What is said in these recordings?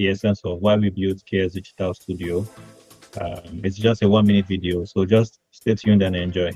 the essence of why we built KS Digital Studio. It's just a 1 minute video, so just stay tuned and enjoy.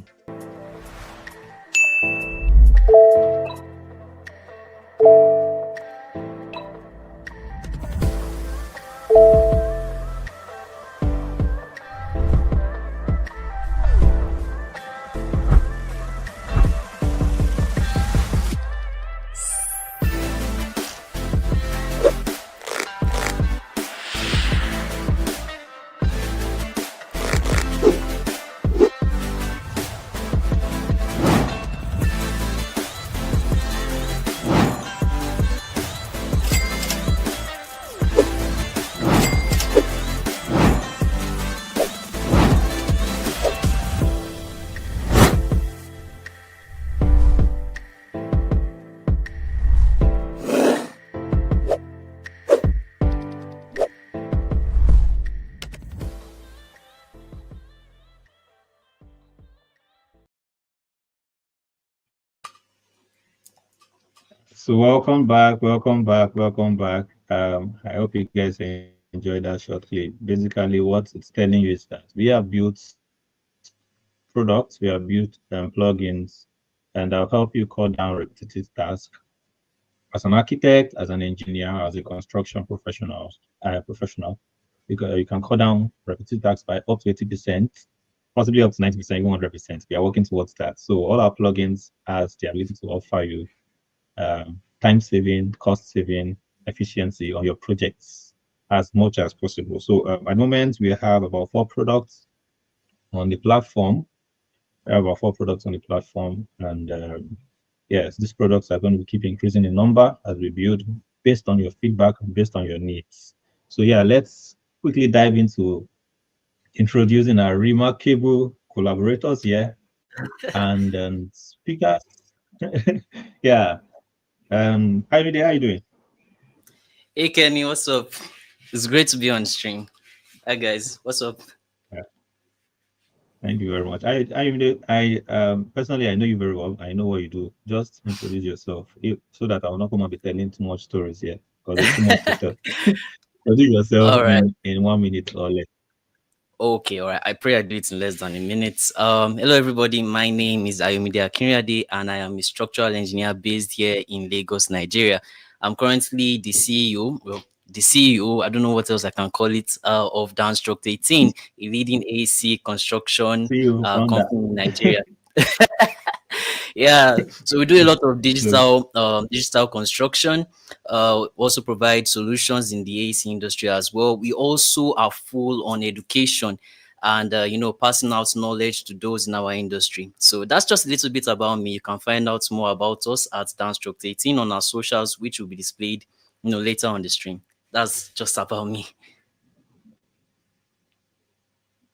So welcome back. I hope you guys enjoyed that short clip. Basically, what it's telling you is that we have built products, we have built plugins, and I'll help you cut down repetitive tasks. As an architect, as an engineer, as a construction professional, you can cut down repetitive tasks by up to 80%, possibly up to 90%, even 100%. We are working towards that. So all our plugins has the ability to offer you time saving, cost saving, efficiency on your projects as much as possible. So at the moment, we have about 4 products on the platform. And yes, these products are going to keep increasing in number as we build based on your feedback and based on your needs. So yeah, let's quickly dive into introducing our remarkable collaborators here and speakers. Yeah. Hi, Rudy, how are you doing? Hey Kenny, what's up? It's great to be on stream. Hi guys, what's up? Yeah. Thank you very much. Personally, I know you very well. I know what you do. Just introduce yourself so that I will not come and be telling too much stories here because there's too much to tell. Introduce yourself All right. in 1 minute or less. Okay, all right. I pray I do it in less than a minute. Hello everybody. My name is Ayomide Akinriade and I am a structural engineer based here in Lagos, Nigeria. I'm currently the CEO. Well, the CEO, I don't know what else I can call it, of Downstroke 18, a leading AC construction See you, company in Nigeria. Yeah, so we do a lot of digital construction. Also provide solutions in the AC industry as well. We also are full on education and passing out knowledge to those in our industry. So that's just a little bit about me. You can find out more about us at Downstroke 18 on our socials, which will be displayed later on the stream. That's just about me.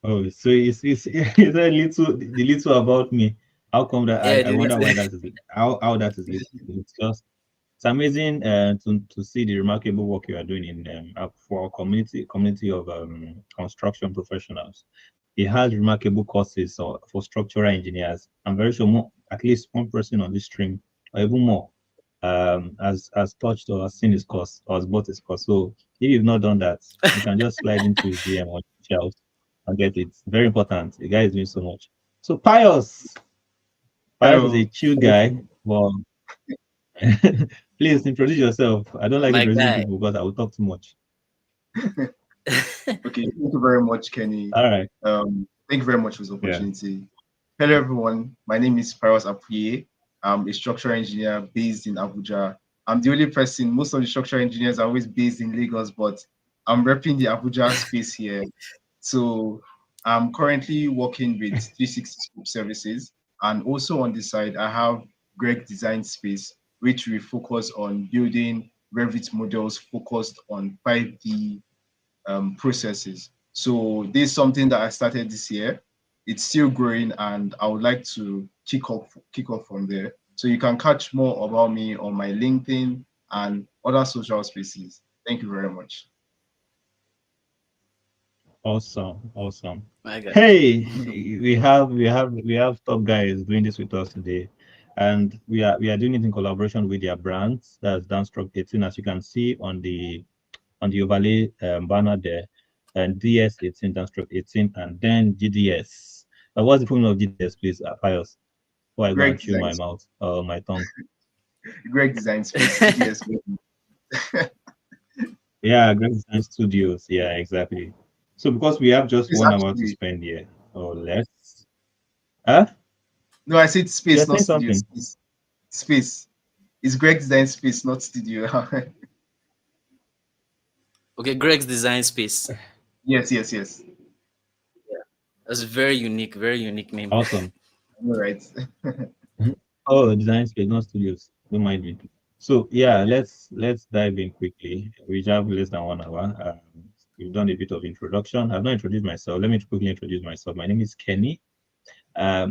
Oh, so it's the little about me. How come that Yeah, I wonder why that is how that is little. It's amazing to see the remarkable work you are doing in for our community of construction professionals. It has remarkable courses for structural engineers. I'm very sure at least one person on this stream or even more has touched or has seen his course or has bought his course. So if you've not done that, you can just slide into his DM or shelf and get it. Very important. The guy is doing so much. So Pius is a chill guy. Well, please introduce yourself. I don't like My introducing guy. people because I will talk too much. Okay, thank you very much, Kenny. All right. Thank you very much for the opportunity. Hello, everyone. My name is Pius Apuye. I'm a structural engineer based in Abuja. I'm the only person, most of the structural engineers are always based in Lagos, but I'm repping the Abuja space here. So I'm currently working with 360 Scope Services. And also on this side, I have Greg Design Space, which we focus on building Revit models focused on 5D processes. So this is something that I started this year. It's still growing, and I would like to kick off from there. So you can catch more about me on my LinkedIn and other social spaces. Thank you very much. Awesome. Hey, we have top guys doing this with us today, and we are doing it in collaboration with their brands. That's Downstroke 18, as you can see on the on the overlay banner there, and DS18, then stroke 18, and then GDS. What's the full name of GDS, please, Pius? Before I go and chew my mouth, my tongue. Greg Design Space GDS. Yeah, Greg Design Studios. Yeah, exactly. So because we have just It's 1 hour to actually, spend here, or less. Huh? no, I said space, You're not saying studio. something? Space. Space. It's Greg Design Space, not studio. Okay, Greg's Design Space. Yes, yes, yes. That's a very unique name. Awesome. All right. Oh, Design Space, not studios. Don't mind me. So yeah, let's dive in quickly. We have less than 1 hour. We've done a bit of introduction. I've not introduced myself. Let me quickly introduce myself. My name is Kenny. I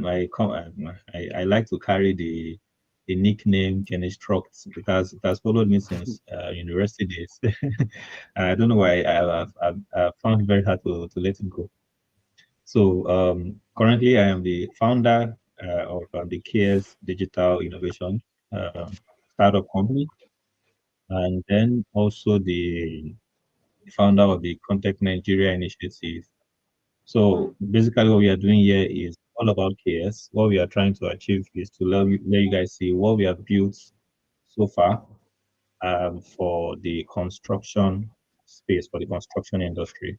like to carry the nickname Kenny Struct because it has followed me since university days. I don't know why I found it very hard to let it go. So currently, I am the founder of the KS Digital Innovation uh, startup company, and then also the founder of the Contact Nigeria initiative. So basically, what we are doing here is all about KS. What we are trying to achieve is to let you guys see what we have built so far for the construction space, for the construction industry.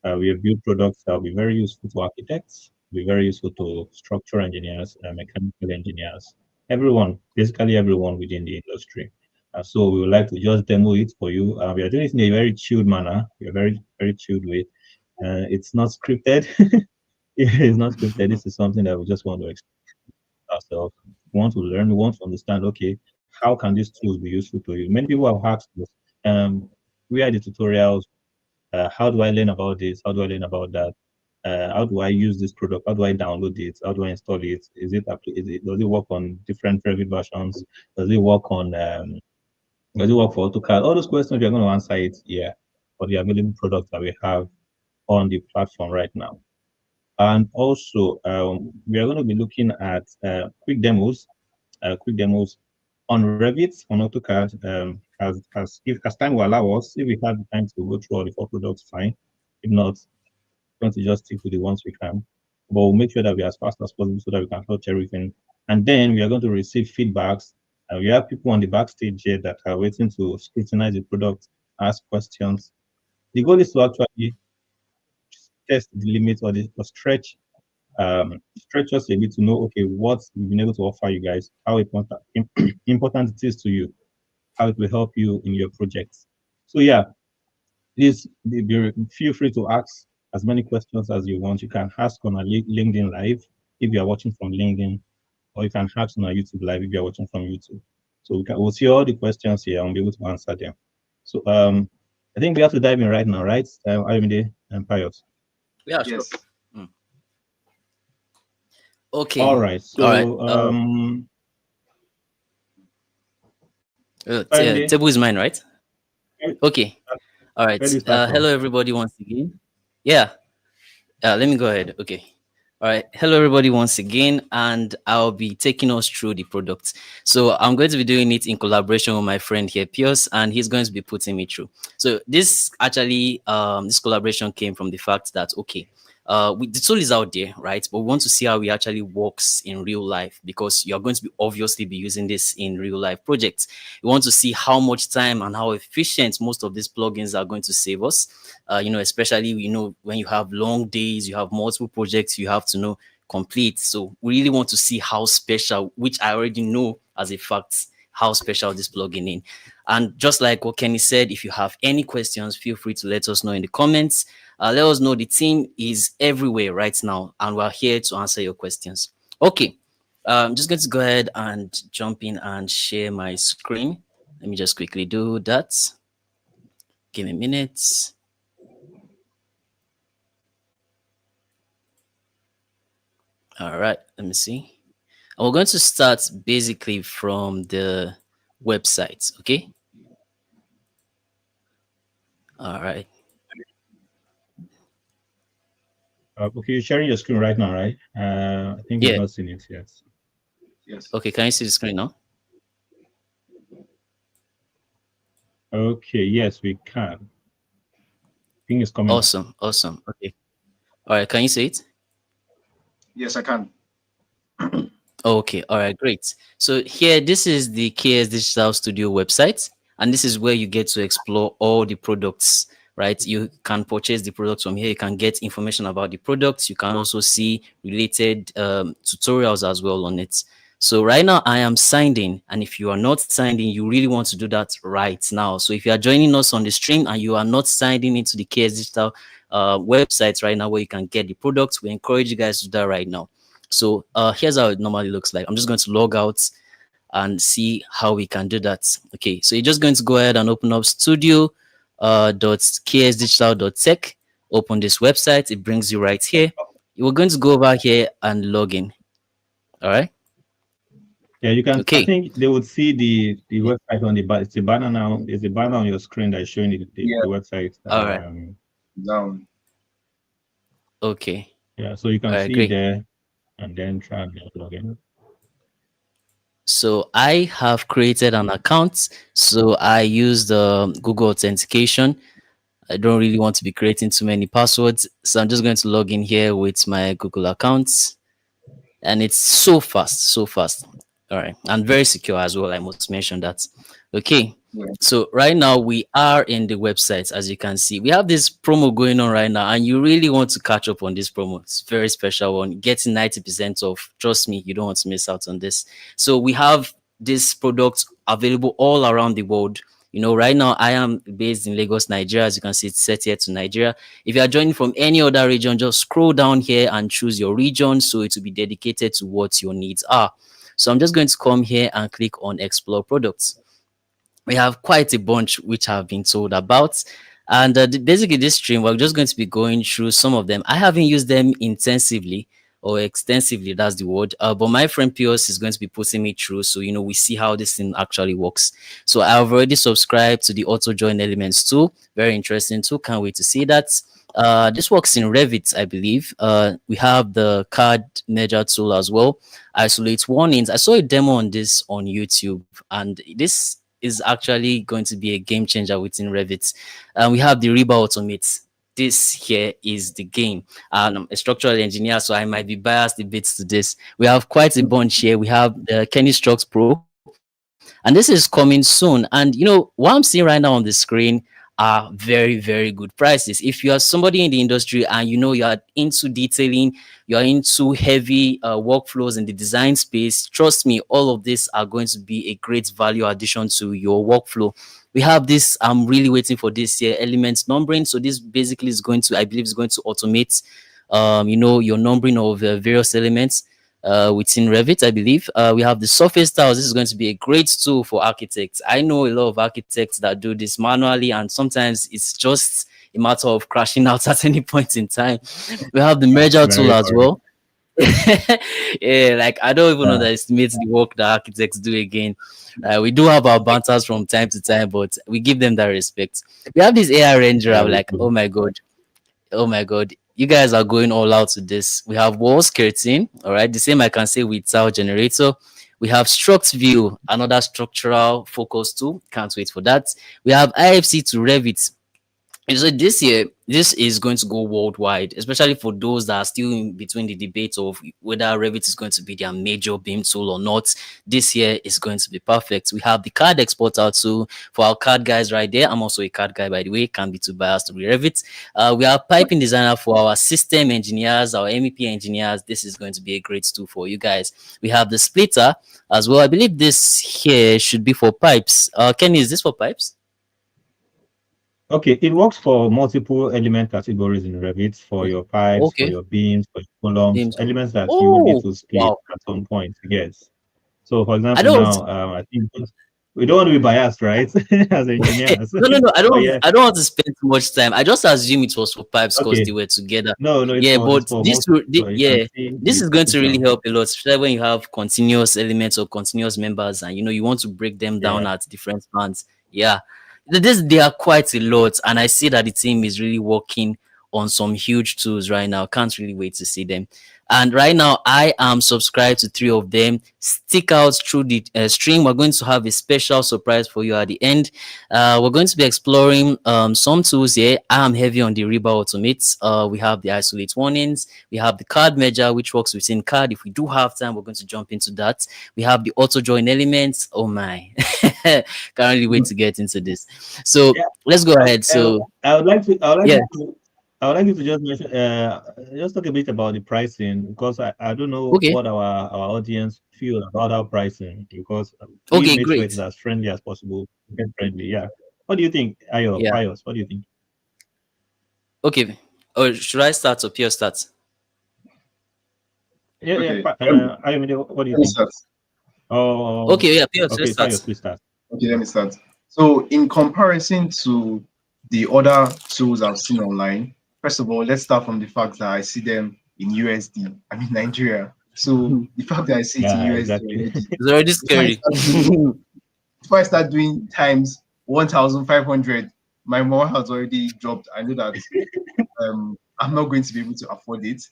We have built products that will be very useful to architects, be very useful to structural engineers, mechanical engineers, everyone, basically everyone within the industry. So we would like to just demo it for you. We are doing it in a very chilled manner. We are very chilled way. It's not scripted. It's not scripted. This is something that we just want to explore ourselves. We want to learn. We want to understand. Okay, how can these tools be useful to you? Many people have asked us, where are the tutorials? How do I learn about this? How do I learn about that? How do I use this product? How do I download it? How do I install it? Does it work on different Revit versions? Does it work on does it work for AutoCAD? All those questions we're going to answer it here for the available products that we have on the platform right now. And also, we are going to be looking at quick demos on Revit, on AutoCAD, as time will allow us. If we have the time to go through all the 4 products, fine. If not, we're going to just stick to the ones we can. But we'll make sure that we're as fast as possible so that we can touch everything. And then we are going to receive feedbacks. We have people on the backstage here that are waiting to scrutinize the product, ask questions. The goal is to actually test the limit or stretch us a bit to know, okay, what we've been able to offer you guys, how important it is to you, how it will help you in your projects. So yeah, please feel free to ask as many questions as you want. You can ask on our LinkedIn Live if you are watching from LinkedIn, or you can ask on our YouTube Live if you are watching from YouTube. So we'll see all the questions here and be able to answer them. So I think we have to dive in right now, right? Ayomide and Pius. Yeah, sure. Yes. Okay. All right. So table is mine, right? Okay. All right. Hello, everybody, once again. Yeah. Let me go ahead. Okay. All right. Hello, everybody, once again, and I'll be taking us through the products. So I'm going to be doing it in collaboration with my friend here, Pius, and he's going to be putting me through. So this actually, this collaboration came from the fact that, okay, the tool is out there, right? But we want to see how it actually works in real life, because you're going to be obviously be using this in real life projects. We want to see how much time and how efficient most of these plugins are going to save us. Especially, when you have long days, you have multiple projects, you have to complete. So we really want to see how special, which I already know as a fact, how special this plugin is. And just like what Kenny said, if you have any questions, feel free to let us know in the comments. Let us know. The team is everywhere right now, and we're here to answer your questions. Okay, I'm just going to go ahead and jump in and share my screen. Let me just quickly do that. Give me a minute. All right, let me see. And we're going to start basically from the website, okay? All right. Okay, you're sharing your screen right now, right? I think we've not seen it yet. Yes. Okay, can you see the screen now? Okay, yes, we can. think it's coming. Awesome. Awesome. Okay. All right. Can you say it? Yes, I can. Okay. All right. Great. So here, this is the KS Digital Studio website, and this is where you get to explore all the products. Right. You can purchase the products from here. You can get information about the products. You can also see related tutorials as well on it. So right now I am signed in, and if you are not signed in, you really want to do that right now. So if you are joining us on the stream and you are not signed in into the KS Digital website right now where you can get the products, we encourage you guys to do that right now. So here's how it normally looks like. I'm just going to log out and see how we can do that. Okay, so you're just going to go ahead and open up studio .ksdigital.tech. Open this website. It brings you right here. We're going to go over here and log in. All right. Yeah, you can. Okay. I think they would see the website on the it's a banner now. There's a banner on your screen that's showing the website. All right. Down. Okay. Yeah, so you can see great. there and then try and log in. So I have created an account. So I use the Google authentication. I don't really want to be creating too many passwords. So I'm just going to log in here with my Google account. And it's so fast. All right. And very secure as well. I must mention that. Okay. Yeah. So right now we are in the website. As you can see, we have this promo going on right now, and you really want to catch up on this promo. It's a very special one. Getting 90% off. Trust me, you don't want to miss out on this. So we have this product available all around the world. You know, right now I am based in Lagos, Nigeria. As you can see, it's set here to Nigeria. If you are joining from any other region, just scroll down here and choose your region, so it will be dedicated to what your needs are. So I'm just going to come here and click on Explore Products. We have quite a bunch which I've been told about. And basically this stream, we're just going to be going through some of them. I haven't used them intensively or extensively, that's the word. But my friend Pius is going to be putting me through. So, you know, we see how this thing actually works. So I've already subscribed to the Auto Join Elements tool. Very interesting tool. Can't wait to see that. This works in Revit, I believe. We have the card measure tool as well. Isolate warnings. I saw a demo on this on YouTube, and this is actually going to be a game changer within Revit. We have the Reba Automate. This here is the game. I'm a structural engineer, so I might be biased a bit to this. We have quite a bunch here. We have the Kenny Strokes Pro, and this is coming soon. And you know what I'm seeing right now on the screen are very, very good prices. If you are somebody in the industry and you know you are into detailing, you're into heavy workflows in the design space, trust me, all of these are going to be a great value addition to your workflow. We have this, I'm really waiting for this here, elements numbering. So this basically is going to, I believe is going to automate, you know, your numbering of various elements within Revit, I believe. We have the surface tiles. This is going to be a great tool for architects. I know a lot of architects that do this manually, and sometimes it's just a matter of crashing out at any point in time. We have the merger tool as well. Yeah, like I don't even underestimate the work that architects do again. We do have our banters from time to time, but we give them that respect. We have this AI renderer. I'm like, oh my god, you guys are going all out with this. We have wall skirting, all right, the same I can say with tile generator. We have struct view, another structural focus tool. Can't wait for that. We have IFC to Revit. And so this year, this is going to go worldwide, especially for those that are still in between the debate of whether Revit is going to be their major BIM tool or not. This year is going to be perfect. We have the card exporter tool for our card guys right there. I'm also a card guy, by the way. Can't be too biased to be Revit. We have piping designer for our system engineers, our MEP engineers. This is going to be a great tool for you guys. We have the splitter as well. I believe this here should be for pipes. Kenny, is this for pipes? Okay, it works for multiple element categories in Revit, for your pipes, for your beams, for your columns, elements that you will need to split at some point. Yes. So, for example, now I think we don't want to be biased, right? As engineers. No. I don't want to spend too much time. I just assume it was for pipes because they were together. No. This is going to really help a lot, especially when you have continuous elements or continuous members, and you want to break them down at different spans. Yeah. They are quite a lot, and I see that the team is really working on some huge tools right now. Can't really wait to see them. And right now, I am subscribed to 3 of them. Stick out through the stream. We're going to have a special surprise for you at the end. We're going to be exploring some tools here. I am heavy on the Reba Automate. We have the Isolate Warnings. We have the Card Merger, which works within Card. If we do have time, we're going to jump into that. We have the Auto Join Elements. Oh my. Can't really wait to get into this. So let's go ahead. So I would like to yeah. I would like you to just mention, just talk a bit about the pricing, because I don't know Okay. what our audience feel about our pricing, because Okay, we make sure great. it's as friendly as possible, get friendly. Yeah. What do you think, Ayo? Yeah. Pius, what do you think? Okay. Or should I start or Pierre start? Yeah, Okay. Ayo, what do you Let me think? start. Oh, Okay, yeah, Pierre, okay, let's start. Pius, please start. Okay, let me start. So, in comparison to the other tools I've seen online, first of all, let's start from the fact that I see them in USD. I mean Nigeria. So the fact that I see it in Yeah, USD exactly. already, It's already scary. before I start doing times 1,500, my morale has already dropped. I know that I'm not going to be able to afford it.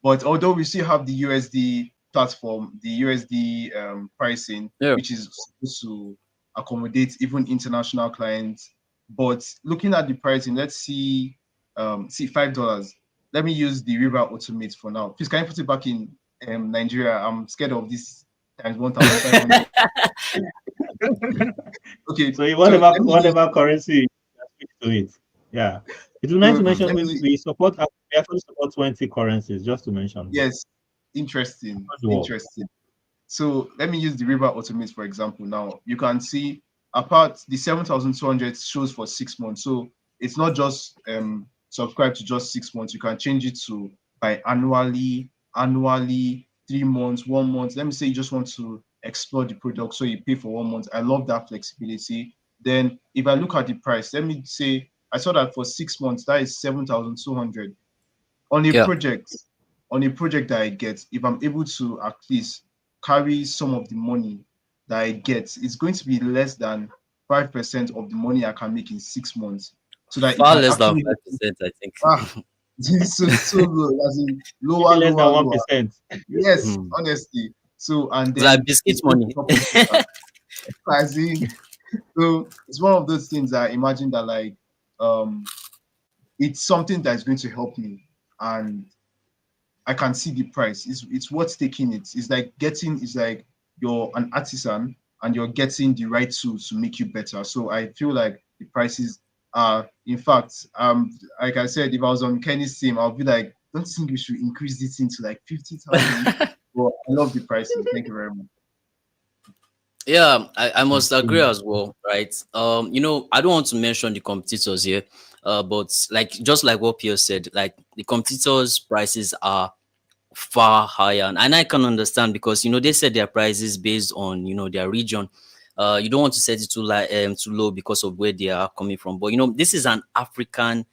But although we still have the USD platform, the USD pricing, Yeah. which is supposed to accommodate even international clients. But looking at the pricing, let's see $5. Let me use the River Automate for now. Please, can you put it back in Nigeria? I'm scared of this times 1,500. Okay. So let me whatever currency, switch to it. Yeah. It's nice to mention we actually support 20 currencies, just to mention. Yes, interesting. Good work. Interesting. So let me use the River Automate for example. Now you can see apart the 7,200 shows for 6 months. So it's not just subscribe to just 6 months. You can change it to by annually, 3 months, 1 month. Let me say you just want to explore the product, so you pay for 1 month. I love that flexibility. Then if I look at the price, let me say I saw that for 6 months, that is 7,200 on a project. On a project that I get, if I'm able to at least carry some of the money that I get, it's going to be less than 5% of the money I can make in 6 months. So that far less than 5%, I think. so low, as in lower, less lower, than 1%. Yes, honestly. So and then like biscuit money. As in, so it's one of those things that I imagine that like it's something that is going to help me, and I can see the price. It's what's taking it. It's like you're an artisan and you're getting the right tools to make you better. So I feel like the prices are, in fact, like I said, if I was on Kenny's team, I'll be like, don't you think we should increase this into like 50,000? Well, I love the prices. Thank you very much. Yeah, I must agree as well, right? You know, I don't want to mention the competitors here, but like just like what Pierre said, like the competitors' prices are far higher, and I can understand because you know they set their prices based on their region. You don't want to set it too low because of where they are coming from. But you know, this is an African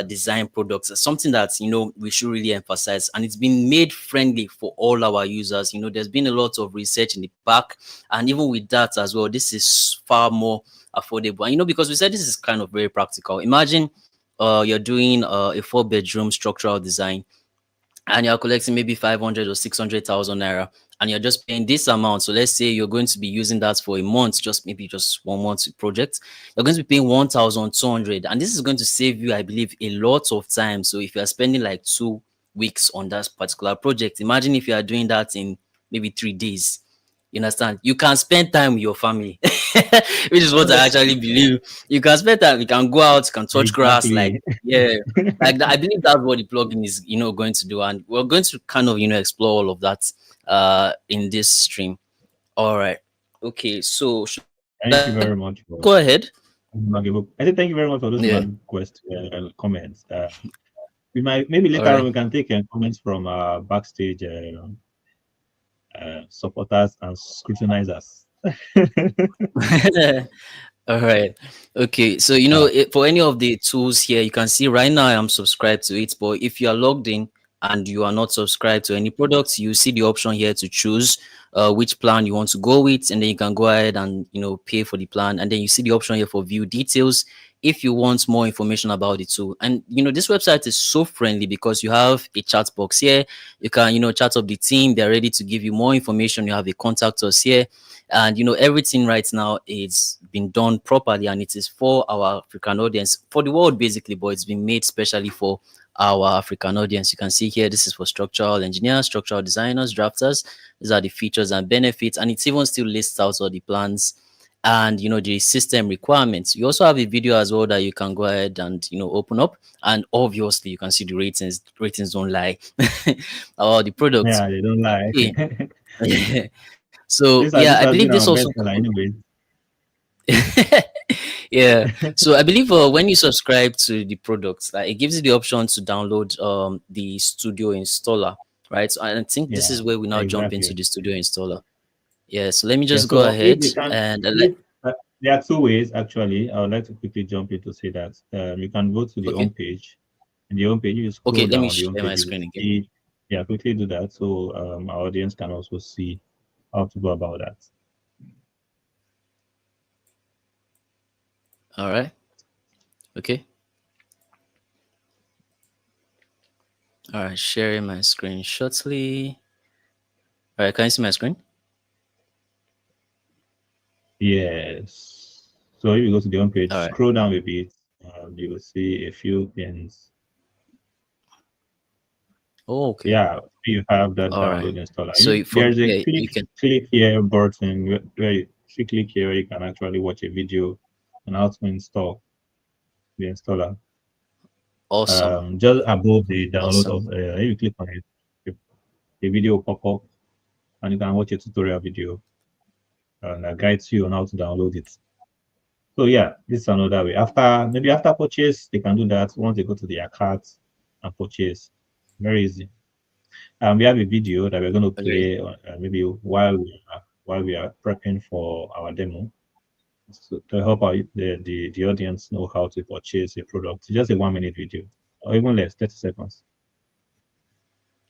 design product, something that we should really emphasize, and it's been made friendly for all our users. You know, there's been a lot of research in the back, and even with that as well, this is far more affordable. And because we said this is kind of very practical. Imagine you're doing a 4-bedroom structural design, and you're collecting maybe 500 or 600,000 naira, and you're just paying this amount. So let's say you're going to be using that for a month, just 1 month project. You're going to be paying 1,200, and this is going to save you, I believe, a lot of time. So if you're spending like 2 weeks on that particular project, imagine if you are doing that in maybe 3 days. You understand? You can spend time with your family, which is what I actually believe. You can spend time. You can go out. You can touch grass. Like like that. I believe that's what the plugin is, going to do, and we're going to kind of, explore all of that, in this stream. All right. Okay. So thank you very much. Go ahead. I think thank you very much for those comments. We might maybe later on we can take comments from backstage. Supporters and scrutinizers. All right. Okay. So, for any of the tools here, you can see right now I'm subscribed to it. But if you are logged in and you are not subscribed to any products, you see the option here to choose which plan you want to go with. And then you can go ahead and, pay for the plan. And then you see the option here for view details. if you want more information about the tool. And this website is so friendly because you have a chat box here. You can chat up the team. They're ready to give you more information. You have a contact us here, and everything right now is been done properly, and it is for our African audience, for the world basically, but it's been made specially for our African audience. You can see here, this is for structural engineers, structural designers, drafters. These are the features and benefits, and it even still lists out all the plans and the system requirements. You also have a video as well that you can go ahead and open up, and obviously you can see the ratings don't lie. Or the products. Yeah, they don't lie. Okay. So yeah, I believe this also anyway. yeah, so I believe when you subscribe to the products, it gives you the option to download the studio installer, right? So I think this is where we now jump into the studio installer. Yeah, so let me just go ahead and there are two ways actually. I would like to quickly jump in to say that you can go to the home page. In the home page, you scroll down. Let me share my screen again. Yeah, quickly do that so our audience can also see how to go about that. All right. Okay. All right, sharing my screen shortly. All right, can you see my screen? Yes. So if you go to the home page, scroll down a bit, you will see a few things. Oh, okay. Yeah, you have that download installer. So there's a click here button where you click here, you can actually watch a video on how to install the installer. Awesome. Just above the download of if you click on it, the video will pop up and you can watch a tutorial video and that guides you on how to download it. So yeah, this is another way. After purchase, they can do that once they go to their carts and purchase. Very easy. We have a video that we're going to play maybe while we are prepping for our demo, so to help the audience know how to purchase a product. It's just a 1 minute video, or even less, 30 seconds.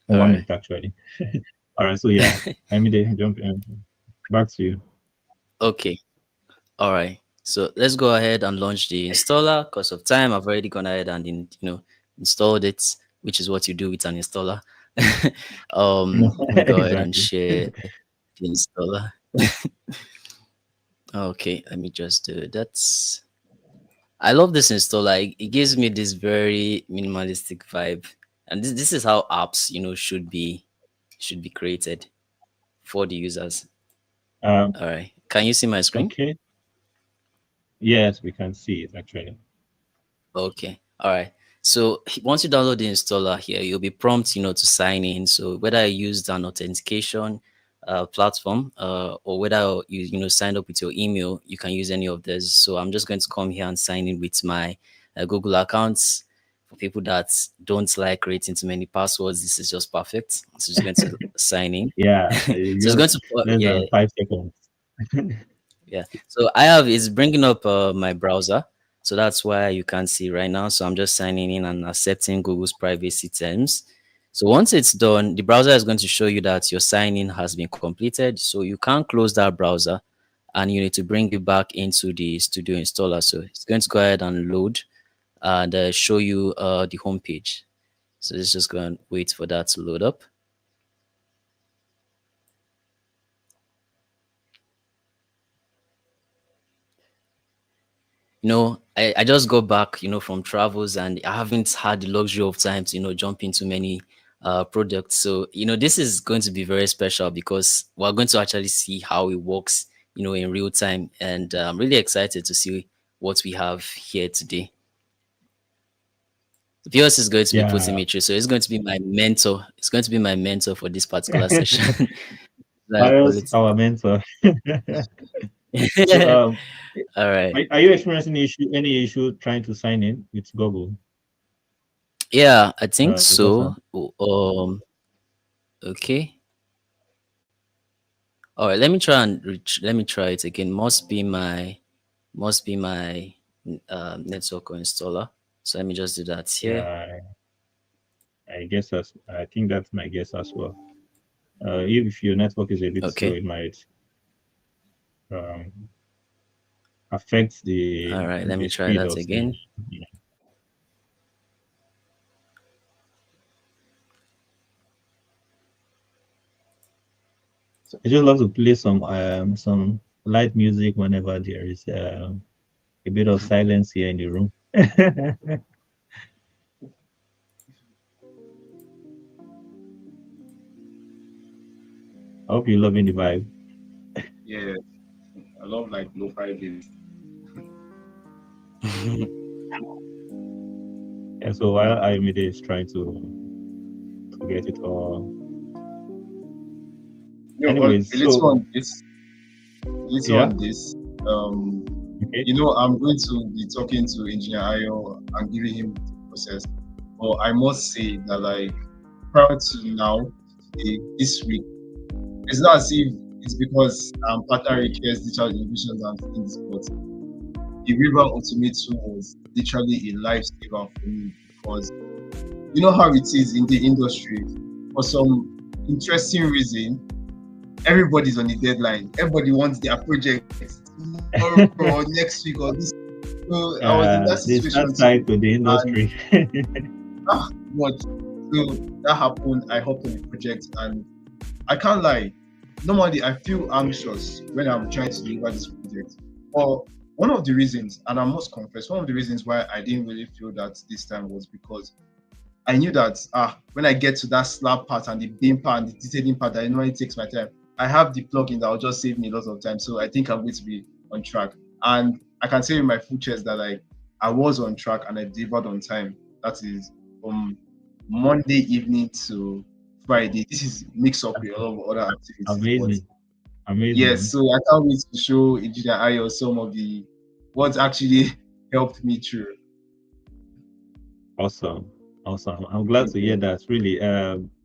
1 minute actually. All right, so yeah, Amide, jump in. Back to you. Okay. All right. So let's go ahead and launch the installer. Because of time, I've already gone ahead and installed it, which is what you do with an installer. Let me go ahead and share the installer. Okay, let me just do that. I love this installer. It gives me this very minimalistic vibe, and this is how apps should be created for the users. All right, can you see my screen? Okay. Yes, we can see it actually. Okay. All right. So once you download the installer here, you'll be prompted, to sign in. So whether I used an authentication platform or whether you signed up with your email, you can use any of those. So I'm just going to come here and sign in with my Google accounts. For people that don't like creating too many passwords, this is just perfect. So just going to sign in. Yeah. So it's going to 5 seconds. Yeah. So it's bringing up my browser. So that's why you can't see right now. So I'm just signing in and accepting Google's privacy terms. So once it's done, the browser is going to show you that your sign-in has been completed. So you can close that browser and you need to bring it back into the studio installer. So it's going to go ahead and load and show you the home page. So let's just go and wait for that to load up. I just got back, from travels, and I haven't had the luxury of time to, jump into many products. So, this is going to be very special because we're going to actually see how it works, in real time. And I'm really excited to see what we have here today. Viewers is going to be putting me through. So it's going to be my mentor. It's going to be my mentor for this particular session. Our mentor. So, all right. Are you experiencing any issue trying to sign in with Google? Yeah, I think so. Okay. All right. Let me try it again. Must be my network installer. So let me just do that here. Yeah, I think that's my guess as well. If your network is a bit slow, it might affects the All right, let the me try speed that of again. yeah. So I just love to play some light music whenever there is a bit of silence here in the room. I hope you're loving the vibe. Yeah, I love like lo-fi beats. And so while Ayomide is trying to get it all. Anyways, A little so on this, a little yeah, on this. Um, okay. I'm going to be talking to Engineer Ayo and giving him the process. But I must say that like prior to now, today, this week, it's not as if it's because Partner requires digital innovations and in this, but the River Automate tool was literally a lifesaver for me because you know how it is in the industry. For some interesting reason, everybody's on the deadline. Everybody wants their project tomorrow or next week or this. So I was in that This situation that side too, to the and industry. much. So that happened. I hopped on the project, and I can't lie. Normally, I feel anxious when I'm trying to deliver this project. But one of the reasons, and I must confess, one of the reasons why I didn't really feel that this time was because I knew that when I get to that slab part and the beam part and the detailing part, that it normally takes my time. I have the plugin that will just save me a lot of time. So I think I'm going to be on track. And I can say with my full chest that like I was on track and I delivered on time. That is from Monday evening to Friday. This is mixed up with a lot of other activities. But Amazing. yes, Amazing. so I can't wait to show Engineer Ayo some of the what actually helped me through. Awesome. Awesome. I'm glad Thank to hear you. that. Really,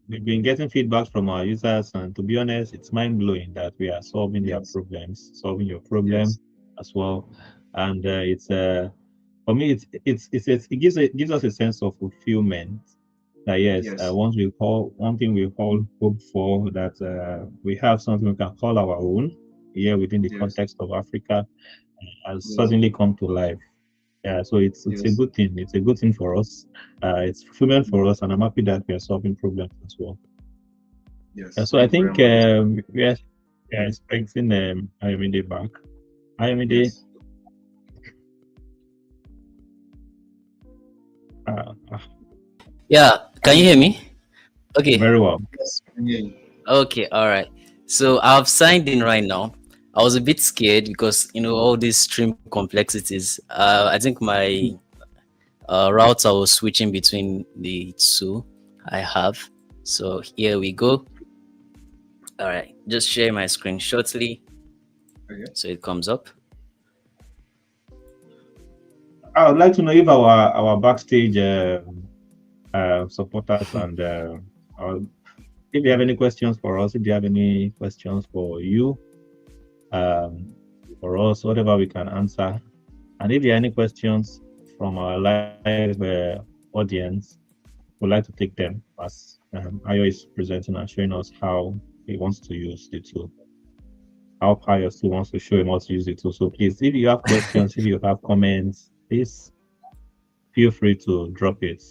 we've been getting feedback from our users, and to be honest, it's mind blowing that we are solving their Yes, problems, solving your problem yes, as well. And it's for me, it gives us a sense of fulfillment. That yes, yes, one thing we all hope for that we have something we can call our own here within the yes, context of Africa has yes, suddenly come to life. Yeah, so it's a yes. good thing. It's a good thing for us. It's fulfillment for us, and I'm happy that we are solving problems as well. Yeah, Yes, so I thank you very think much. we are expecting Ayomide back. Ayomide, Yes. uh, Yeah, can you hear me? Okay. very well. Yes. Yeah. Okay, all right. So I've signed in right now. I was a bit scared because all these stream complexities. I think my router was switching between the two I have. So here we go. All right, just share my screen shortly Okay. so it comes up. I would like to know if our backstage supporters and our, if you have any questions for us, if you have any questions for you, for us, whatever we can answer. And if there are any questions from our live audience, we'd like to take them as Ayo is presenting and showing us how he wants to use the tool, how Pius too wants to show him how to use the tool. So please, if you have questions, if you have comments, please feel free to drop it.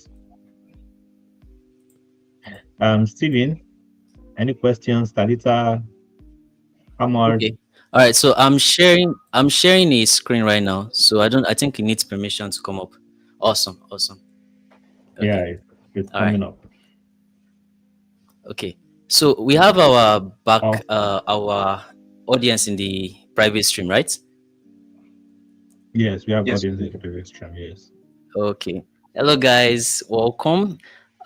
Steven, any questions? Talita, Ahmad? Okay. All right. So I'm sharing a screen right now. So I think it needs permission to come up. Awesome. Awesome. Yeah, Okay. it's All right. coming up. Okay. So we have our Oh, our audience in the private stream, right? yes, we have Yes. audience in the previous stream. Yes. Okay. Hello guys, welcome.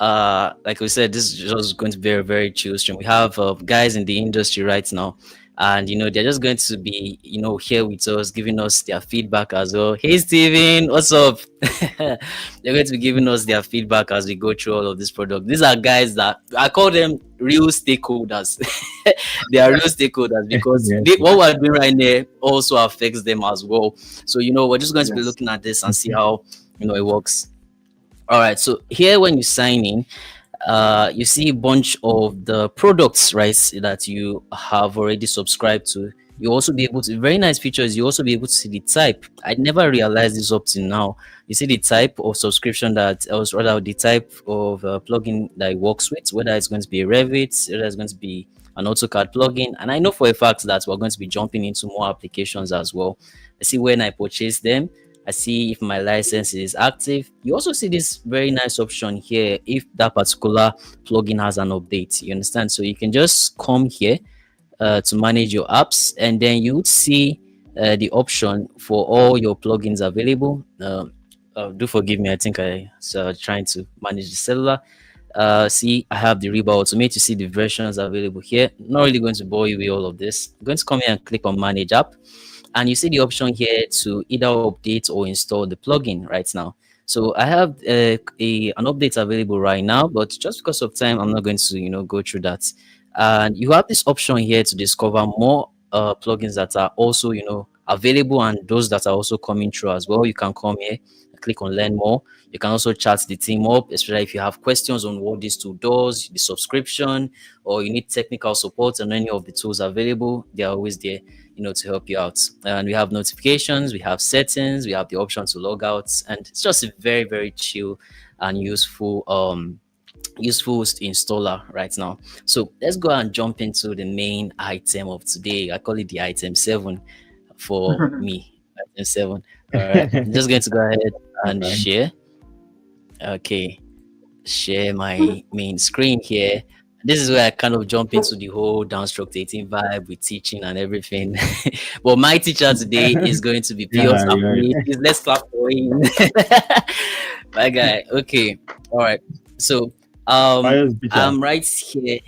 Like we said, this is just going to be a very chill stream. We have guys in the industry right now, and they're just going to be here with us, giving us their feedback as well. Hey Steven, what's up? They're going to be giving us their feedback as we go through all of this product. These are guys that I call them real stakeholders. They are real stakeholders because Yes. what we're doing right now also affects them as well. So we're just going to be Yes. looking at this and see how it works. All right, so here when you sign in, you see a bunch of the products, right, that you have already subscribed to. You also be able to, very nice features, you also be able to see the type. I never realized this up to now. You see the type of subscription that, or rather the type of plugin that it works with, whether it's going to be a Revit, whether it's going to be an AutoCAD plugin. And I know for a fact that we're going to be jumping into more applications as well. I see when I purchase them, I see if my license is active. You also see this very nice option here if that particular plugin has an update. You understand? So you can just come here to manage your apps, and then you would see the option for all your plugins available. Do forgive me, I think I was trying to manage the cellular. See, I have the Reba Automate. You see the versions available here. Not really going to bore you with all of this. I'm going to come here and click on Manage App, and you see the option here to either update or install the plugin right now. So I have an update available right now, but just because of time, I'm not going to go through that. And you have this option here to discover more plugins that are also available, and those that are also coming through as well. You can come here, click on Learn More. You can also chat the team up, especially if you have questions on what this tool does, the subscription, or you need technical support on any of the tools available. They are always there, to help you out. And we have notifications, we have settings, we have the option to log out, and it's just a very, very chill and useful installer right now. So let's go and jump into the main item of today. I call it the item 7 for me. Item 7. All right. I'm just going to go ahead and share. Okay. Share my main screen here. This is where I kind of jump into the whole Downstroke 18 vibe with teaching and everything. But my teacher today is going to be Pius. Let's clap for him. My guy. Okay. All right. So I'm right here.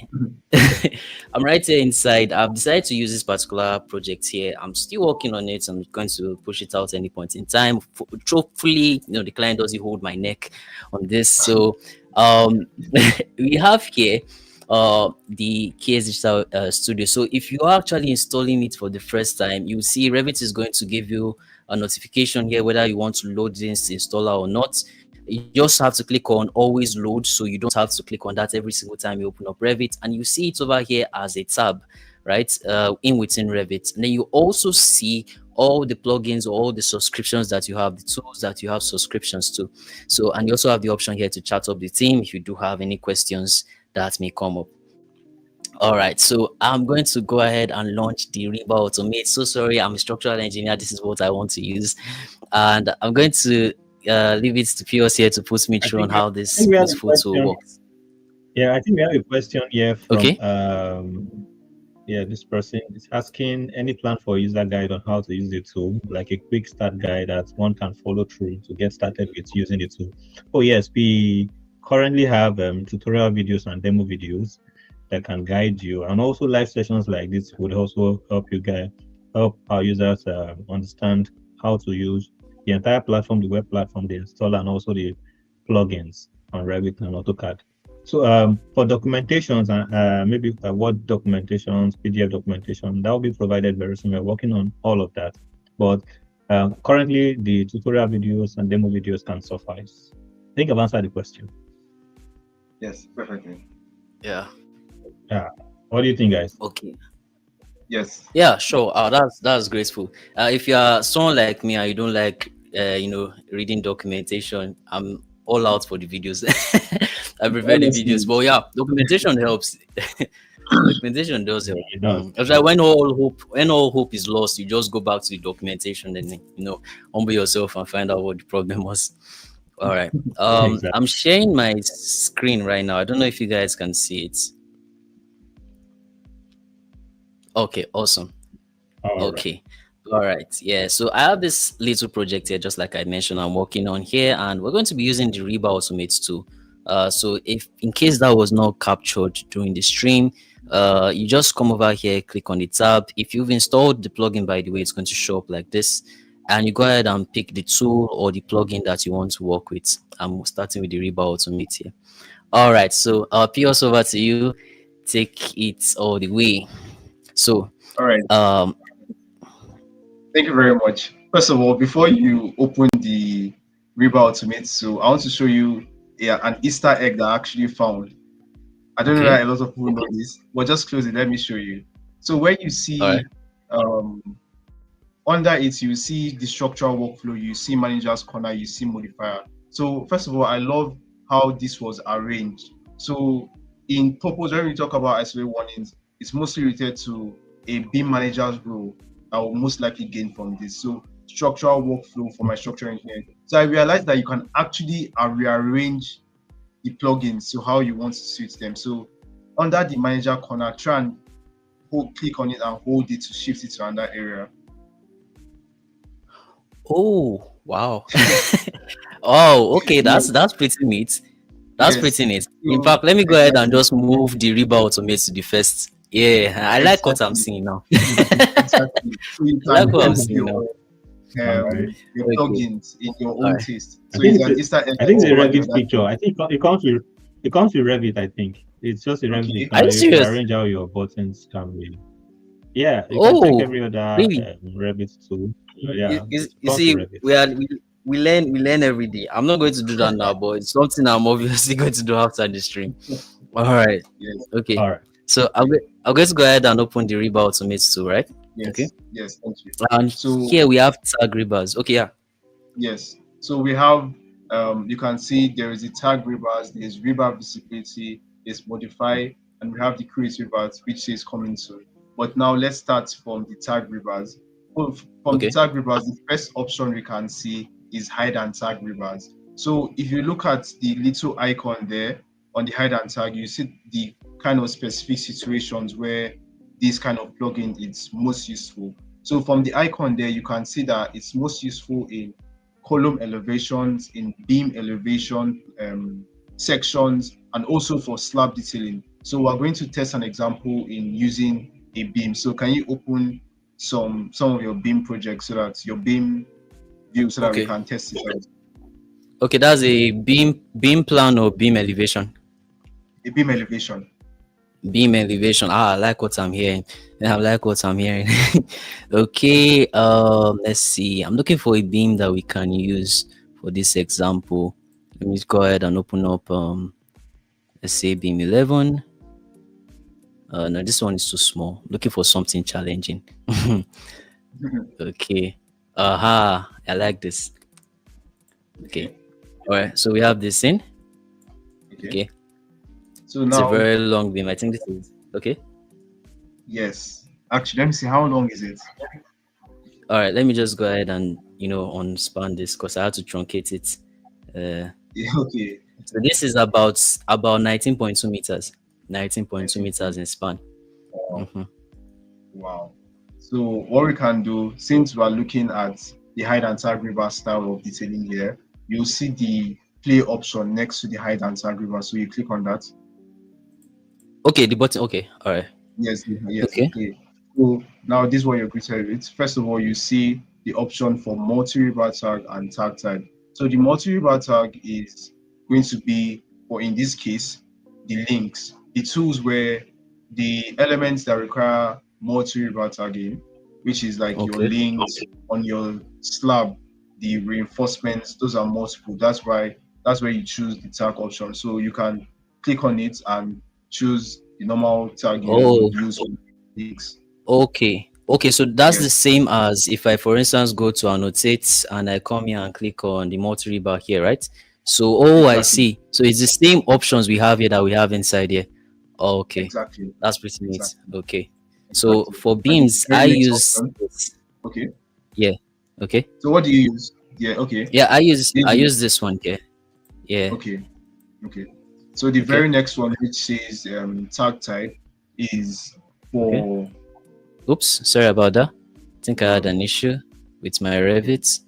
I'm right here inside. I've decided to use this particular project here. I'm still working on it. I'm going to push it out at any point in time. Hopefully, the client doesn't hold my neck on this. So we have here the KS Digital Studio. So if you are actually installing it for the first time, you see Revit is going to give you a notification here whether you want to load this installer or not. You just have to click on always load, so you don't have to click on that every single time you open up Revit, and you see it over here as a tab, right, within Revit. And then you also see all the plugins or all the subscriptions that you have, the tools that you have subscriptions to. So, and you also have the option here to chat up the team if you do have any questions that may come up. All right, so I'm going to go ahead and launch the Reba Automate. So sorry, I'm a structural engineer. This is what I want to use, and I'm going to leave it to Pius here to put me through on how this tool works. Yeah, I think we have a question here from this person is asking any plan for user guide on how to use the tool, like a quick start guide that one can follow through to get started with using the tool. Oh yes, we currently have tutorial videos and demo videos that can guide you, and also live sessions like this would also help our users understand how to use the entire platform, the web platform, the installer, and also the plugins on Revit and AutoCAD. So for documentations, maybe Word documentations, PDF documentation, that will be provided very soon. We're working on all of that. But currently, the tutorial videos and demo videos can suffice. I think I've answered the question. Yes, perfectly. Yeah. What do you think, guys? Okay. Yes. Yeah, sure. That's graceful. If you are someone like me and you don't like reading documentation, I'm all out for the videos. I prefer the videos, but yeah, documentation helps. Documentation does help. It's like when all hope is lost, you just go back to the documentation and humble yourself and find out what the problem was. All right. Exactly. I'm sharing my screen right now. I don't know if you guys can see it. Okay, awesome. Okay. All right. Yeah. So I have this little project here, just like I mentioned, I'm working on here, and we're going to be using the Reba Automate tool. So if in case that was not captured during the stream, you just come over here, click on the tab. If you've installed the plugin, by the way, it's going to show up like this, and you go ahead and pick the tool or the plugin that you want to work with. I'm starting with the Reba Automate here. All right. So Pius, over to you. Take it all the way. So, all right. Thank you very much. First of all, before you open the Reba Automate, so I want to show you an Easter egg that I actually found. I don't know that a lot of people know this, but just close it. Let me show you. So when you see under it, you see the structural workflow, you see manager's corner, you see modifier. So first of all, I love how this was arranged. So in purpose, when we talk about SLA warnings, it's mostly related to a BIM manager's role that will most likely gain from this. So structural workflow for my structural engineer. So I realized that you can actually rearrange the plugins to how you want to suit them. So under the manager corner, try and click on it and hold it to shift it to another area. Oh, wow. Oh, okay. That's pretty neat. That's pretty neat. In fact, let me go ahead and just move the Reba Automate to the first. Yeah, I like what I'm seeing now. Exactly. So you I like can what I'm build seeing now. your plugins in your own Alright. taste. I So think it's it's an I think it's a over Revit that- picture. I think it comes with Revit. I think it's just a Revit. Okay. picture. Are you You serious? can arrange how your buttons can be. Yeah, you can Oh, check every other really? Revit tool. Yeah, You it comes see, with Revit. we learn every day. I'm not going to do that now, but it's something I'm obviously going to do after the stream. All right. Yes. Okay. All right. So I'm going to go ahead and open the Reba Automate tool, right? Yes. Okay. Yes. Thank you. And So here we have tag rebars. Okay, yeah. yes. So we have you can see there is the tag rebars, there's rebar visibility, there's modify, and we have the create rebars, which says coming soon. But now let's start from the tag rebars. From Okay. the tag rebars, the first option we can see is hide and tag rebars. So if you look at the little icon there on the hide and tag, you see the kind of specific situations where this kind of plugin is most useful. So from the icon there, you can see that it's most useful in column elevations, in beam elevation sections, and also for slab detailing. So we're going to test an example in using a beam. So can you open some of your beam projects so that your beam view so that we Okay. can test it out? Okay, that's a beam plan or beam elevation. A beam elevation. Beam elevation. I like what I'm hearing. I like what I'm hearing. Okay, let's see. I'm looking for a beam that we can use for this example. Let me just go ahead and open up let's say beam 11. No, this one is too small. I'm looking for something challenging. Okay. Aha, I like this. Okay. All right, so we have this in. Okay. So It's a now, very long beam. I think this is okay. yes. Actually, let me see how long is it. All right, let me just go ahead and unspan this because I had to truncate it. Okay. So this is about 19.2 meters. 19.2 meters in span. Wow. Mhm. Wow. So what we can do, since we are looking at the hide and tag river style of detailing here, you'll see the play option next to the hide and tag river. So you click on that. Okay, the button. Okay, all right. Yes, yes. Okay. So now this is what you're greeted with. First of all, you see the option for multi-river tag and tag type. So the multi-river tag is going to be, or in this case, the links, the tools where the elements that require multi-river tagging, which is like your Okay. links on your slab, the reinforcements, those are multiple. That's where you choose the tag option. So you can click on it and choose the normal tag you would use for links. Okay. So that's Yes. the same as if I, for instance, go to annotate and I come here and click on the multi bar here, right? So, I Exactly. see. So it's the same options we have here that we have inside here. Okay. Exactly. That's pretty neat. Exactly. Okay. So Exactly. for And the beams, very I next use option- this. Okay. Yeah. Okay. So what do you use? Yeah. Okay. Yeah, I use This- this one here. Yeah. Okay. Okay. So the very next one, which says tag type, is for Oops, sorry about that. I think I had an issue with my Revit.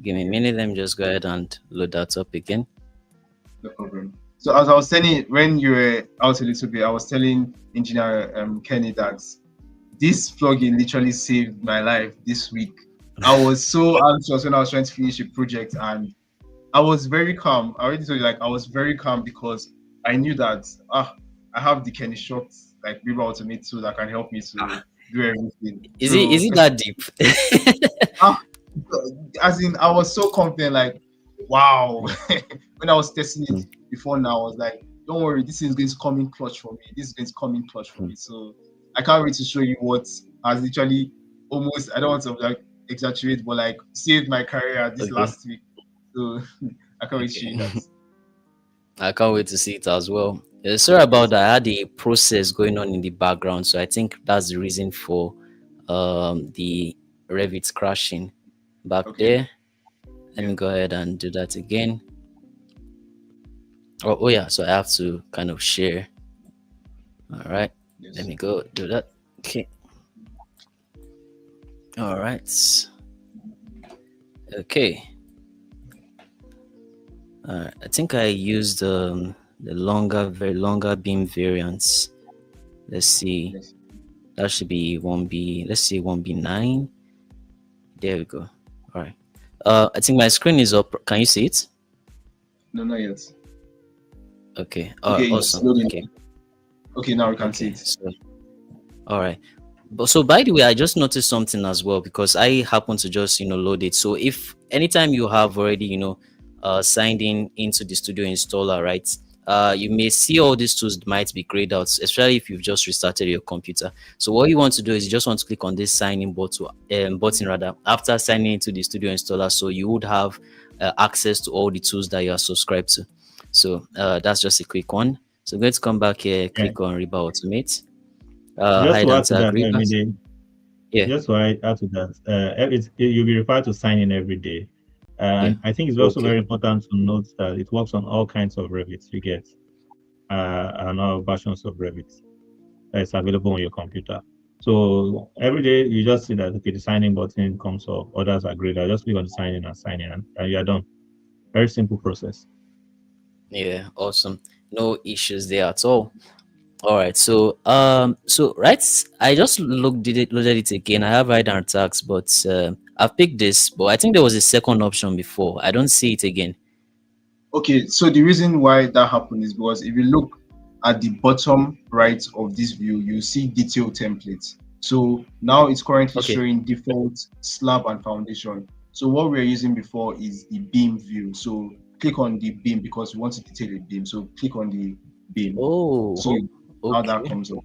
Give me a minute. Let me just go ahead and load that up again. no problem. So as I was telling, when you were out a little bit, I was telling Engineer Kenny that this plugin literally saved my life this week. I was so anxious when I was trying to finish a project, and I was very calm. I already told you, like, I was very calm because I knew that I have the Kenny Shot, like Reba Automate tool that can help me to do everything. Is it that deep? As in, I was so confident, like, wow. When I was testing it before now, I was like, don't worry, this is going to come in clutch for me. This is going to come in clutch for me. So I can't wait to show you what has literally almost, I don't want to like exaggerate, but like saved my career this Okay. last week. So I can't wait to show you that. I can't wait to see it as well. Sorry about that. I had a process going on in the background, so I think that's the reason for the Revit crashing back Okay. there. Let me go ahead and do that again. Oh yeah, so I have to kind of share. All right, Yes. let me go do that. Okay. All right. Okay. I think I used the very longer beam variants. Let's see. Yes. That should be 1B. Let's see 1B9. There we go. All right. I think my screen is up. Can you see it? No, not yet. Okay. Okay, it's Awesome. loading. Okay. Okay, now we can see it. So, all right. But so by the way, I just noticed something as well because I happen to just load it. So if anytime you have already signed in into the studio installer, right? You may see all these tools might be grayed out, especially if you've just restarted your computer. So what you want to do is you just want to click on this sign in button rather after signing into the studio installer, so you would have access to all the tools that you are subscribed to. So that's just a quick one. So I'm going to come back here, click on Reba Automate, Just hide to add and to tag that Reba. every day. Yeah. Just to add to that, you'll be required to sign in every day. And I think it's also very important to note that it works on all kinds of Revit you get, and all versions of Revit that is available on your computer. So every day you just see that, okay, the sign in button comes up, others are great. I just click on the sign in and you're done. Very simple process. Yeah, awesome. No issues there at all. All right, so right, I just loaded it again. I have hide and tags, but I've picked this, but I think there was a second option before. I don't see it again. Okay, so the reason why that happened is because if you look at the bottom right of this view, you see detail templates. So now it's currently showing default slab and foundation. So what we were using before is the beam view. So click on the beam because we want to detail the beam. So click on the beam. Oh, so how that comes up.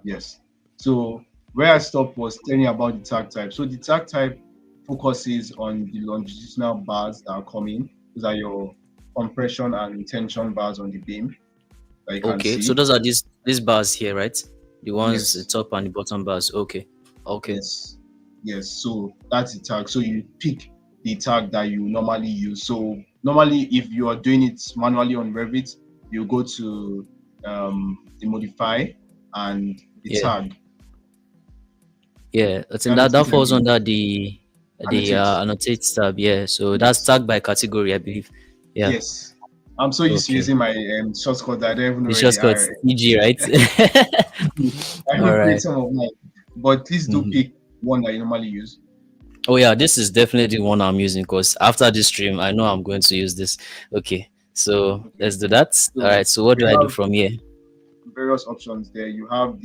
Yes. So where I stopped was telling you about the tag type. So the tag type focuses on the longitudinal bars that are coming. Those are your compression and tension bars on the beam. That you can see. So those are these bars here, right? The ones the top and the bottom bars. Okay. Yes. So that's the tag. So you pick the tag that you normally use. So normally, if you are doing it manually on Revit, you go to the modify and the tag. Yeah, I think that falls under the annotate tab. Yeah, so that's tagged by category, I believe. Yeah. Yes. I'm so used to using my shortcut that I don't even know. The shortcut EG, right? I will create some of mine, but please do pick one that you normally use. Oh yeah, this is definitely one I'm using because after this stream, I know I'm going to use this. Okay, so let's do that. All right, so what do I do from here? Various options there. You have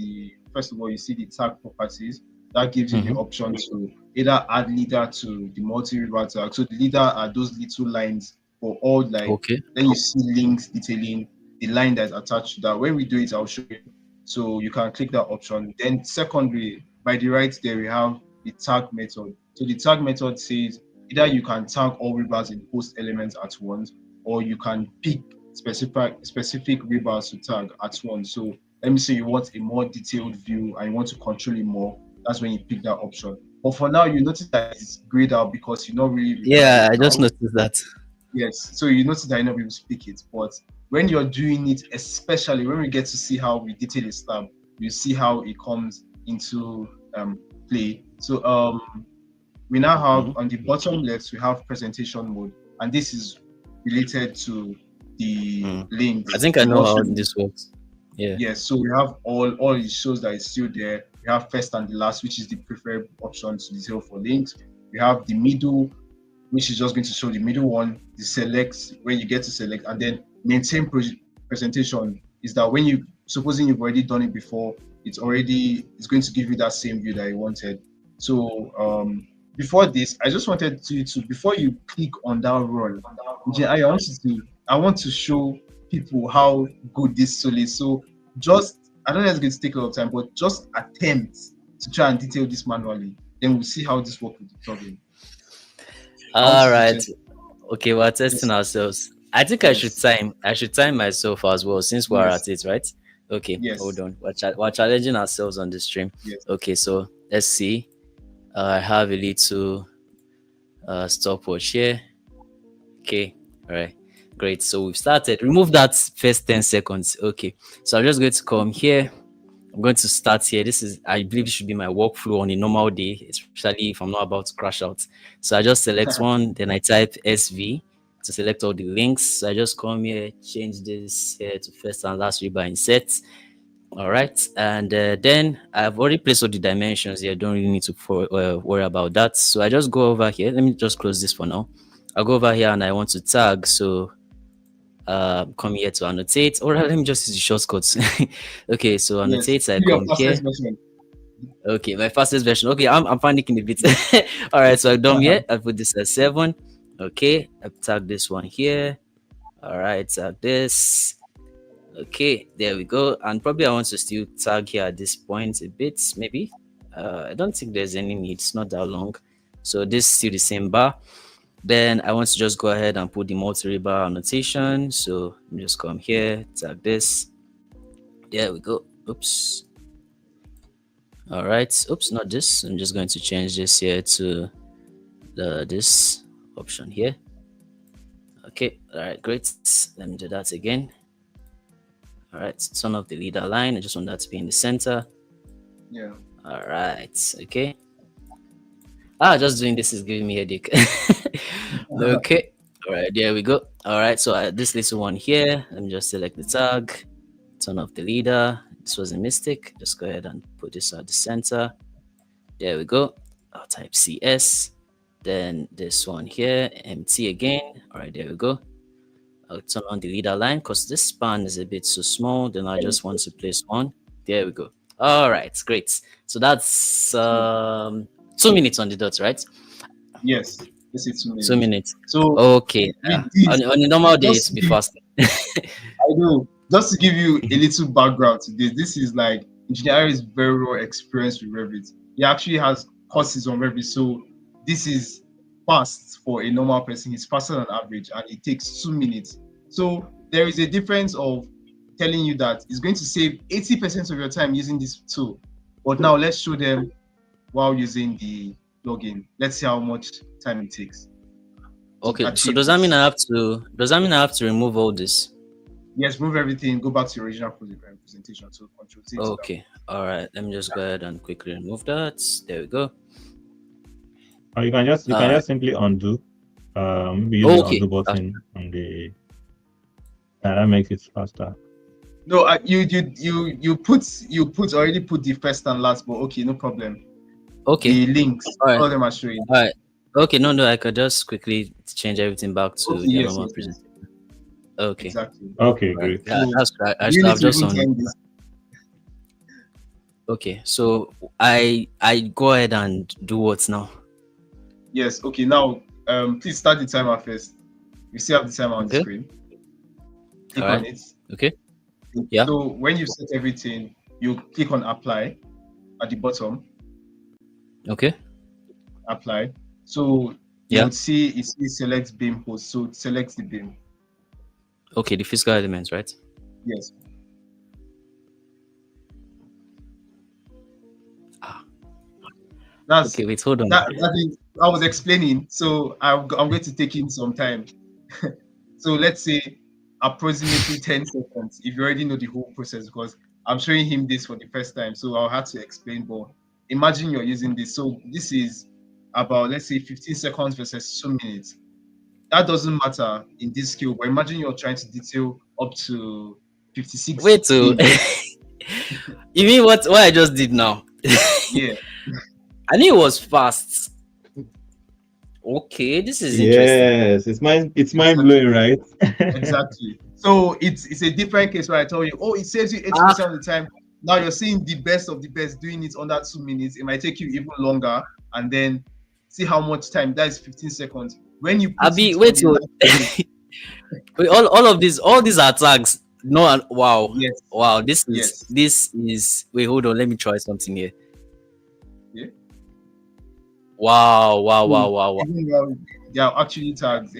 first of all, you see the tag properties. That gives you the option to either add leader to the multi-river tag. So the leader are those little lines for all then you see links detailing the line that's attached to that. When we do it, I'll show you. So you can click that option. Then secondly, by the right there, we have the tag method. So the tag method says either you can tag all rebars in post elements at once, or you can pick specific rebars to tag at once. So let me say you want a more detailed view and you want to control it more. That's when you pick that option. But for now, you notice that it's grayed out because you're not really. Yeah, I just noticed that. Yes, so you notice that you're not able to pick it. But when you're doing it, especially when we get to see how we detail a slab, you see how it comes into play. So we now have on the bottom left, we have presentation mode, and this is related to the links. I think I know how this works. Yeah. Yes, so we have all it shows that it's still there. We have first and the last, which is the preferred option to detail for links. We have the middle, which is just going to show the middle one, the select, when you get to select, and then maintain presentation is that when supposing you've already done it before, it's going to give you that same view that you wanted. So before this, I just wanted to before you click on that run, I want to show people how good this tool is. So I don't know if it's going to take a lot of time, but just attempt to try and detail this manually. then we'll see how this works with the plugin. All right. Okay, we're testing ourselves. I think Yes. I should time myself as well since we're Yes. at it, right? Okay, Yes. hold on. We're challenging ourselves on the stream. Yes. Okay, so let's see. I have a little stopwatch here. Okay, all right, great. So we've started. Remove that first 10 seconds. Okay, so I'm just going to come here. I'm going to start here. I believe this should be my workflow on a normal day, especially if I'm not about to crash out. So I just select one, then I type SV to select all the links. So I just come here, change this here to first and last rebar insert. All right, and then I've already placed all the dimensions here. Don't really need to worry about that. So I just go over here. Let me just close this for now. I'll go over here and I want to tag. So come here to annotate. Or let me just use the shortcuts. Okay, so annotate. I come here. Okay, my fastest version. Okay, I'm panicking a bit. All right, so I'm done here. I put this at 7. Okay, I tag this one here. All right, tag this. Okay, there we go. And probably I want to still tag here at this point a bit, maybe. I don't think there's any need. It's not that long. So this is still the same bar. Then I want to just go ahead and put the multi-rebar annotation. So let me just come here, tag this. There we go. Oops. All right. Oops, not this. I'm just going to change this here to this option here. Okay. All right. Great. Let me do that again. All right. Turn off the leader line. I just want that to be in the center. Yeah. All right. Okay. Just doing this is giving me a headache. Okay. All right. There we go. All right. So this little one here, let me just select the tag, turn off the leader. This was a mistake. Just go ahead and put this at the center. There we go. I'll type CS. Then this one here, MT again. All right. There we go. I'll turn on the leader line because this span is a bit too small. Then I just want to place one. There we go. All right. Great. So that's 2 minutes on the dot, right? Yes. This is 2 minutes. 2 minutes. So okay. On a normal day, it's be faster. I know. Just to give you a little background to this is like engineering is very well experienced with Revit. He actually has courses on Revit, so this is fast for a normal person. It's faster than average, and it takes 2 minutes. So there is a difference of telling you that it's going to save 80% of your time using this tool. But now let's show them while using the plugin. Let's see how much time it takes. Okay, so does that mean I have to remove all this? Yes, move everything, go back to your original presentation. So Control C. Okay, all right. Let me just go ahead and quickly remove that. There we go. Or you can just simply undo. Use the undo button on the. That makes it faster. No, you already put the first and last, but okay, no problem. Okay. The links, all of them are showing. All right. Okay, no, I could just quickly change everything back to the normal presentation. Okay. Exactly. Okay, great. Yeah, that's right. I should have just on. Okay, so I go ahead and do what now? Yes. Okay. Now, please start the timer first. You still have the timer on the screen. Click on it. Okay. Yeah. So when you set everything, you click on apply at the bottom. Okay. Apply. So you would see it select beam host. So select the beam. Okay, the physical elements, right? Yes. That's okay. Wait, hold on. That is, I was explaining, so I'm going to take in some time. So let's say approximately 10 seconds. If you already know the whole process, because I'm showing him this for the first time, so I'll have to explain. But imagine you're using this. So this is about, let's say, 15 seconds versus 2 minutes. That doesn't matter in this skill, but imagine you're trying to detail up to 56. Wait, you mean what I just did now? Yeah. I knew it was fast. Okay, this is interesting. Yes, it's mind blowing, right? Exactly. So it's a different case where I tell you, it saves you 80% of the time. Now you're seeing the best of the best doing it under 2 minutes. It might take you even longer, and then see how much time. That is 15 seconds. When you wait, all of these are tags. No, wow. Yes. Wow, this is wait, hold on, let me try something here. Yeah. Wow, wow, So wow, wow, wow. even though they are actually tagged,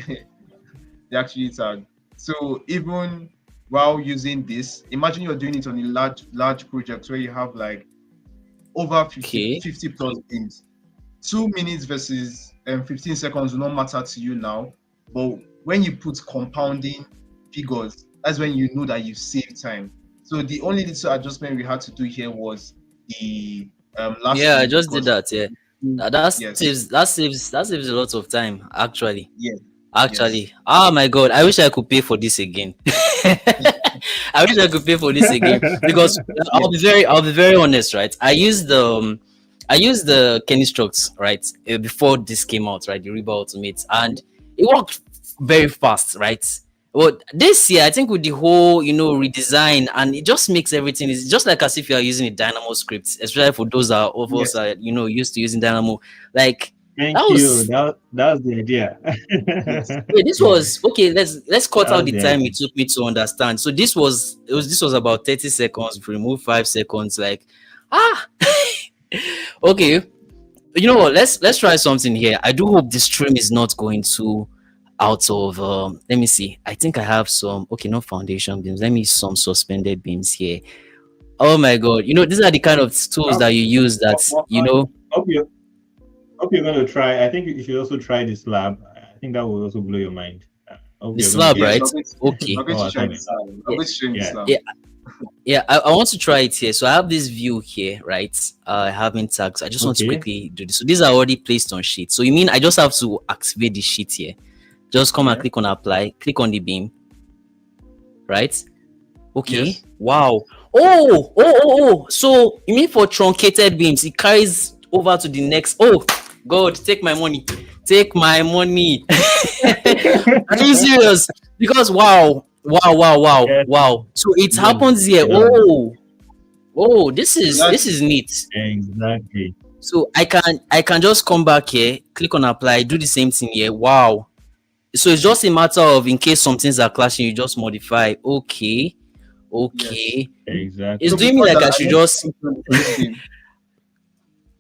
they're actually tagged. So even while using this, imagine you're doing it on a large project where you have like over 50, Okay. 50 plus beams. 2 minutes versus 15 seconds will not matter to you now. But when you put compounding figures, that's when you know that you save time. So the only little adjustment we had to do here was the last Yeah, I name just did because that. Yeah. That yes, saves a lot of time, actually. yes, yes. Actually, oh my god, I wish I could pay for this again. I wish I could pay for this again because Yes. I'll be very honest, right? I used the Kennystrokes, right, before this came out, right, the Reba Ultimate, and it worked very fast, right? Well, this year I think with the whole redesign, and it just makes everything, it's just like as if you are using a Dynamo script, especially for those that of us Yes. are used to using Dynamo, like that Thank you. was That's the idea. Yes. yeah, this was okay. Let's cut That out was the the time idea. it took me to understand. So this was about 30 seconds. If we remove 5 seconds, like ah, okay. You know what? Let's try something here. I do hope the stream is not going to out of. Let me see. I think I have some. Okay, no foundation beams. Let me use some suspended beams here. Oh my god! These are the kind of tools that you use. That you I know hope you hope you're going to try. I think you should also try this lab. I think that will also blow your mind. I hope the you're going to slab, get Yes. right? I'm going to, Okay. I'm going to our try time. this. I'm Yeah. going to show you this Yeah. now. Yeah. Yeah, I want to try it here. So I have this view here, right? I have in tags. I just want to Okay. quickly do this. So these are already placed on sheet. So you mean I just have to activate the sheet here? Just come and Yeah. click on apply, click on the beam, right? Okay. Yes. Wow. Oh. So you mean for truncated beams, it carries over to the next. Oh, God, take my money. Take my money. Are you serious? Because wow. Yes. So it Yes. happens here. Yes. Oh, this is neat. Exactly. So I can just come back here, click on apply, do the same thing here. Wow. So it's just a matter of in case some things are clashing, you just modify. Okay. Yes. Exactly. It's So doing me before like that, I I should noticed just something on the first beam.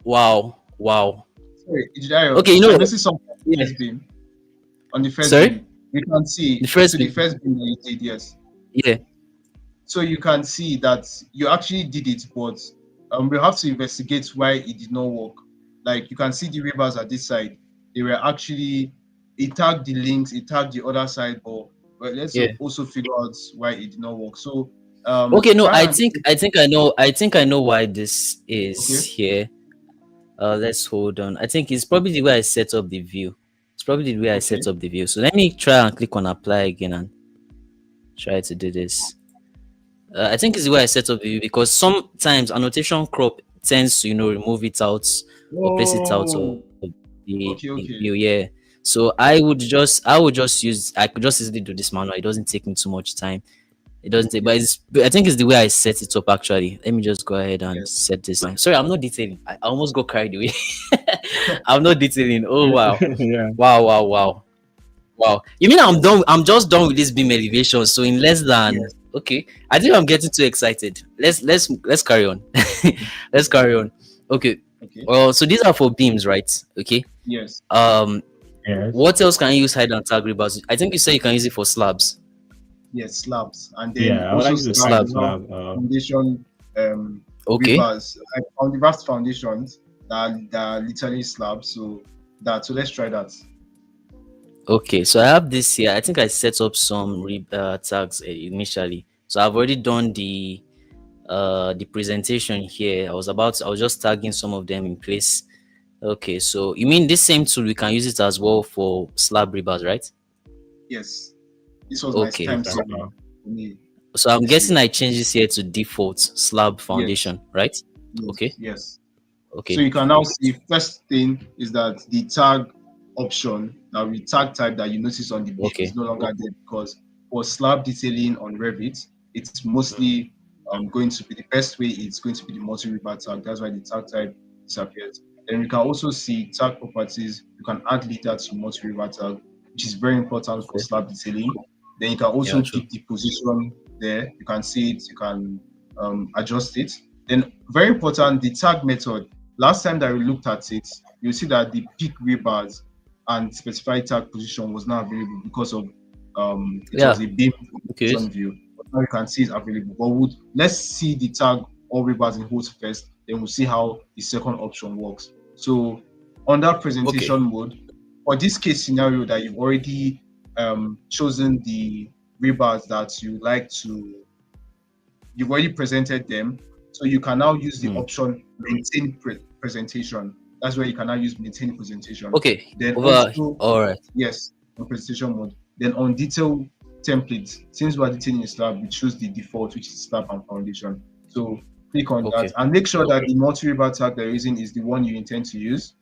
wow. Sorry, Ijidayo, Okay, I noticed something on the yeah. first beam. On the first Sorry? beam, you can see The first so beam. the first beam that you did, yes. Yeah. So you can see that you actually did it, but we have to investigate why it did not work. Like you can see the rivers at this side, they were actually it tagged the links, it tagged the other side, but let's Yeah. also figure out why it did not work. So Okay, no, try I and think I know why this is okay, here. Let's hold on. I think it's probably the way I set up the view. It's probably the way I okay, set up the view. So let me try and click on apply again and try to do this. I think it's the way I set up the view because sometimes annotation crop tends to remove it out or place it out of the okay. view. Yeah. So I could just easily do this manual. It doesn't take me too much time. It doesn't take, but I think it's the way I set it up actually. Let me just go ahead and Yes. set this. Sorry, I'm not detailing. I almost got carried away. I'm not detailing. Oh wow. Yeah. Wow. You mean I'm done? I'm just done with this beam elevation. So in less than Yes. okay. I think I'm getting too excited. Let's carry on. Let's carry on. Okay. Okay. Well, so these are for beams, right? Okay. Yes. Yes. What else can you use hide and tag rebars? I think you say you can use it for slabs. Yes, slabs. And then Yeah, I would also like to slabs, slab. foundation Okay. rivers, like on the vast foundations that are literally slabs. So let's try that. Okay, so I have this here. I think I set up some tags initially. So I've already done the presentation here. I was just tagging some of them in place. Okay, so you mean this same tool we can use it as well for slab rebars, right? Yes. This was Okay. my time Exactly. saving for me. So I'm guessing I change this here to default slab foundation, right? Yes. Okay. Yes. Okay. So you can now see first thing is that the tag option, now the tag type that you notice on the beam Okay. is no longer there because for slab detailing on Revit, it's mostly going to be the best way. It's going to be the multi-river tag. That's why the tag type disappears. Then you can also see tag properties. You can add leader to multi-river tag, which is very important for slab detailing. Then you can also pick the position there. You can see it. You can adjust it. Then very important, the tag method. Last time that we looked at it, you'll see that the peak rebars and specified tag position was not available because of it was a beam position view. But now you can see it's available. But let's see the tag all rebars in host first, then we'll see how the second option works. So on that presentation mode, for this case scenario that you've already chosen the rebars that you like to, you've already presented them, so you can now use the option maintain presentation. That's where you can now use maintain presentation. Okay. Then all right. Yes, on presentation mode. Then on detail templates, since we are detailing a slab, we choose the default, which is slab and foundation. So click on that and make sure that the multi-rebar tag that you're using is the one you intend to use.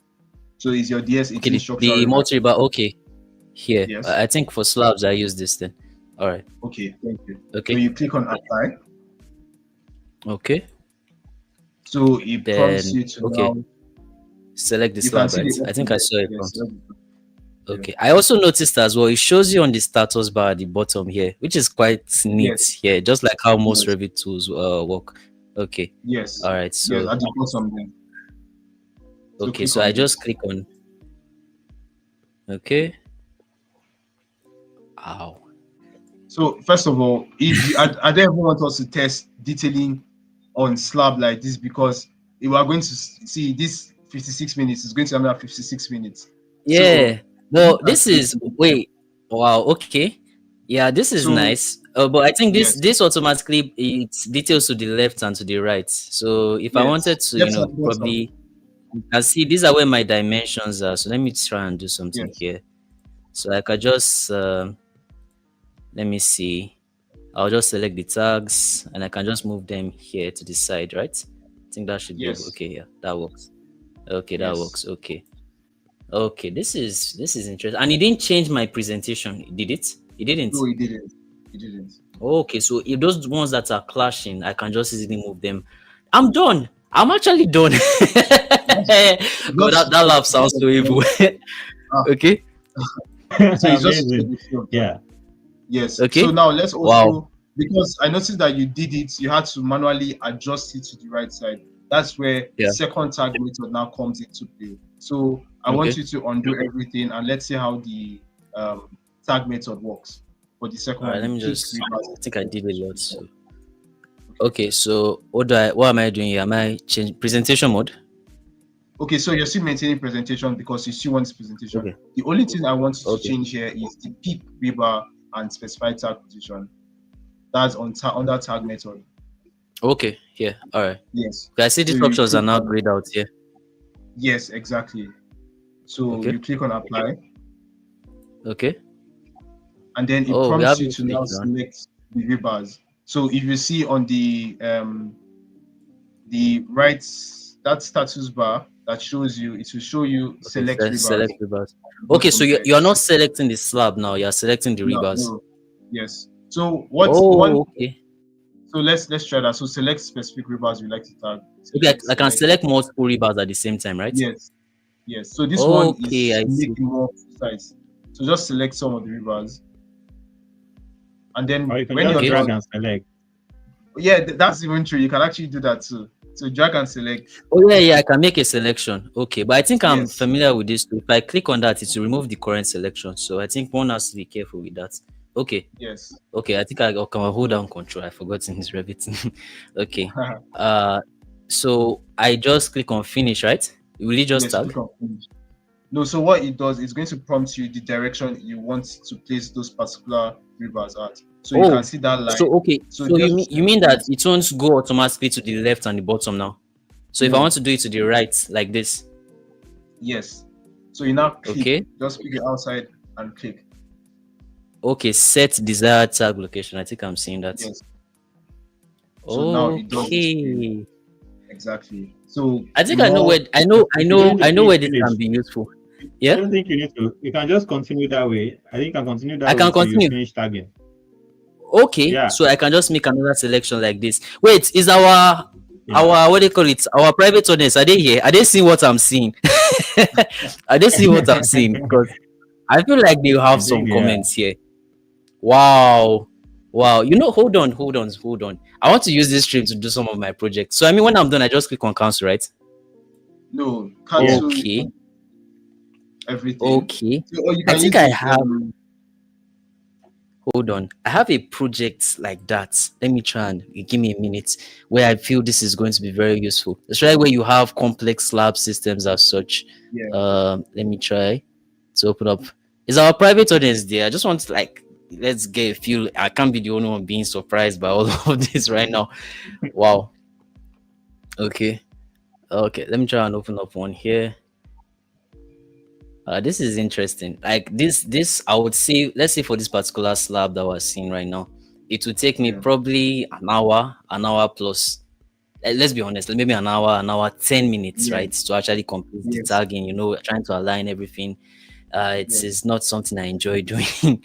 So is your DS18 structure? The multi-rebar, okay. Here, yes. I think for slabs I use this then. All right. Okay, thank you. Okay. So you click on apply. Okay. So it prompts you to now select the slab. Right? I think I saw it. Okay. I also noticed as well, it shows you on the status bar at the bottom here, which is quite neat here, just like how most Revit tools work. Okay. Yes. All right. So at the bottom then. Okay, so I just click on. Okay. Ow. So first of all, if I don't ever want us to test detailing on slab like this, because if we are going to see this 56 minutes, it's going to be another 56 minutes. Yeah. So, well, this is wow. Okay. Yeah, this is nice. But I think this automatically it details to the left and to the right. So if I wanted to, probably. You can see these are where my dimensions are. So let me try and do something here. So I could just let me see. I'll just select the tags and I can just move them here to the side, right? I think that should be okay. Yeah, that works. Okay, that works. Okay. Okay, this is interesting. And it didn't change my presentation, did it? It didn't. No, it didn't. It didn't. Okay, so if those ones that are clashing, I can just easily move them. I'm done. I'm actually done. But that laugh sounds so evil. Okay. So it's just Yes. Okay. So now let's also because I noticed that you did it, you had to manually adjust it to the right side. That's where second tag method now comes into play. So I want you to undo everything and let's see how the tag method works for the second one. Let me just. I think I did a lot. So. Okay, so what am I doing here? Am I changing presentation mode? Okay, so you're still maintaining presentation because you still want this presentation. Okay. The only thing I want you to change here is the peak rebar and specified tag position. That's on that tag method. Okay, yeah, all right. Yes. I see these options are now grayed out here. Yes, exactly. So you click on apply. Okay. And then it prompts you to now select the rebars. So if you see on the right, that status bar that shows you, it will show you select rebars. Okay, so you're not selecting the slab now, you're selecting the rebars. No. Yes. So okay. So let's try that. So select specific rebars you like to tag. Okay, I can select multiple rebars at the same time, right? Yes. Yes. So this one is making more precise. So just select some of the rebars. And then when you drag and select. Yeah, that's even true. You can actually do that too. So drag and select. Oh yeah, I can make a selection. Okay, but I think I'm familiar with this. If I click on that, it will remove the current selection. So I think one has to be careful with that. Okay. Yes. Okay, I think I can hold down control. I forgot in his Revit. Okay. So I just click on finish, right? Will it just tag? No, so what it does is going to prompt you the direction you want to place those particular rebars at. So you can see that line. So okay, so you mean that it won't go automatically to the left and the bottom now? So if I want to do it to the right, like this? Yes. So you now click, just pick it outside and click. Okay, set desired tag location. I think I'm seeing that. Yes. So now it does it. Exactly. So I think I know where where this can be useful. Yeah. I don't think you need to. You can just continue that way. I think you can continue that way. I can continue. Finish tagging. Okay. So I can just make another selection like this. Wait, is our what do you call it? Our private audience, are they here? Are they seeing what I'm seeing? Are they seeing what I'm seeing? Because I feel like they have some comments here. Wow. You know, hold on. I want to use this stream to do some of my projects. So I mean, when I'm done, I just click on cancel, right? No, cancel. Okay. everything. Okay. So, or you I can think use I it. have. Hold on. I have a project like that. Let me try and give me a minute where I feel this is going to be very useful. Especially where you have complex lab systems as such. Yeah. Let me try to open up. Is our private audience there? I just want to let's get a feel. I can't be the only one being surprised by all of this right now. Wow. Okay. Okay. Let me try and open up one here. This is interesting. Like this I would say, let's say for this particular slab that we're seeing right now, it would take me probably an hour plus. Let's be honest, maybe an hour, 10 minutes, Yeah. right? To actually complete the Yes. tagging, trying to align everything. It's Yes. not something I enjoy doing.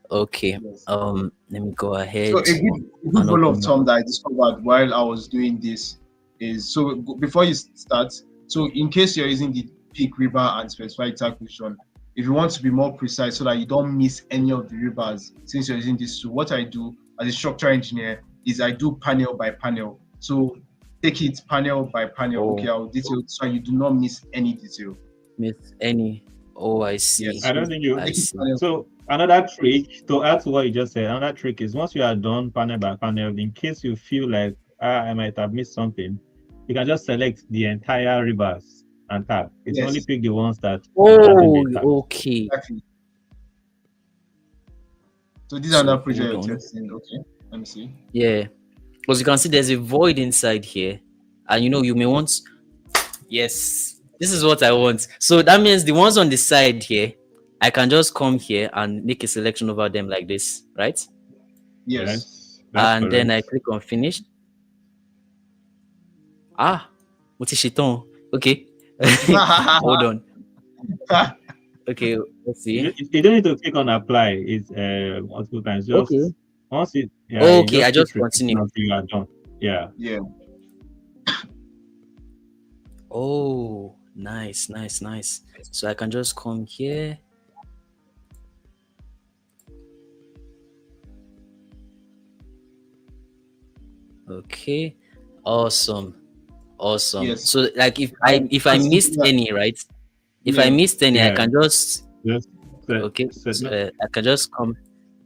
Okay. Yes. Let me go ahead. So a good rule of thumb that I discovered while I was doing this is, so before you start, so in case you're using the peak rebar and specified tag position, if you want to be more precise so that you don't miss any of the rebars, since you're using this tool, what I do as a structural engineer is I do panel by panel. So take it panel by panel. Okay, I'll detail so you do not miss any detail. Miss any? Oh, I see. Yes. I don't think you. I see. So another trick to add to what you just said, another trick is once you are done panel by panel, in case you feel like I might have missed something, you can just select the entire rebars and tag. It's only pick the ones that. Oh, okay. Exactly. So these are not project you're testing. Okay, let me see. Yeah, because you can see there's a void inside here, and you may want. Yes, this is what I want. So that means the ones on the side here, I can just come here and make a selection over them like this, right? Yes. And correct. Then I click on finish. Motishiton. Okay. Hold on. Okay, let's see. You don't need to click on apply. It's multiple times. Just once it. Yeah, okay, I just continue. Until you are done. Yeah. Yeah. Oh, nice. So I can just come here. Okay. Awesome. Yes. So like if I missed any, right? If I missed any, I can just okay. So, I can just come.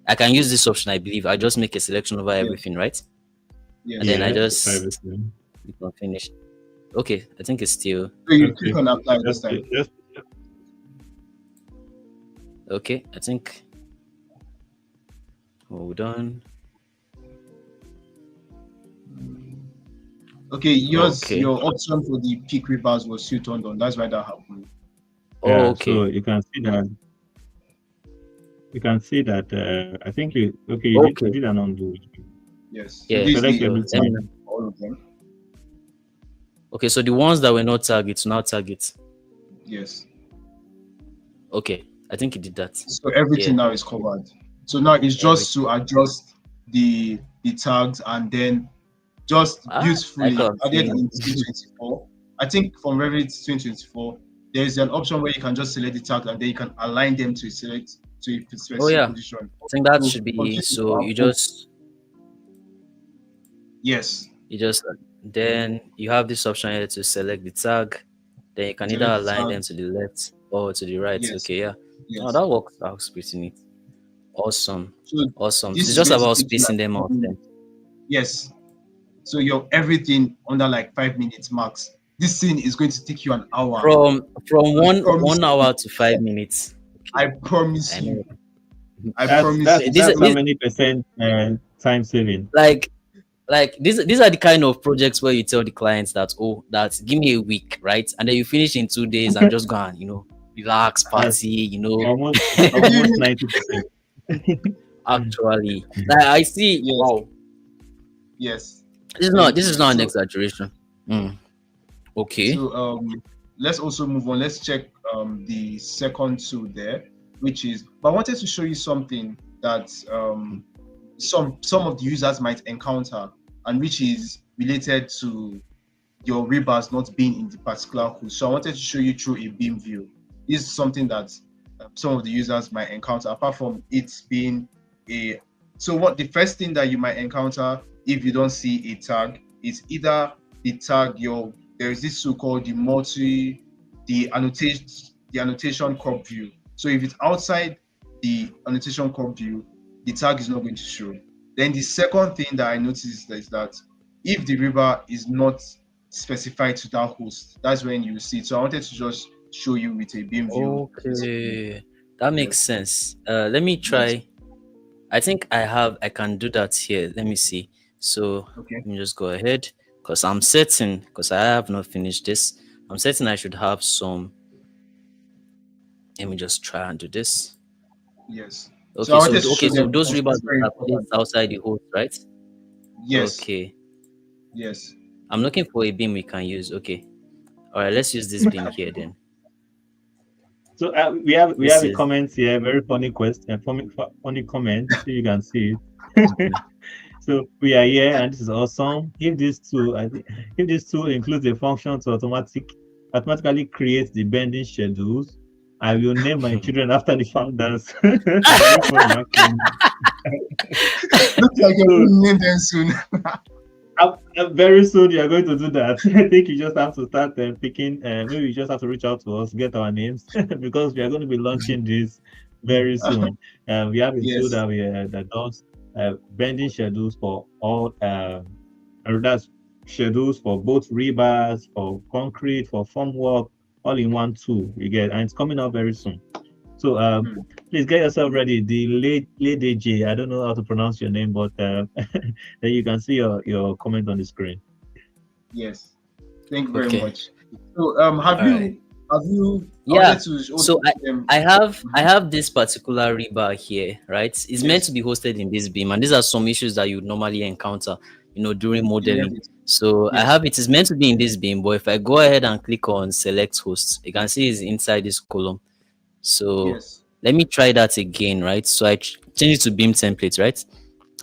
I can use this option. I believe I just make a selection over everything, right? Yes. And then I just click on finish. Okay, I think it's still. So you click on apply this time. Okay, I think. Hold on. Okay, your option for the peak rebars was still turned on. That's why that happened. Yeah, okay. So you can see that. You can see that. I think you did an undo. Yes. Yeah. So all of them. Okay, so the ones that were not targets now targets. Yes. Okay, I think you did that. So everything now is covered. So now it's just to adjust the tags and then just beautifully added in 2024. I think from Revit 2024, there's an option where you can just select the tag and then you can align them to select to a specific position. I think that should be so. You just then you have this option here to select the tag. Then you can either align them to the left or to the right. Yes. Okay, yeah. Yes. Oh, that works. That was pretty neat. Awesome. So awesome. It's just about spacing them out then. Yes. So you're everything under like 5 minutes max. This thing is going to take you an hour. From 1 hour to 5 minutes. I promise you. I promise you. That's how many percent time saving? Like these are the kind of projects where you tell the clients that give me a week, right? And then you finish in 2 days and just go and relax, party, almost 90%. Actually, I see. Yes. Wow. Yes. This is not an exaggeration. Okay. So let's also move on. Let's check the second tool there, which is. But I wanted to show you something that some of the users might encounter, and which is related to your rebars not being in the particular hood. So I wanted to show you through a beam view. This is something that some of the users might encounter, apart from it being a. So what the first thing that you might encounter if you don't see a tag is either the tag there is this tool called the the annotation crop view. So if it's outside the annotation crop view, the tag is not going to show. Then the second thing that I noticed is that if the rebar is not specified to that host, that's when you see it. So I wanted to just show you with a beam view. Okay, that makes sense. Let me try. Yes. I think I can do that here. Let me see. So Okay. let me just go ahead because I'm certain, because I have not finished this. I'm certain I should have some. Let me just try and do this. Yes. Okay, So I wanted to okay, show so them those because rebars it's very are placed important. outside the host, right? Yes. Okay. Yes. I'm looking for a beam we can use. Okay. All right, let's use this beam here then. So we have This a is comment here, very funny question, funny comment. If you can see it. So we are here, and this is awesome. If this tool, if this tool includes a function to automatically create the bending schedules, I will name my children after the founders. Very funny, actually. Looks like you're So, going to name them soon. very soon you are going to do that. I think you just have to start picking. Maybe you just have to reach out to us, get our names, because we are going to be launching this very soon. We have a tool Yes. that does bending schedules for all. That's schedules for both rebars, for concrete, for formwork, all in one tool. You get, and it's coming out very soon. So please get yourself ready. The Lady J. I don't know how to pronounce your name, but then you can see your comment on the screen. Yes. Thank you very okay. much. So have All you right. I Yeah. wanted to So also them. I have this particular rebar here, right? It's meant Yes. to be hosted in this beam, and these are some issues that you normally encounter, during modeling. Yes. So I Yes. have it is meant to be in this beam, but if I go ahead and click on select host, you can see it's inside this column. So Yes. let me try that again, right? So I change it to beam template, right?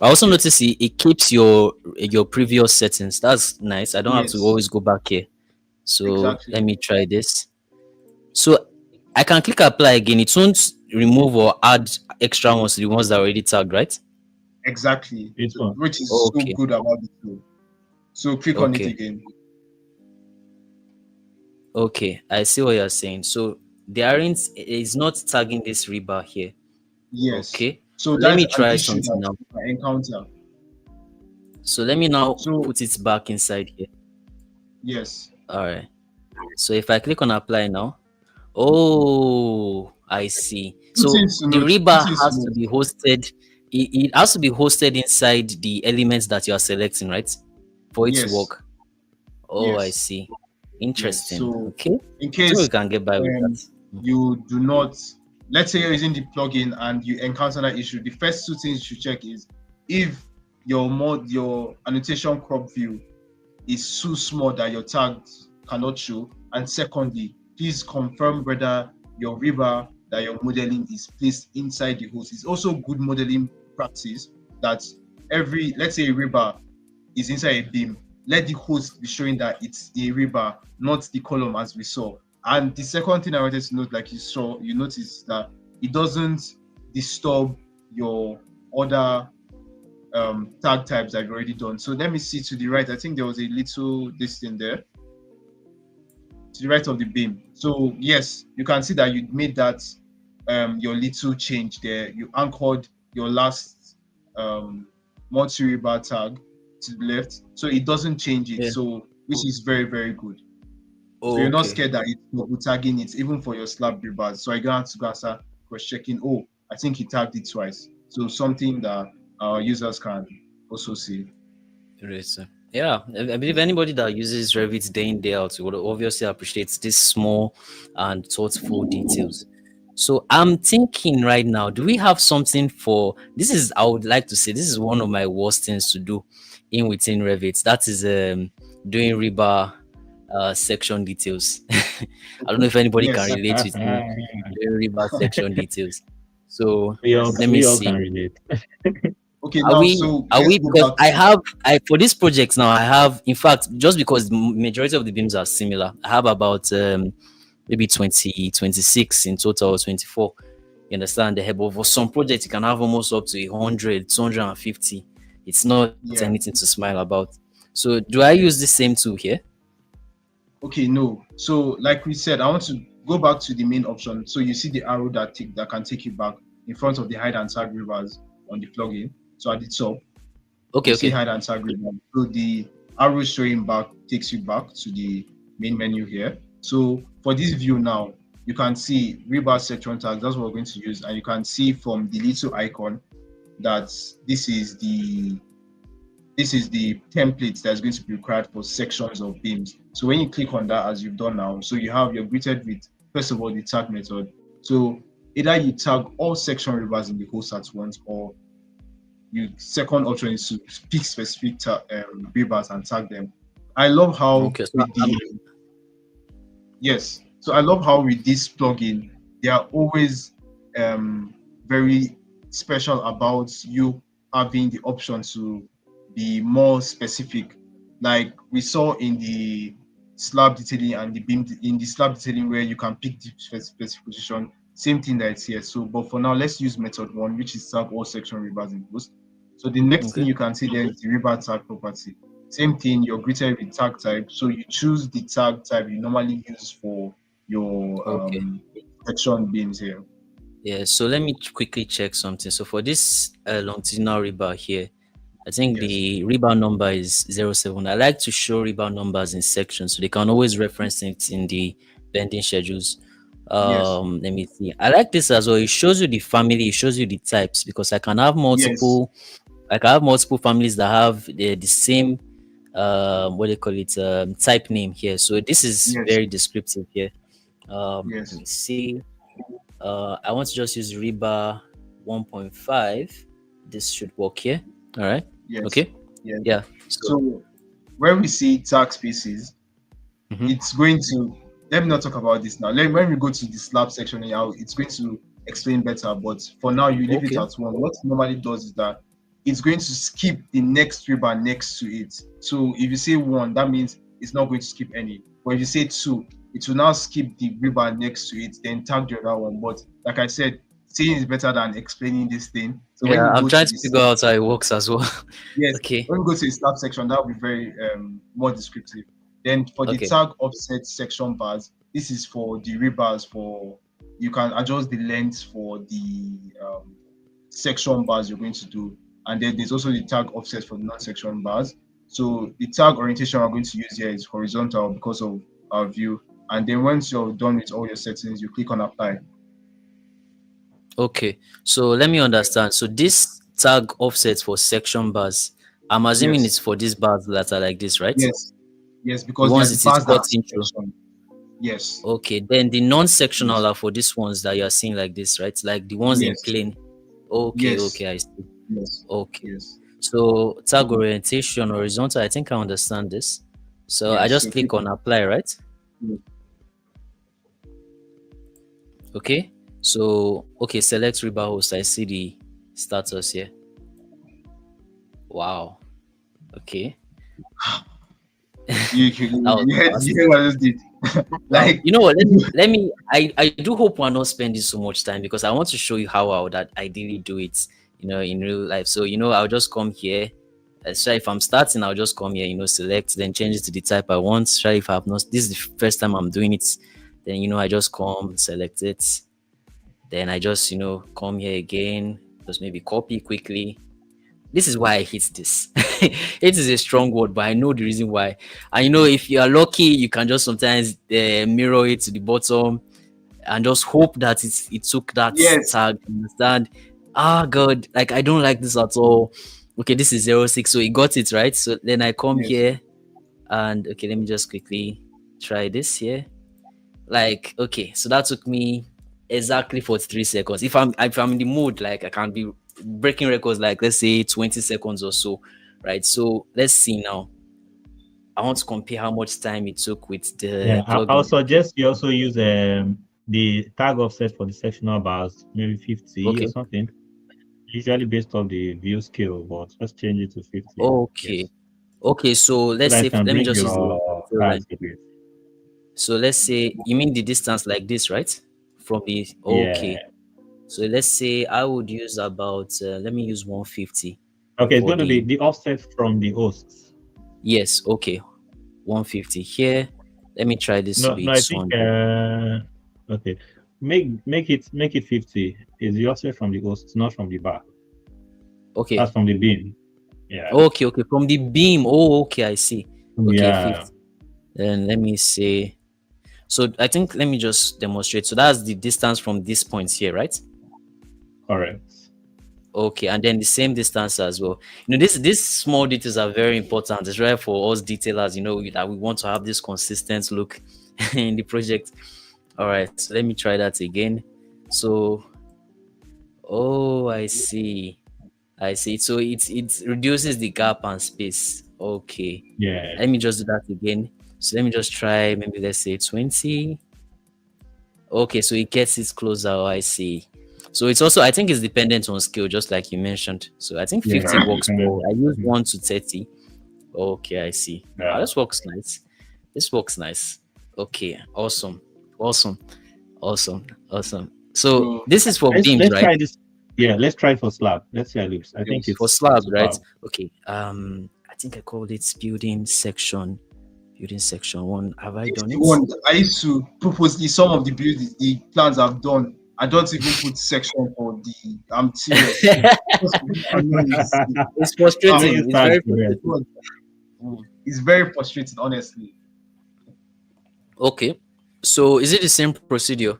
I also Yes. notice it keeps your previous settings. That's nice. I don't have to Yes. always go back here. So Exactly. let me try this. So I can click apply again. It won't remove or add extra ones to the ones that are already tagged, right? Exactly. It's So, fun. which is so Okay. good about the tool. So click on it Okay. again. Okay. I see what you're saying. So the aren't is not tagging this rebar here. Yes. Okay. So Let that's me an try issue something that now. I encounter. So let me now So put it back inside here. yes. All right. So if I click on apply now, oh, I see. Two So things to the note. Two rebar things to has to note. be hosted. It has to be hosted inside the elements that you are selecting, right? For it to Yes. work. Oh, I Yes. see. Yes. Interesting. So Okay. in I think we case can get by with that. you do not, let's say you're using the plugin and you encounter that issue, the first two things you should check is if your annotation crop view is too small that your tags cannot show, and secondly, please confirm whether your rebar that you're modeling is placed inside the host. It's also good modeling practice that let's say a rebar is inside a beam, let the host be showing that it's a rebar, not the column as we saw. And the second thing I wanted to note, like you notice that it doesn't disturb your other tag types that you've already done. So let me see to the right. I think there was a little distance there to the right of the beam. So yes, you can see that you made that your little change there. You anchored your last multi-rebar tag to the left, so it doesn't change it. Yeah. So which is very, very good. So Oh, you're not okay. scared that it's double tagging it, even for your slab rebars. So I got to go start cross-checking. Oh, I think he tagged it twice. So something that our users can also see. Great, sir. Yeah, I believe anybody that uses Revit day in, day out would obviously appreciate these small and thoughtful details. So I'm thinking right now, do we have something for this? Is I would like to say this is one of my worst things to do within Revit. That is doing rebar section details. I don't know if anybody can Yes, relate with me doing rebar section details. So yes. let me We all see. can relate. Okay, Are now we so are let's we go because back. I for this project now I have, in fact, just because the majority of the beams are similar, I have about maybe 20 26 in total, or 24. You understand? The but for some projects you can have almost up to 100, 250. It's not Yeah. anything to smile about. So do I use the same tool here? Okay, no. So like we said, I want to go back to the main option. So you see the arrow that can take you back in front of the hide and tag rebars on the plugin. So at the top, Okay, you see okay. hide and tag rebar. So the arrow showing back takes you back to the main menu here. So for this view now, you can see rebar section tags. That's what we're going to use, and you can see from the little icon that this is the template that's going to be required for sections of beams. So when you click on that, as you've done now, so you have, you're greeted with, first of all, the tag method. So either you tag all section rebars in the host at once, or your second option is to pick specific rebars and tag them. I love how Okay, so yes. So I love how with this plugin, they are always very special about you having the option to be more specific. Like we saw in the slab detailing and the beam in the slab detailing, where you can pick the specific position. Same thing that's here. So, but for now, let's use method one, which is tag all section rebars in post. So the next thing you can see there is the rebar tag property. Same thing, you're greeted with tag type. So you choose the tag type you normally use for your section beams here. Yeah, so let me quickly check something. So for this longitudinal rebar here, I think the rebar number is 07. I like to show rebar numbers in sections so they can always reference it in the bending schedules. Let me see. I like this as well. It shows you the family, it shows you the types, because I can have multiple families that have the same what do you call it, type name here. So this is very descriptive here. Let me see. I want to just use rebar 1.5. This should work here. All right. Yes. Okay. Yeah. So when we see tag spaces, it's going to, let me not talk about this now. When we go to the slab section now, it's going to explain better. But for now, you leave it at one. What it normally does is that it's going to skip the next rebar next to it. So if you say one, that means it's not going to skip any. But if you say two, it will now skip the rebar next to it, then tag the other one. But like I said, saying is better than explaining this thing. So yeah, I'm trying to figure out how it works as well. Yes. Okay. When we go to the slab section, that will be very more descriptive. Then for the tag offset section bars, this is for the rebars. For you can adjust the length for the section bars you're going to do, and then there's also the tag offset for the non-section bars. So the tag orientation we're going to use here is horizontal because of our view. And then once you're done with all your settings, you click on apply. Okay, so let me understand. So this tag offset for section bars, I'm assuming it's for these bars that are like this, right? Yes, because the ones it is cut into. Yes. Okay, then the non-sectional are for these ones that you are seeing like this, right? Like the ones in plain. Okay, I see. Yes. Okay. So tag orientation horizontal, I think I understand this. So I just click on apply, right? Okay. So select rebar host. I see the status here. Wow. Okay. You hear what I just did. Like, you know what, let me I do hope we're not spending so much time, because I want to show you how I would ideally do it, in real life. So I'll just come here. So if I'm starting, I'll just come here, select, then change it to the type I want. Try if I have not, this is the first time I'm doing it, then I just come, select it, then I just come here again, just maybe copy quickly. This is why I hate this. It is a strong word, but I know the reason why. And if you are lucky, you can just sometimes mirror it to the bottom and just hope that it took that tag. Understand? God, like I don't like this at all. Okay, this is 06, so it got it right. So then I come here and let me just quickly try this here. Like, okay, so that took me exactly 43 seconds. If I'm in the mood, like I can be breaking records, like let's say 20 seconds or so, right? So let's see now. I want to compare how much time it took with the plugin. I'll suggest you also use the tag offset for the sectional bars, maybe 50 or something. Usually based on the view scale, but let's change it to 50. Okay, so let's say, let me just use so let's say you mean the distance like this, right? From the so let's say I would use about let me use 150. Okay, it's going to be the offset from the hosts. Yes, okay. 150 here. Let me try this. No, I think Okay. Make it 50. Is the offset from the host, not from the bar. Okay. That's from the beam. Yeah. Okay. From the beam. Oh, okay. I see. Okay, Yeah. 50. Then let me say. So I think let me just demonstrate. So that's the distance from this point here, right? Correct. Okay, and then the same distance as well. These small details are very important. It's right for us detailers, that we want to have this consistent look in the project. All right, so let me try that again. So, oh, I see. So it reduces the gap and space. Okay. Yeah. Let me just do that again. So let me just try, maybe let's say 20. Okay, so it gets it closer. Oh, I see. So it's also, I think it's dependent on skill, just like you mentioned. So I think 50 Yeah. works for, I use 1 to 30. Okay, I see. Yeah. This works nice. Okay, awesome. So this is for beams, let's right? try this. Yeah, let's try for slab. Let's see how it looks. I think it's for slab, right? Okay. I think I called it building section 1. Have I done it? One, I used to purposely, some of the buildings, the plans I've done, I don't even put section for the. I'm serious. It's frustrating. It's very frustrating, honestly. Okay. So is it the same procedure?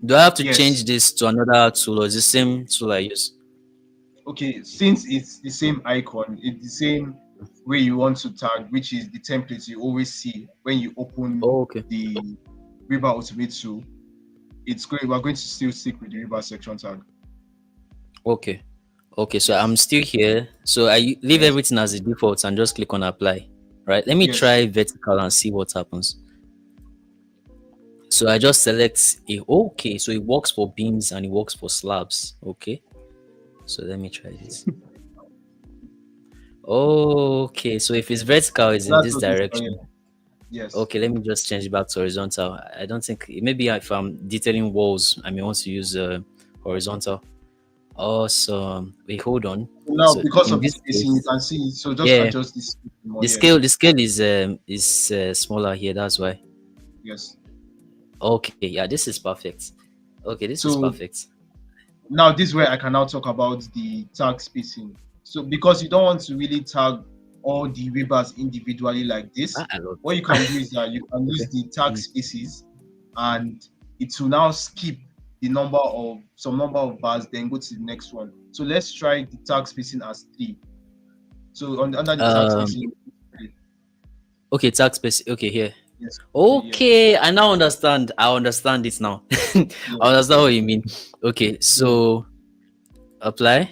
Do I have to Yes. change this to another tool, or is it the same tool I use? Okay, since it's the same icon, it's the same way you want to tag, which is the template you always see when you open the River Automate tool. It's great. We're going to still stick with the River section tag. Okay, so I'm still here. So I leave everything as a default and just click on apply. Right? Let me try vertical and see what happens. So I just select okay, so it works for beams and it works for slabs. Okay. So let me try this. Okay, so if it's vertical, it's in this direction. Yes. Okay, let me just change it back to horizontal. I don't think, maybe if I'm detailing walls, I may want to use horizontal. Awesome. Wait, hold on. Now, so because of this spacing, you can see. So just adjust this. The scale is smaller here. That's why. Yes. Okay. Yeah, this is perfect. Okay, this is perfect. Now, this is where I can now talk about the tag spacing. So, because you don't want to really tag all the rebars individually like this, what you can do is that you can use the tag spaces, and it will now skip the some number of bars, then go to the next one. So let's try the tag spacing as 3. So under the tag spacing. Okay, tag spacing. Okay, here. Yes. Okay, I now understand. I understand it now. I understand what you mean. Okay, so apply.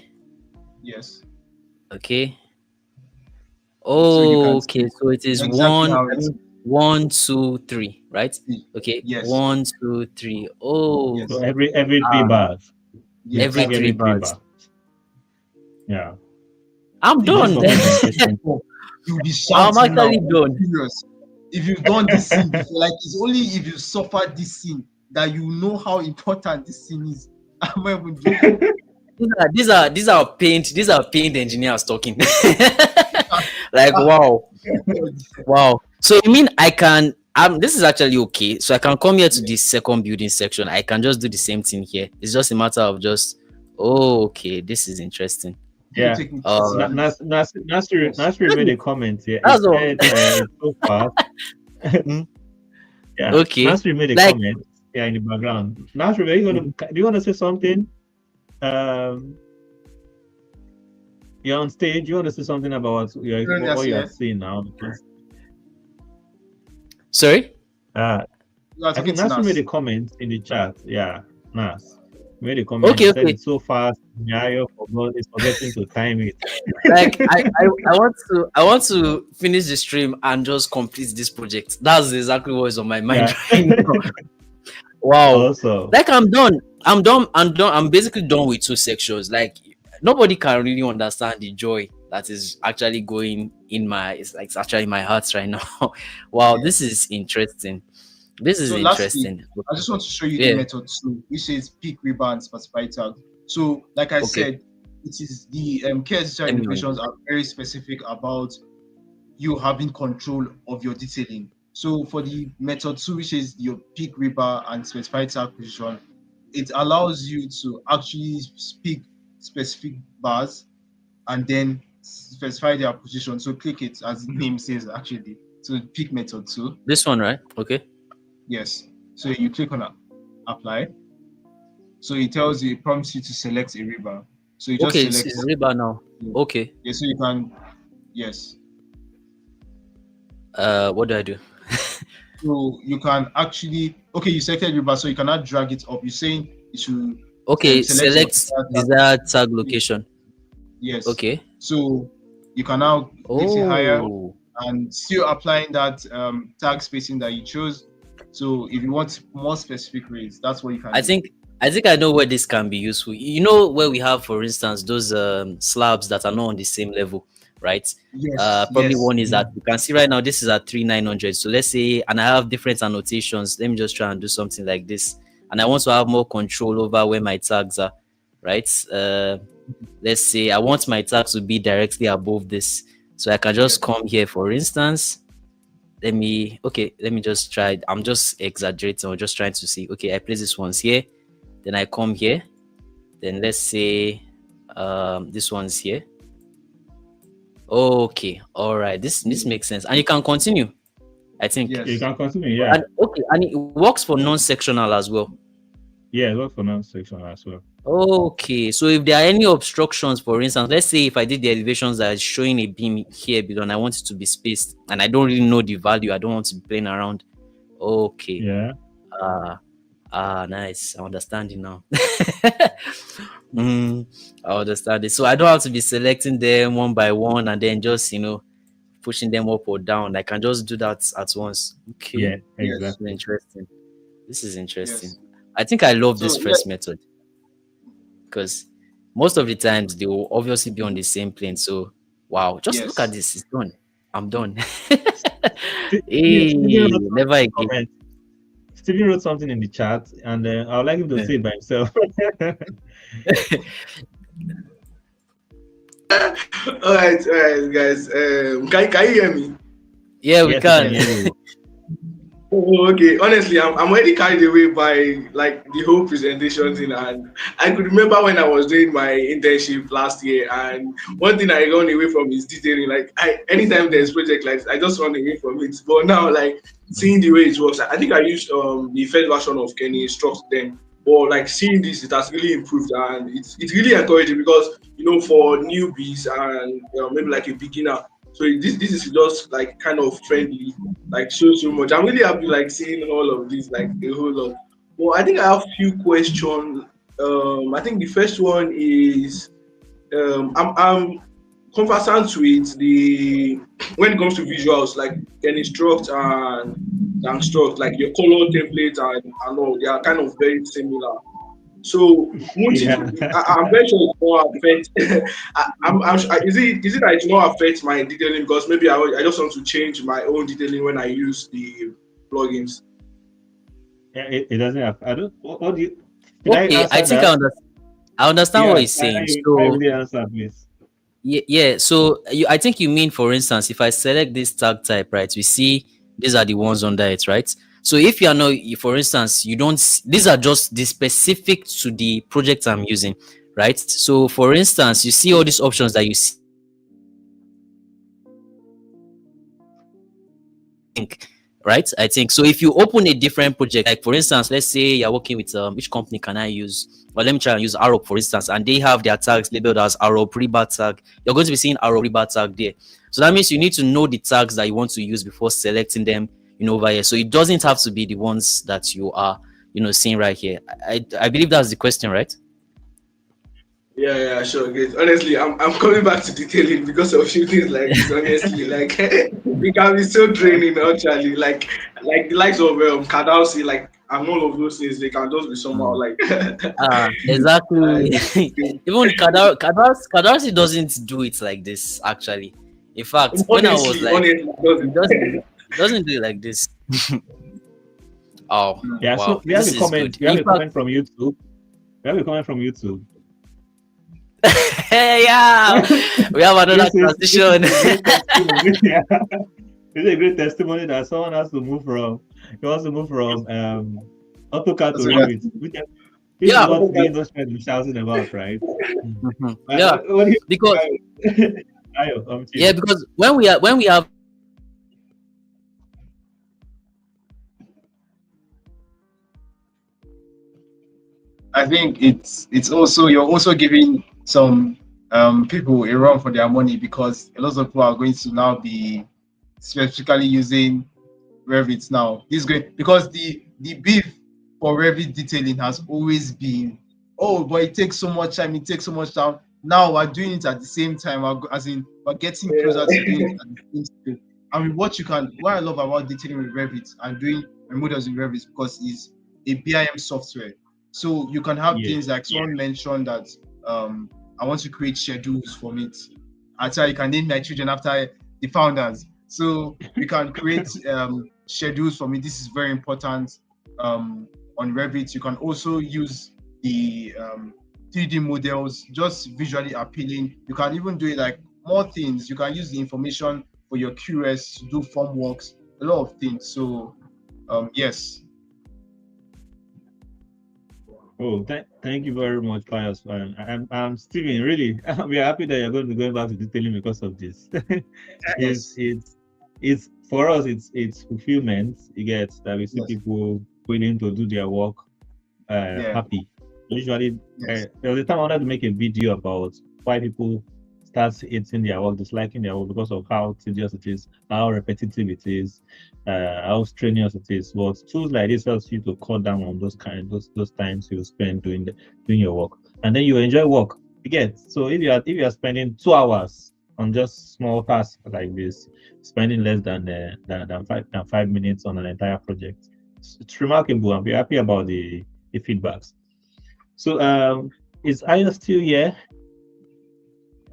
Yes. Okay. Oh, okay. So it is exactly 1, 2, 3, right? Okay. Yes. 1, 2, 3. Oh. Yes. So every 3 bars. Yes. Every 3 bars. Yeah. I'm done. You'll be shouting. I'm actually done. If you've done this scene, like it's only if you suffered this scene that you know how important this scene is. I'm even joking. These are paint engineers talking. Like wow. So you mean I can this is actually okay. So I can come here to this second building section. I can just do the same thing here. It's just a matter of just okay, this is interesting. Yeah. Nasri made a comment here. That's all. So far. Yeah. Okay. Nasri made a comment here in the background. Nasri, do you want to say something? You're on stage. You want to say something about what you're seeing now? Sorry? I think Nasri made a comment in the chat. Yeah, Nas made a comment. Okay. Said it's so fast. Nyayo is forgetting to time it. Like I want to finish the stream and just complete this project. That's exactly what is on my mind right now. Wow. Also, like I'm done. I'm basically done with 2 sections. Like nobody can really understand the joy that is actually going in it's actually in my heart right now. Wow, this is interesting. Interesting. Lastly, I just want to show you the method 2, which is pick rebar and specify tag. So, like I said, it is the KSHR innovations are very specific about you having control of your detailing. So for the method 2, which is your pick rebar and specified tag position, it allows you to actually pick specific bars and then specify their position. So click it as the name says actually. So pick method 2. This one, right? Okay. Yes. So you click on apply. So it tells you, it prompts you to select a rebar. So you just select it's rebar now. Okay. Yeah, so you can, yes. What do I do? So you can actually, okay, you selected rebar, so you cannot drag it up. You're saying you should select desired tag location. Yes. Okay. So you can now lift it higher and still applying that tag spacing that you chose. So if you want more specific rates, that's what you can do. I think I know where this can be useful. You know where we have, for instance, those slabs that are not on the same level, right? Yes. Probably one is that you can see right now, this is at 3900. So let's say, and I have different annotations. Let me just try and do something like this. And I want to have more control over where my tags are, right? Let's say I want my tags to be directly above this. So I can just come here, for instance. Let me just try. I'm just exaggerating. I'm just trying to see. Okay, I place this one's here. Then I come here. Then let's say this one's here. Okay, all right. This makes sense. And you can continue. I think. Yes. You can continue, yeah. And, and it works for non-sectional as well. Yeah, it works for non-sectional as well. Okay, so if there are any obstructions, for instance, let's say if I did the elevations that is showing a beam here below and I want it to be spaced and I don't really know the value, I don't want to be playing around. Okay. Yeah. Nice. I understand it now. I understand it. So I don't have to be selecting them one by one and then just, pushing them up or down. I can just do that at once. Okay. Yeah, exactly. Interesting. This is interesting. Yes. I think I love this first method because most of the times they will obviously be on the same plane. So, wow, just look at this. It's done. I'm done. Hey, never again. Steven wrote something in the chat, and I would like him to say it by himself. All right, guys. Can you hear me? Yeah, we can. Oh, okay. Honestly, I'm already carried away by like the whole presentation thing, and I could remember when I was doing my internship last year, and one thing I run away from is detailing. Like, anytime there's project like this, I just run away from it. But now, like seeing the way it works, I think I used the first version of Kenny Instruct then. But like seeing this, it has really improved, and it's really encouraging because for newbies and maybe like a beginner. So this is just like kind of friendly, like so much. I'm really happy like seeing all of this, like a whole lot. Well, I think I have a few questions. I think the first one is I'm conversant with when it comes to visuals, like can instruct and construct, like your color template and all, they are kind of very similar. So I'm very sure it won't affect. Is it that it won't affect my detailing because maybe I just want to change my own detailing when I use the plugins? Yeah, it doesn't have. I don't. What do you? Okay, I think I understand what he's saying. So I really understand, please. Yeah. So I think you mean, for instance, if I select this tag type, right? We see these are the ones under it, right? So if you are not, for instance, you don't, these are just the specific to the project I'm using, right? So for instance, you see all these options that you see, right? I think so. If you open a different project, like for instance, let's say you're working with which company can I use? Well, let me try and use Arup, for instance, and they have their tags labeled as Arup rebar tag. You're going to be seeing Arup rebar tag there. So that means you need to know the tags that you want to use before selecting them over here. So it doesn't have to be the ones that you are seeing right here. I believe that's the question, right? Yeah, sure. Good. Honestly, I'm coming back to detailing because of few things like this. Honestly, like it can be so draining actually. Like the likes of Kadausi, like and all of those things, they can just be somehow like exactly. Even Kadausi doesn't do it like this actually. In fact, when I was like, it doesn't do it like this. Oh, yeah. Wow. So we have a comment. We have a comment from YouTube. Hey, yeah, we have another transition. It's a great testimony that someone has to move from. He wants to move from AutoCAD to Revit. This is Yeah. what the industry is shouting about, right? Yeah, What do you because Ayo, come to you. yeah, because when we have I think it's also you're also giving some people a run for their money because a lot of people are going to now be specifically using Revit now. This is great because the beef for Revit detailing has always been, oh, but it takes so much time. It takes so much time. Now we're doing it at the same time. As in, we're getting closer to doing it at the same time. I mean, what I love about detailing with Revit and doing my models in Revit because it's a BIM software. So you can have things like someone mentioned that I want to create schedules from it. Actually, you can name my children after the founders. So we can create schedules from it. This is very important on Revit. You can also use the 3D models, just visually appealing. You can even do it like more things. You can use the information for your QS to do form works, a lot of things. So yes. Oh, thank you very much, Pius. I'm Steven. Really, we are happy that you're going to be going back to detailing because of this. It's for us. It's fulfillment. You get that we see people willing to do their work, happy. Usually, there was a time I wanted to make a video about why people start hating their work, disliking their work because of how tedious it is, how repetitive it is, how strenuous it is. But tools like this helps you to cut down on those times you spend doing your work, and then you enjoy work. You get so if you are spending 2 hours on just small tasks like this, spending less than 5 minutes on an entire project, it's remarkable. I'm very happy about the feedbacks. So is Ayo still here?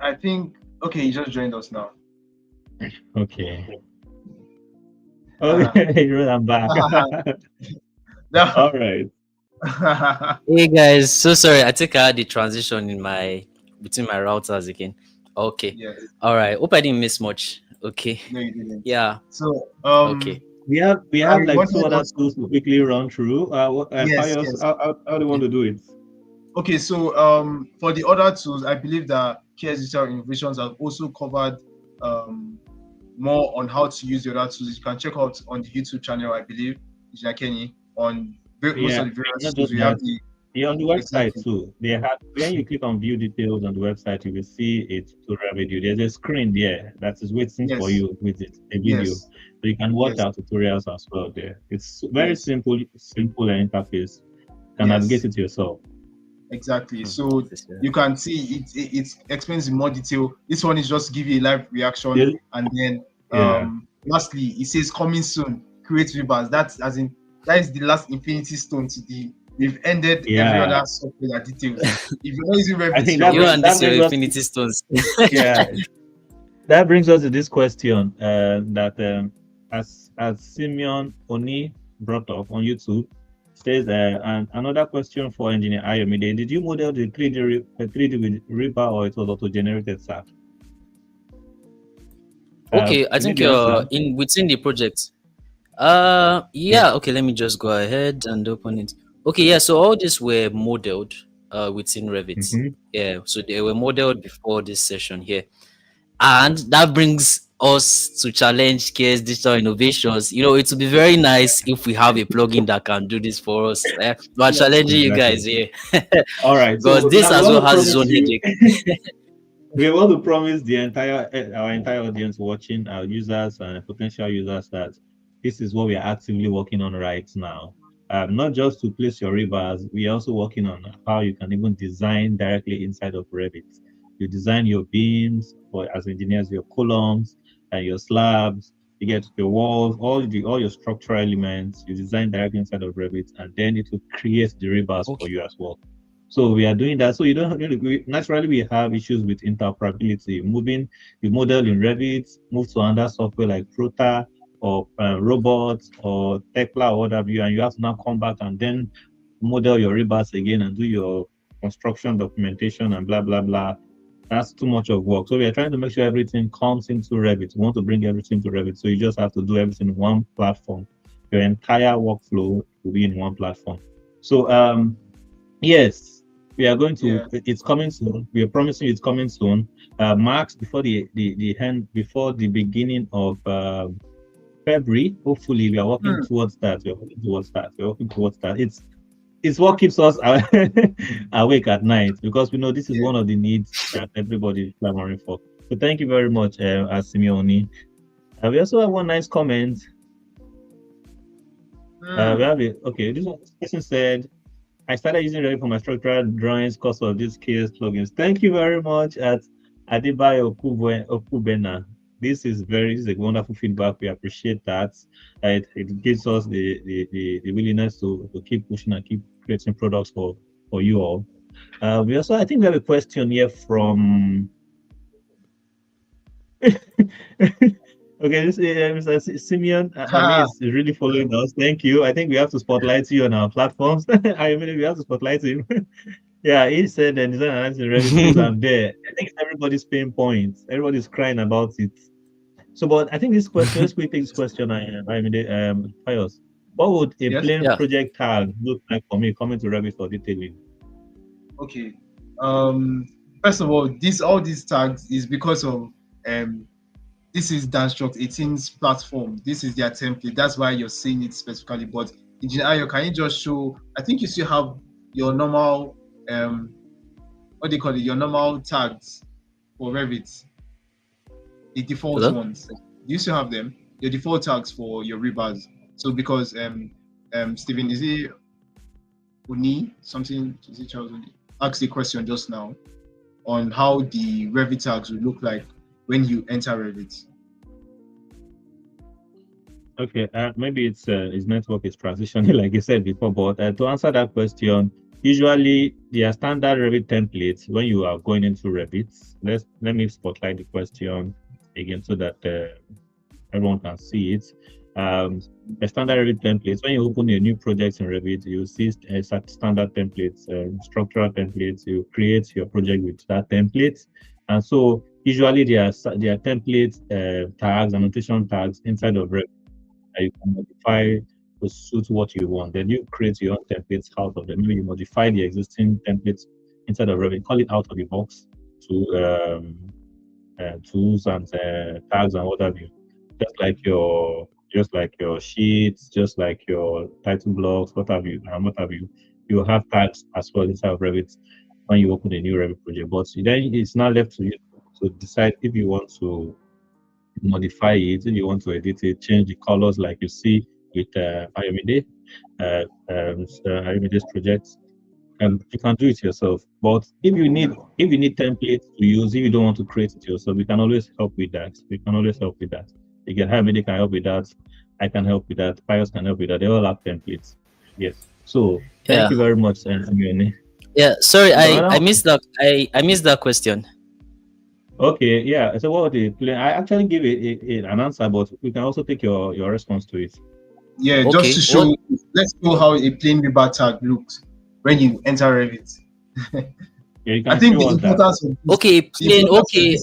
I think okay, he just joined us now. Okay. Okay, I'm back. All right. Hey guys, so sorry. I think I had the transition between my routers again. Okay. Yes. All right. Hope I didn't miss much. Okay. No, you didn't. Yeah. So okay. We have like 2 other tools to quickly run through. Yes. How do you want to do it? Okay, so for the other tools, I believe that KS Digital Innovations have also covered more on how to use the other tools. You can check out on the YouTube channel, I believe, Engineer Kenny, on most of the various tools. We have on the website too. When you click on view details on the website, you will see a tutorial video. There's a screen there that is waiting for you with it, a video. So you can watch our tutorials as well there. It's very simple interface. You can navigate it yourself. Exactly. So you can see it explains in more detail. This one is just give you a live reaction, and then lastly it says coming soon. Create rebars. That is the last Infinity Stone to the. We've ended every other software that details. If you're not using Revit, I think that's your Infinity Stones. That brings us to this question that as Simeon Oni brought up on YouTube. Says and another question for Engineer Ayomide. Did you model the 3D with Reaper or it was auto-generated SAF? Okay, I think you're within the project. Okay, let me just go ahead and open it. Okay, yeah, so all these were modeled within Revit. Yeah, so they were modeled before this session here. And that brings us to challenge KS Digital Innovations. You know, it would be very nice if we have a plugin that can do this for us. We're challenging you guys here. All right. Because this as well has its own headache. We want to promise our entire audience watching, our users and potential users, that this is what we are actively working on right now. Not just to place your rebars, we are also working on how you can even design directly inside of Revit. You design your beams, or as engineers, your columns and your slabs. You get your walls, all your structural elements. You design directly inside of Revit, and then it will create the rebars for you as well. So we are doing that. So you don't really naturally we have issues with interoperability. You model in Revit, move to another software like Prota or Robots or Tekla or whatever, and you have to now come back and then model your rebars again and do your construction documentation and blah blah blah That's too much of work. So we are trying to make sure everything comes into Revit. We want to bring everything to Revit. So you just have to do everything in one platform. Your entire workflow will be in one platform. So yes, we are going to. It's coming soon. We are promising it's coming soon. Marks before the end, before the beginning of February. Hopefully, we are working towards that. We're working towards that. It's what keeps us awake at night, because we know this is one of the needs that everybody is clamoring for. So thank you very much, Simeone. We also have one nice comment. We have it. Okay, this person said, I started using Revit for my structural drawings because of these KS plugins. Thank you very much at Adebayo Okubena. This is a wonderful feedback. We appreciate that. It gives us the willingness to keep pushing and keep creating products for you all. We also, I think we have a question here from okay, this is Mr. Simeon is really following us. Thank you. I think we have to spotlight you on our platforms. I mean, we have to spotlight him. Yeah, he said that design analysis revenues are there. I think everybody's paying points. Everybody's crying about it. So, but I think this question, let's quickly take this question. Pius, what would a plain project tag look like for me coming to Revit for detailing? Okay. First of all, all these tags is because of this is Danstruct 18's platform. This is their template. That's why you're seeing it specifically. But Engineer Ayo, can you just show? I think you still have your normal what do you call it? Your normal tags for Revit. The default ones. Do you still have them? Your default tags for your rebars. So because Stephen, is it Uni something? Is it Charles Uni? Asked the question just now on how the Revit tags will look like when you enter Revit. Okay, maybe his network is transitioning, like you said before. But to answer that question, usually there are standard Revit templates when you are going into Revit. Let me spotlight the question again so that everyone can see it. The standard Revit templates, when you open a new project in Revit, you see standard templates, structural templates. You create your project with that template, and so usually there are template tags, annotation tags inside of Revit that you can modify to suit what you want. Then you create your own templates out of them. Maybe you modify the existing templates inside of Revit, call it out of the box to tools and tags and what have you. Just like your sheets, just like your title blocks, what have you. You have tags as well inside of Revit when you open a new Revit project. But then it's not left to you to decide if you want to modify it, if you want to edit it, change the colors like you see with Ayomide, Ayomide's projects. You can do it yourself. But if you need templates to use, if you don't want to create it yourself, we can always help with that. You can Ayomide can help with that. I can help with that. Pius can help with that. They all have templates. Yes. So thank you very much, Simeone. Yeah. Sorry, I missed that. I missed that question. Okay, yeah. So what would the plan? I actually give it an answer, but we can also take your response to it. Yeah, okay. Just to show, let's show how a plain rebar tag looks when you enter Revit. Yeah, you can I think the importance of this, okay, plain. Okay,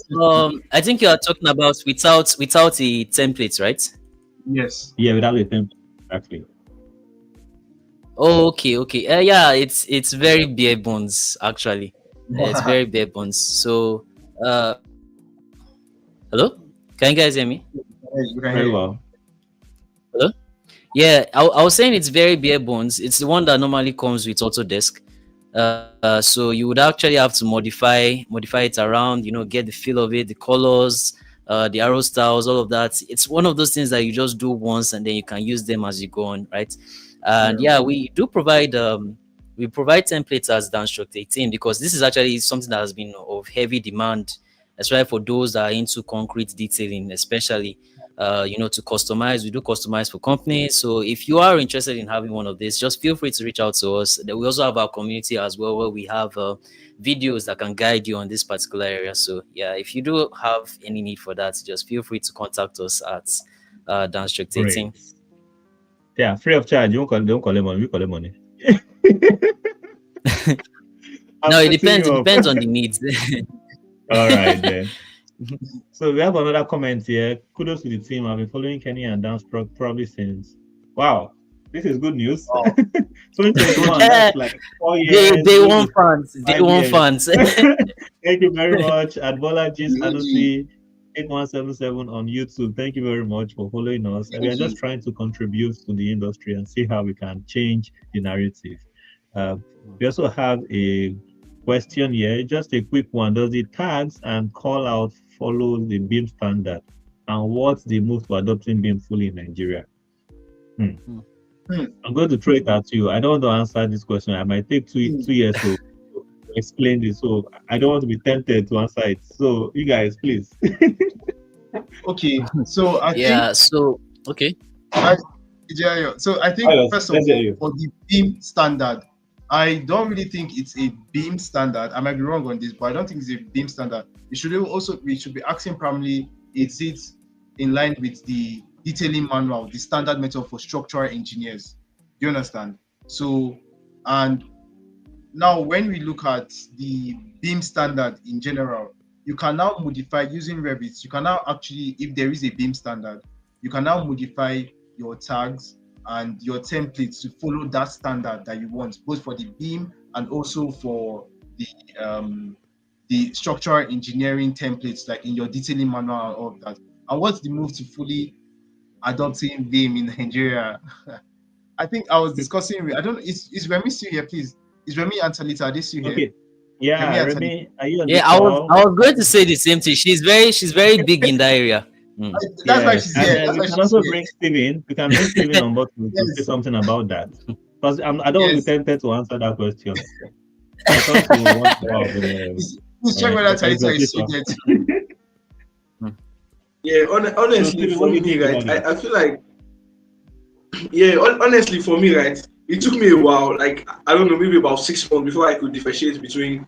I think you are talking about without the templates, right? Yes. Yeah, without the template, exactly. Oh, okay. Yeah, it's very bare bones actually. It's very bare bones. So. Hello? Can you guys hear me? Very well. Hello? Yeah, I was saying it's very bare bones. It's the one that normally comes with Autodesk. So you would actually have to modify it around, get the feel of it, the colors, the arrow styles, all of that. It's one of those things that you just do once and then you can use them as you go on, right? And yeah, we do provide templates as Danstruct 18 because this is actually something that has been of heavy demand, especially for those that are into concrete detailing, especially to customize. We do customize for companies. So if you are interested in having one of these, just feel free to reach out to us. We also have our community as well, where we have videos that can guide you on this particular area. So yeah, if you do have any need for that, just feel free to contact us at Danstruct 18. Great. Yeah, free of charge. You don't collect money. We collect money. No, it depends. It depends on the needs. All right then. So we have another comment here. Kudos to the team. I've been following Kenny and Dan probably since. Wow, this is good news. Wow. 2021, Yeah. that's like 4 They years. they this want is fans. They 5 want years. fans. Thank you very much. Adbola Gis Thank Anusi 8177 on YouTube. Thank you very much for following us. We are Thank just you. trying to contribute to the industry and see how we can change the narrative. We also have a question here, just a quick one. Does the tags and call out follow the BIM standard? And what's the move to adopting BIM fully in Nigeria? I'm going to throw it at you. I don't want to answer this question. I might take two years to explain this, so I don't want to be tempted to answer it. So you guys, please. Okay, so I Yeah. So okay. think, so I think Hello, first of let's hear all, you. for the BIM standard, I don't really think it's a BIM standard. I might be wrong on this, but I don't think it's a BIM standard. We should be asking primarily, is it in line with the detailing manual, the standard method for structural engineers? Do you understand? So, and now when we look at the BIM standard in general, you can now modify using Revit. You can now actually, if there is a BIM standard, you can now modify your tags and your templates to follow that standard that you want, both for the BIM and also for the structural engineering templates, like in your detailing manual and all of that. And what's the move to fully adopting BIM in Nigeria? I think I was discussing. I don't. Is Remy still here? Please, is Remy and Talita? Are they still here? Okay. Yeah, Remy and Remy, are you on Yeah, the I call? was going to say the same thing. She's very big in that area. That's why she's And here. That's we why can she's also here. bring Steven. We can bring Steven on board to say Yes. something about that. Because I don't want to Yes. be tempted to answer that question. I thought we want to have Please check whether Talita is still presentation. there too. Yeah, honestly, Steven, for what do you me, think right, about it? I feel like, yeah, honestly, for me, right, it took me a while, like, I don't know, maybe about 6 months before I could differentiate between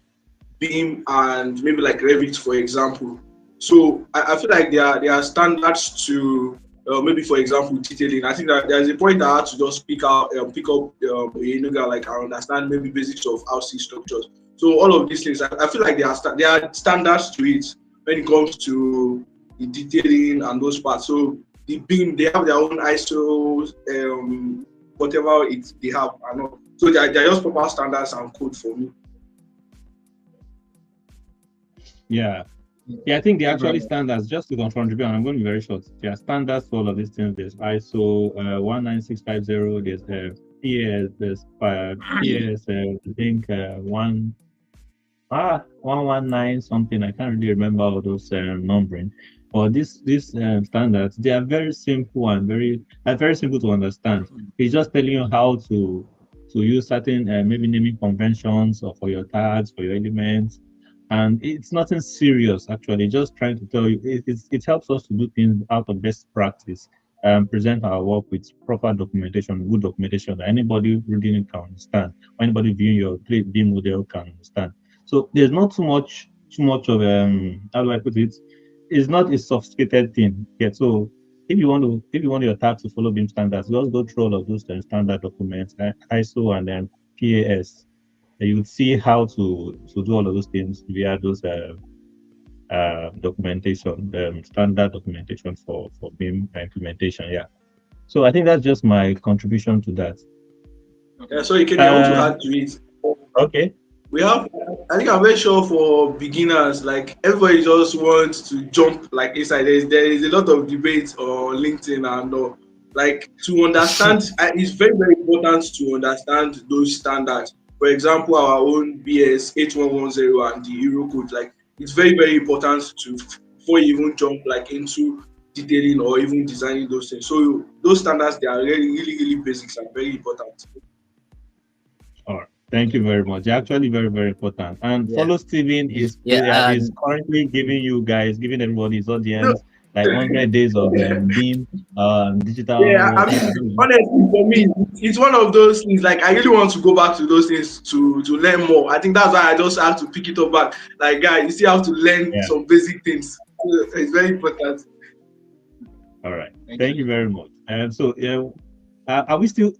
BIM and maybe like Revit, for example. So I feel like there are standards to maybe, for example, detailing. I think that there's a point I had to just pick up, like I understand maybe basics of housing structures. So all of these things, I feel like there are standards to it when it comes to the detailing and those parts. So the BIM, they have their own ISO, whatever they have, and all. So they're just proper standards and code for me. Yeah, I think they actually standards, just to contribute, and I'm going to be very short. There are standards for all of these things. There's ISO 19650, there's PS, there's PS, I think 119 something. I can't really remember all those numbering. But these standards, they are very simple and very simple to understand. It's just telling you how to use certain maybe naming conventions or for your tags, for your elements. And it's nothing serious, actually. Just trying to tell you, it helps us to do things out of best practice and present our work with proper documentation, good documentation that anybody reading it can understand, or anybody viewing your BIM model can understand. So there's not too much of how do I put it? It's not a sophisticated thing. Yeah. So if you want your tag to follow BIM standards, just go through all of those standard documents, ISO and then PAS. You would see how to do all of those things via those documentation, standard documentation for BIM implementation. Yeah. So I think that's just my contribution to that. Yeah, so you can want to add to it. Okay. We have, I think I'm very sure for beginners, like everybody just wants to jump like inside. There is a lot of debate on LinkedIn and all. Like to understand, it's very important to understand those standards. For example, our own BS 8110 and the Eurocode, like it's very important before you even jump like into detailing or even designing those things. So those standards, they are really basics and very important. All right. Thank you very much. They're actually very important. And follow Steven is currently giving everybody his audience like 100 days of BIM digital. Yeah, honestly, for me, it's one of those things. Like I really want to go back to those things to learn more. I think that's why I just have to pick it up back. Like, guys, you still have to learn some basic things. It's very important. All right. Thank you very much. And so, are we still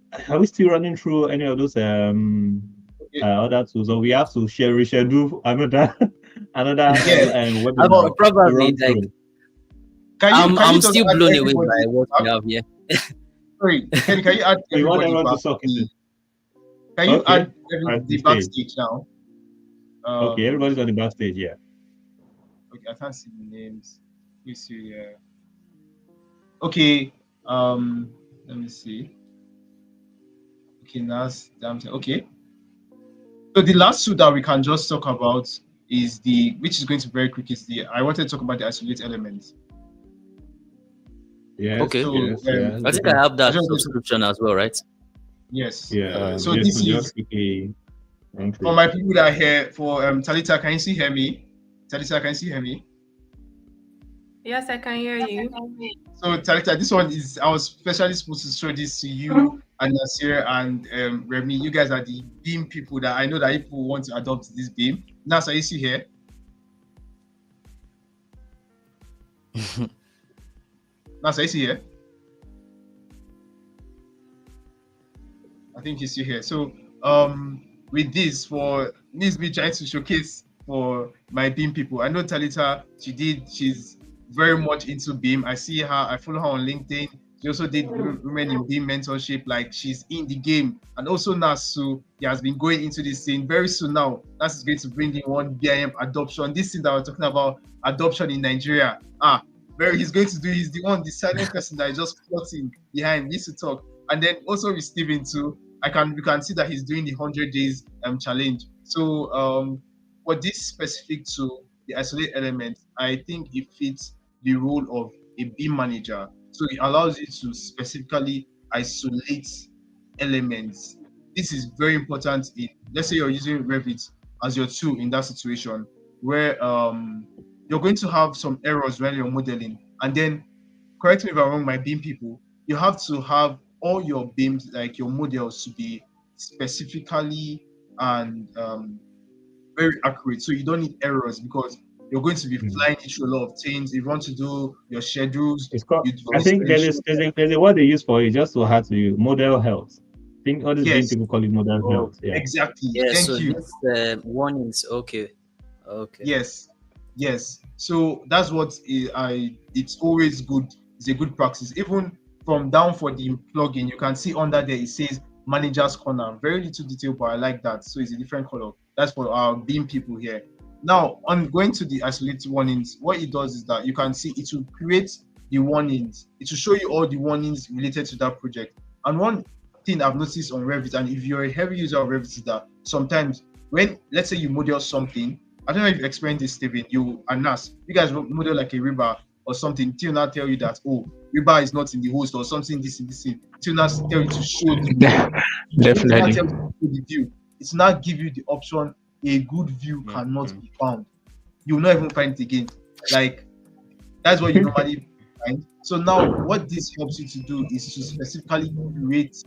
running through any of those other tools, or we have to reschedule another webinar. Probably like I'm still blown away by what we have here. Sorry, can you add everybody back? Can you add the backstage now? Okay, everybody's on the backstage, yeah. Okay, I can't see the names. You see, yeah. Okay, let me see. Okay, that's damn. Okay. So the last two that we can just talk about is which is going to be very quick, is I wanted to talk about the isolate elements. Yes, okay. So, yes. I think I have that subscription as well, right? Yes. Yeah. So this is for my people that are here. For Talita, can you hear me? Talita, can you hear me? Yes, I can hear you. So Talita, this one is, I was specially supposed to show this to you and Nasir and Remy. You guys are the Beam people that I know that people want to adopt this Beam. Nasir, is you here? Nasir, is you here? I think he's still here. So with this, needs me trying to showcase for my Beam people. I know Talita, she's very much into Beam. I see her, I follow her on LinkedIn. She also did Women in Beam mentorship, like she's in the game. And also Nasu, he has been going into this thing. Very soon now, Nas is going to bring in one BIM adoption. This thing that we're talking about, adoption in Nigeria. He's going to do, he's the silent person that is just plotting behind, needs to talk. And then also with Steven too, you can see that he's doing the 100 days challenge. So for this specific to the isolate element, I think it fits the role of a Beam manager. So it allows you to specifically isolate elements. This is very important let's say you're using Revit as your tool in that situation where you're going to have some errors when you're modeling. And then, correct me if I'm wrong, my Beam people, you have to have all your beams, like your models, to be specifically and very accurate. So you don't need errors because you're going to be flying into a lot of things. If you want to do your schedules, I think there's a word they use for it just to have to model health. I think all these Beam people call it model health. Yeah. Exactly. Yeah, Thank so you. This one is okay. Yes. So that's what it's always good. It's a good practice. Even from down for the plugin, you can see under there it says Manager's Corner. Very little detail, but I like that. So it's a different color. That's for our Beam people here. Now, on going to the isolated warnings, what it does is that you can see it will create the warnings. It will show you all the warnings related to that project. And one thing I've noticed on Revit, and if you're a heavy user of Revit, is that sometimes when, let's say you model something, I don't know if you've experienced this, Steven, you and Nas, you guys model like a rebar or something, till now tell you that, oh, rebar is not in the host or something, this thing, till now tell you to show the view. Definitely. It's not give you the option, a good view cannot be found. You will not even find it again. Like, that's what you normally find. So now what this helps you to do is to specifically create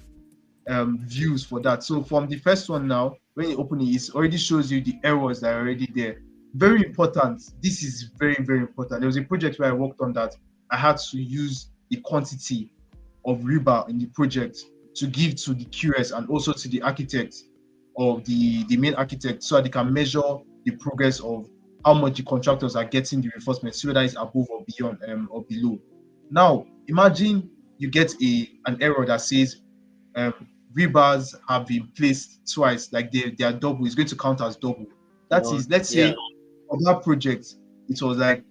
views for that. So from the first one now, when you open it, it already shows you the errors that are already there. Very important. This is very, very important. There was a project where I worked on that. I had to use the quantity of rebar in the project to give to the QS and also to the architect of the main architect, so that they can measure the progress of how much the contractors are getting the reinforcement, so whether it's above or beyond or below. Now, imagine you get an error that says rebars have been placed twice, like they are double. It's going to count as double. That is, let's say on that project, it was like,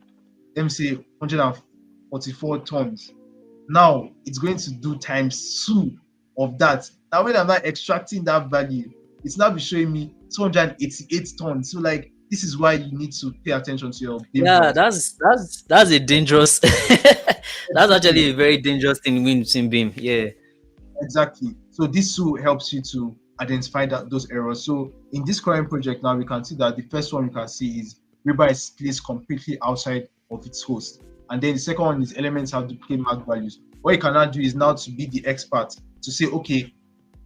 let me say 144 tons. Now it's going to do times 2 of that. Now when I'm not extracting that value, it's now be showing me 288 tons. So like, this is why you need to pay attention to your beam. Yeah, that's a dangerous. That's actually a very dangerous thing in Beam. Yeah, exactly. So this tool helps you to identify those errors. So in this current project now, we can see that the first one you can see is rebar is placed completely outside of its host, and then the second one is elements have duplicate mark values. What you cannot do is now to be the expert to say, okay,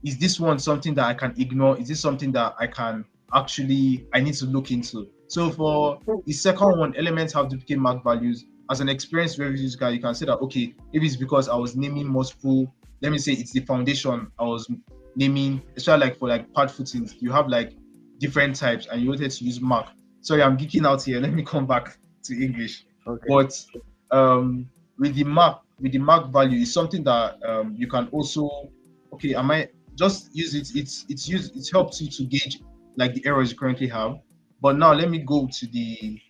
is this one something that I can ignore? Is this something that I need to look into? So for the second one, elements have duplicate mark values. As an experienced review guy, you can say that, okay, maybe it's because I was naming multiple, let me say it's the foundation I was naming, especially like for like pad footings, you have like different types and you wanted to use mark. sorry, I'm geeking out here. Let me come back to English. Okay. But with the mark value is something that you can also, okay, I might just use it. It helps you to gauge like the errors you currently have. But now let me go to the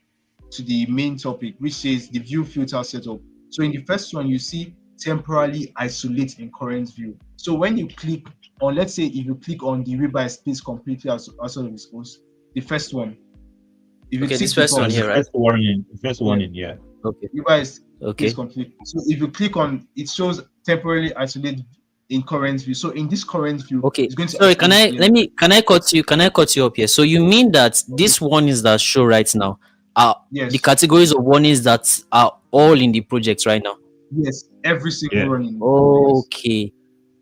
main topic, which says the view filter setup. So in the first one, you see temporarily isolate in current view. So when you click on, let's say if you click on the rebuy space completely outside of this post, the first one. If you Okay, this tick the first one box, here, right? First warning, yeah. Okay. rebuy Okay. space complete. So if you click on, it shows temporarily isolate in current view. So in this current view, Okay. it's going to Sorry, can I isolate can I cut you up here? So you mean that these warnings that show right now are Yes. the categories of warnings that are all in the project right now? Yes, every single Yeah. running. Okay.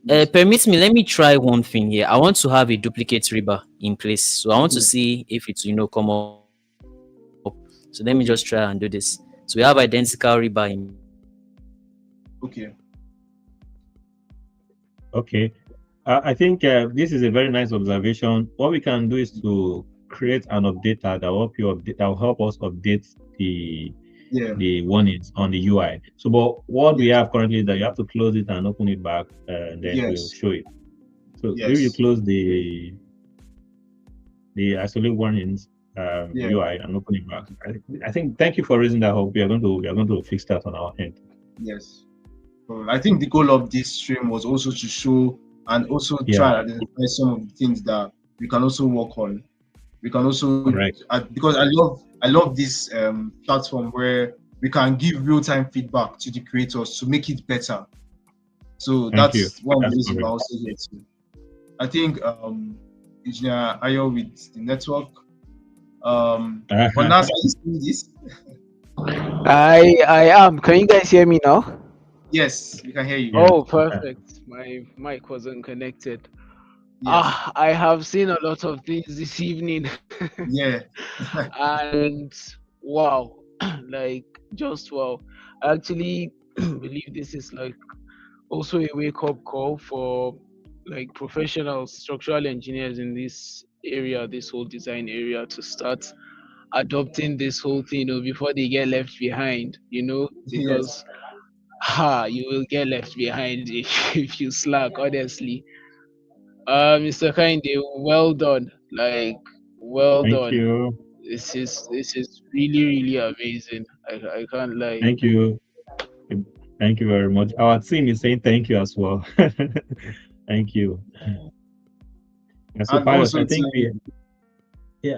Yes. Permit me, let me try one thing here. I want to have a duplicate rebar in place. So I want to Okay. see if it's, come up. So let me just try and do this. So we have identical rebar in. Okay. Okay. I think this is a very nice observation. What we can do is to create an updater that will help us update the warnings on the UI. So, but what we have currently is that you have to close it and open it back, and then we'll show it. So if you close the isolate warnings UI and open it back, I think thank you for raising that up. We are going to fix that on our end. Yes. Well, I think the goal of this stream was also to show and also try and identify some of the things that we can also work on. We can also because I love this platform where we can give real-time feedback to the creators to make it better. So that's one of the reasons I also here too. I think Engineer Ayo with the network. But now, are you seeing this? I am. Can you guys hear me now? Yes, we can hear you. Oh, perfect. My mic wasn't connected. Yes. I have seen a lot of things this evening. Yeah. And wow, like just wow. I actually believe this is like also a wake-up call for like professional structural engineers in this area, this whole design area, to start adopting this whole thing, before they get left behind, because you will get left behind if you slack, honestly. Mr. Kinde, well done. Like, well Thank done. you. This is really, really amazing. I can't lie. Thank you. Thank you very much. Our team is saying thank you as well. Thank you. And so, Pius, I think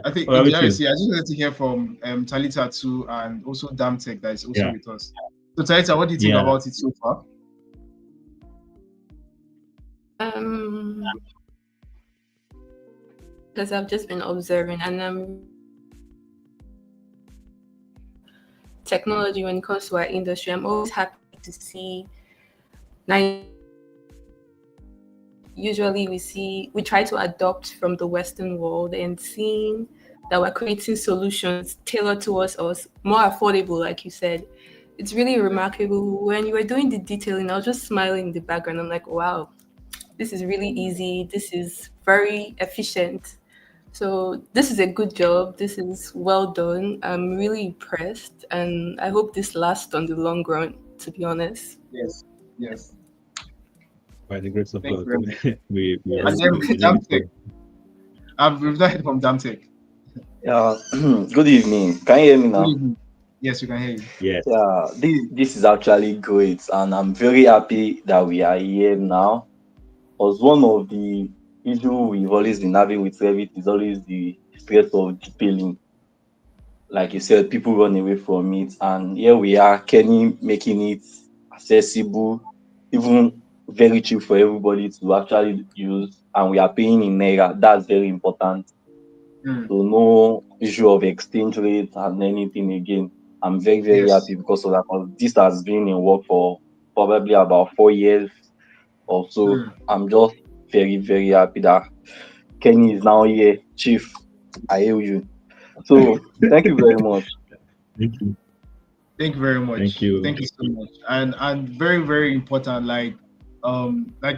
I think I just wanted to hear from Talita too, and also Damtech that is also with us. So Talita, what do you think about it so far? Because I've just been observing, and technology when it comes to our industry, I'm always happy to see. Usually we try to adopt from the Western world, and seeing that we're creating solutions tailored towards us, more affordable, like you said. It's really remarkable. When you were doing the detailing, I was just smiling in the background. I'm like, wow, this is really easy. This is very efficient. So this is a good job. This is well done. I'm really impressed, and I hope this lasts on the long run, to be honest. Yes. By the grace of God, we Damtech. We've not heard from Damtech. Yeah. Good evening. Can you hear me now? Yes, we can hear you. Yes. Yeah. This is actually great, and I'm very happy that we are here now. Because one of the issues we've always been having with Revit is always the stress of detailing. Like you said, people run away from it, and here we are, Kenny, making it accessible, even very cheap for everybody to actually use, and we are paying in Naira. That's very important. So no issue of exchange rate and anything again. I'm very, very happy because of that. Because this has been in work for probably about 4 years or so. I'm just very, very happy that Kenny is now here. Chief, I hear you. So thank you very much. Thank you. Thank you very much. Thank you. Thank you so much. And very, very important, like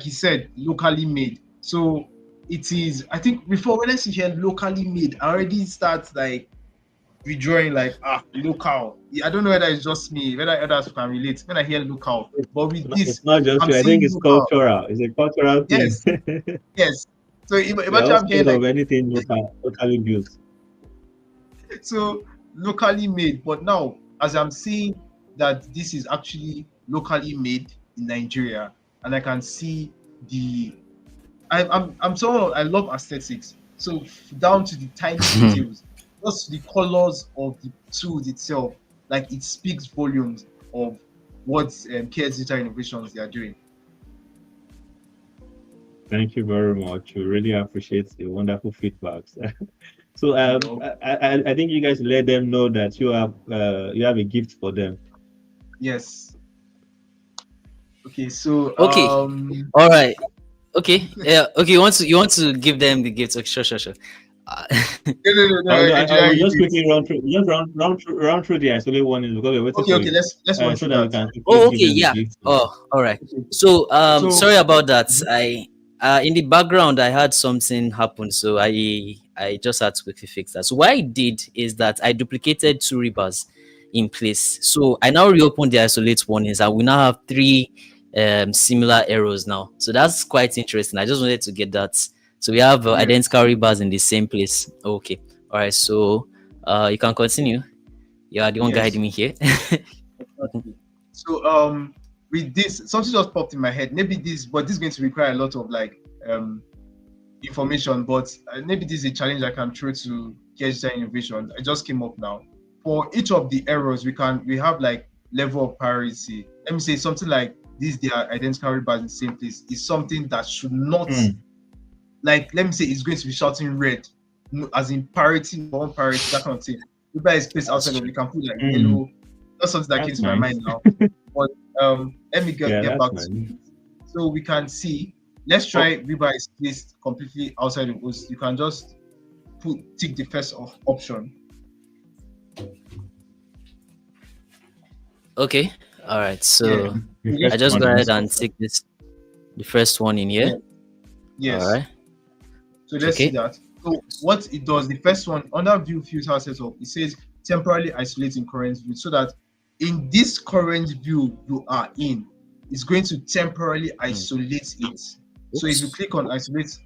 you said, locally made. So it is, I think before when I see here locally made, I already start like withdrawing like local. I don't know whether it's just me, whether others can relate. When I hear local, but with this, It's not just I'm you. I think seeing it's local. cultural. It's a cultural thing. Yes, yes. So We imagine are I'm hearing scared of like anything locally built. so locally made, but now as I'm seeing that this is actually locally made in Nigeria, and I can see I'm someone I love aesthetics, so down to the tiny details, just the colors of the tools itself, like it speaks volumes of what KS Digital Innovations they are doing. Thank you very much. We really appreciate the wonderful feedbacks. So I think you guys let them know that you have a gift for them. Yes. Okay. So Okay. All right. Okay. Yeah. Okay. You want to give them the gift? Okay, sure. No. I will just quickly run through the isolated warnings because we're waiting for Okay. you. Let's run So through that we that. can Oh, quickly okay. give them Yeah. the gift. Oh, all right. Okay. So So- sorry about that. I in the background I had something happen, so I just had to quickly fix that. So what I did is that I duplicated 2 rebars in place. So I now reopened the isolate warnings, and we now have 3 similar errors now. So that's quite interesting. I just wanted to get that. So we have identical rebars in the same place. Okay. All right. So you can continue. You are the one guiding me here. So with this, something just popped in my head. Maybe this is going to require a lot of like information, but maybe this is a challenge I can throw to KS Digital Innovation. It just came up now. For each of the errors, we have like level of priority. Let me say something like this: they are identical rebars in the same place. Is something that should not like, let me say it's going to be shouting red, as in parity, one parity, that kind of thing. Rebar is placed outside of, we can put like yellow. That's something that came to my mind now. But let me get back to it. So we can see, let's try rebar is placed completely outside of us. You can just tick the first option. Okay. All right. So I just go ahead and take the first one in here. Yes. All right. So let's see that. So what it does, the first one, under view filter setup, it says temporarily isolating current view, so that in this current view you are in, it's going to temporarily isolate it. So if you click on isolate,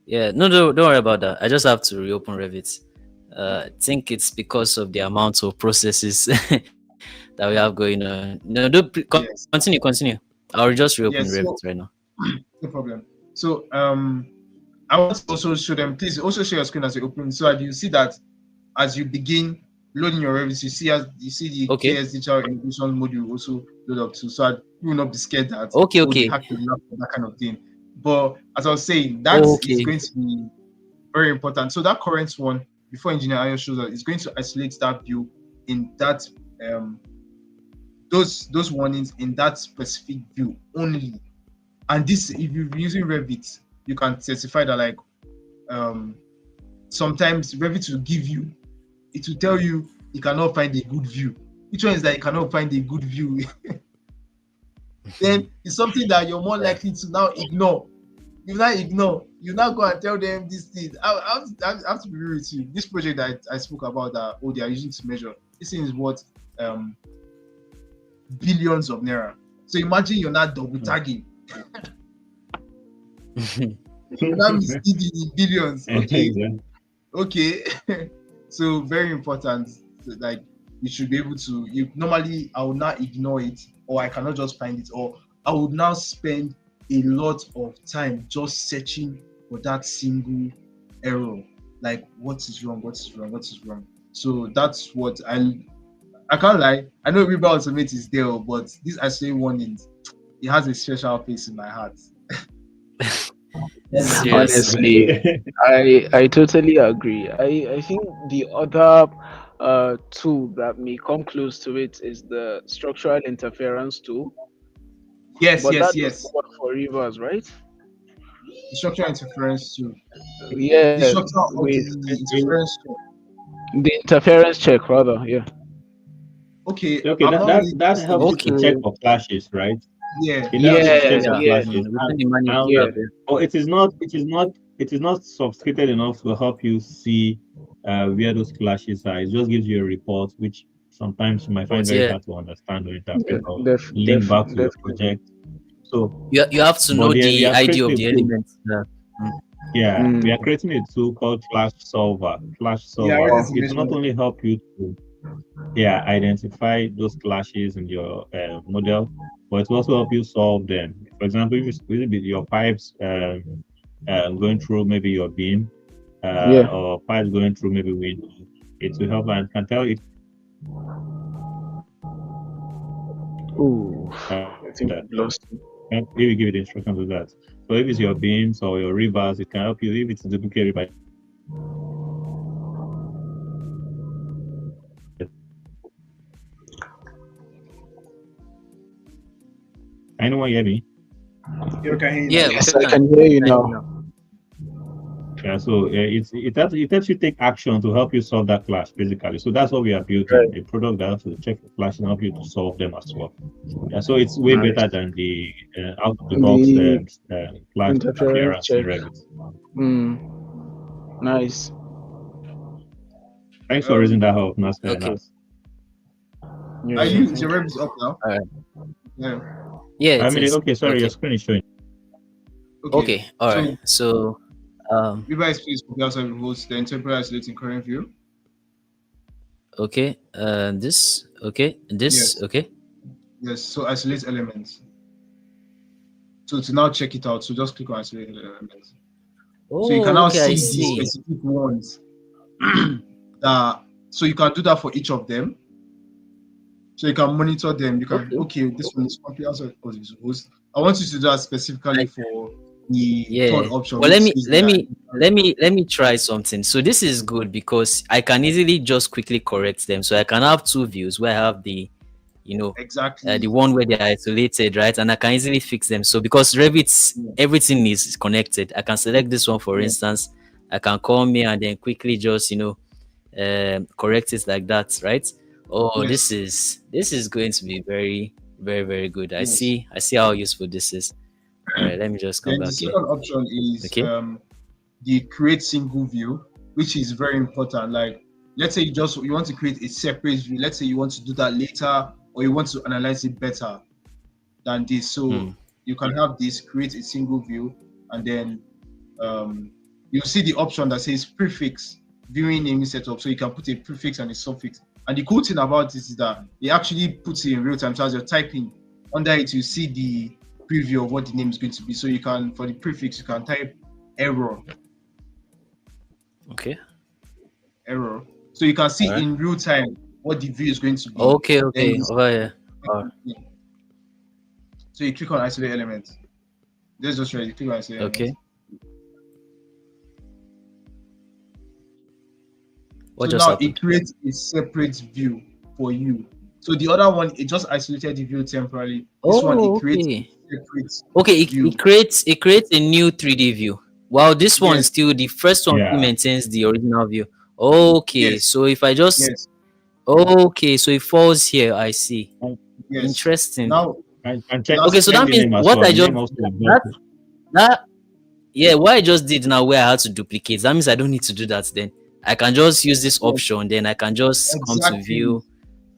yeah, no, don't worry about that. I just have to reopen Revit. I think it's because of the amount of processes that we have going on. No, continue. I'll just reopen Revit right now. No problem. So I want to also show them, please also share your screen as you open, so that you see that as you begin loading your Revit, you see the KS Digital Innovation module also load up too, so you will not be scared that that kind of thing. But as I was saying, that is going to be very important. So that current one, before Engineer Ayo shows us, is going to isolate that view in that those warnings in that specific view only. And this, if you're using Revit, you can certify that like sometimes Revit will give you, it will tell you you cannot find a good view. Which one is that you cannot find a good view? Then it's something that you're more likely to now ignore. You now go and tell them this thing. I have to be real with you. This project that I spoke about that they are using to measure, this thing is worth billions of naira. So imagine you're not double tagging. You're not misleading in billions. Okay. So very important. Like you should be able to. Normally I would not ignore it, or I cannot just find it, or I would now spend a lot of time just searching for that single error. Like what is wrong? So that's what I can't lie. I know Rebar Automate is there, but this actually warnings, it has a special place in my heart. Honestly, I totally agree. I think the other tool that may come close to it is the structural interference tool. Yes. That doesn't work for Rebars, right? The structural interference tool. Yeah. The structural interference tool. The interference check, rather. Yeah. Okay. That helps to check for clashes, right? Yeah. Or it is not sophisticated enough to help you see where those clashes are. It just gives you a report, which sometimes you might find But very yeah, hard to understand or interpret or Definitely. link back to your project. So, you have to but know then we the are ID of creating the a tool. elements. Mm. Yeah, we are Mm. creating a tool called Clash Solver. Clash Yeah, I Solver. wanted Wow. to It will mention not that. only help you to identify those clashes in your model, but it will also help you solve them. For example, if it's your pipes going through maybe your beam, Yeah. or pipes going through maybe window, it will help and can tell it Ooh. uh, I think that. we lost him. And maybe give it instructions to that. So if it's your beams or your rivers, it can help you. If it's duplicate river, anyone hear me? You can hear Yeah, now. Yes, we I can. can hear you Can you now. know? Yeah, so it helps you take action to help you solve that clash basically. So that's what we are building, Right. a product that helps you check the clash and help you to solve them as well. Yeah, so it's way Nice. better than the out of the And box the clash interference appearance in check. Revit. Nice. Thanks for raising that up, Okay. Nas. Yeah, Are yeah, you? thank Your you. rep is up now. All right. Yeah. Yeah, I it mean, is. okay, sorry, your Okay. screen is showing. Okay. All So right. So, revise please copy outside the host, then temporary isolating current view. okay. This. Okay. This. Yes. Okay. Yes. So isolate elements. So to now check it out, so just click on isolate elements. So you can Oh, now okay. I see the see. specific ones that. So you can do that for each of them. So you can monitor them. You can Okay. this one is copy outside of the host. I want you to do that specifically I- for the Yeah. third option. Well, which is the- let me try something. So this is good because I can easily just quickly correct them. So I can have two views where I have the, you know, exactly the one where they are isolated, right? And I can easily fix them. So because Revit, Yeah. everything is connected. I can select this one, for Yeah. instance. I can come here and then quickly just, correct it like that, right? Oh, Yes. this is going to be very, very, very good. I Yes. see how useful this is. All right, let me just come Then the back here. second option is Okay. the create single view, which is very important. Like, let's say you want to create a separate view. Let's say you want to do that later, or you want to analyze it better than this. So you can have this create a single view, and then you'll see the option that says prefix viewing naming setup. So you can put a prefix and a suffix. And the cool thing about this is that it actually puts it in real time. So as you're typing under it, you see the preview of what the name is going to be. So you can, for the prefix, you can type error. Okay. Error. So you can see Alright. in real time what the view is going to be. Okay. Then Okay. you- Over here. Alright. So you click on isolate element. This is just right. You click on isolate Okay. element. What So just now happened? it creates a separate view for you. So the other one, it just isolated the view temporarily. This one, it creates okay. a separate Okay, view. it creates a new 3D view. While this one Yes. still the first one still Yeah. maintains the original view. Okay, Yes. so if I just Yes. okay, so it falls here. I see. Yes. Interesting. Now, And check, Okay, so check that the means name as what well. I The just name also that yeah, what I just did now where I had to duplicate, that means I don't need to do that then. I can just use this option, then I can just come to Exactly. view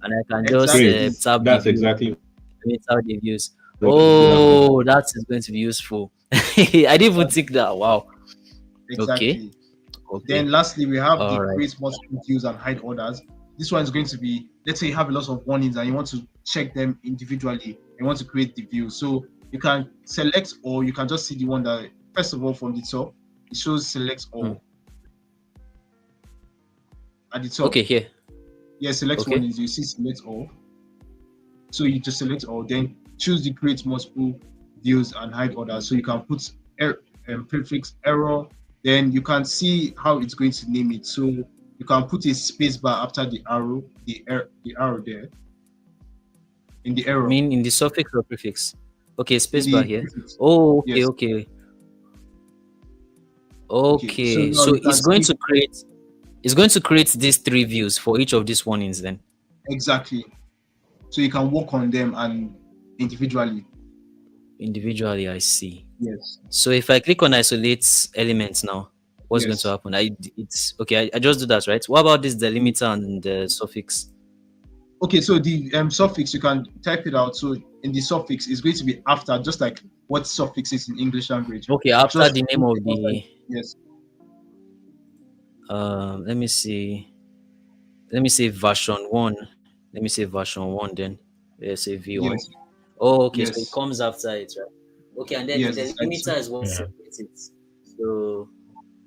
and I can just Exactly. tab the That's view. exactly Let me tab the views. what Oh, that is going to be useful. I didn't even think that. Wow. exactly. Okay. Then lastly, we have the Alright. create multiple views and hide orders. This one is going to be, let's say you have a lot of warnings and you want to check them individually. You want to create the view. So you can select, or you can just see the one that, first of all, from the top, it shows select all. At the top. Okay, here. Yeah, select Okay. one is you see select all. So you just select all, then choose the create multiple views and hide orders. So you can put prefix error, then you can see how it's going to name it. So you can put a space bar after the arrow, the arrow there. In the error. I mean in the suffix or prefix. Okay, space in bar the here. prefix. Oh, okay, Yes. okay. So Okay, now so you can it's going to create these three views for each of these warnings then. Exactly. So you can work on them and individually. Individually, I see. Yes. So if I click on isolate elements now, what's going to happen. It's okay. I just do that, right? What about this delimiter and the suffix? Okay, so the suffix, you can type it out. So in the suffix, it's going to be after, just like what suffix is in English language. Okay, after Just the name of the. yes. Let me see. Let me say version 1. Let me say version 1 then. Let's say V1. Yes. Oh, okay. So it Yes. comes after it, right? Okay, and then Yes, the exactly. delimiter is what Yeah. separates it. So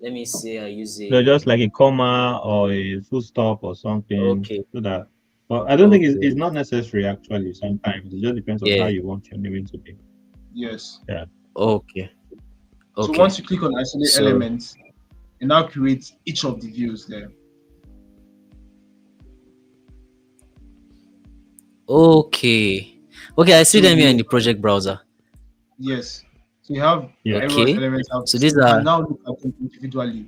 let me say I use a. So just like a comma or a full stop or something, Okay. so that. But I don't think Okay. it's not necessary actually. Sometimes it just depends on how Yeah. you want your naming to be. Yes. Okay. So Okay. once you click on isolate So- elements, it now creates each of the views there. Okay. Okay, I see So them here in you- the project browser. Yes. So you have Yeah. everyone's Okay. elements have So these you are- can now look at them individually.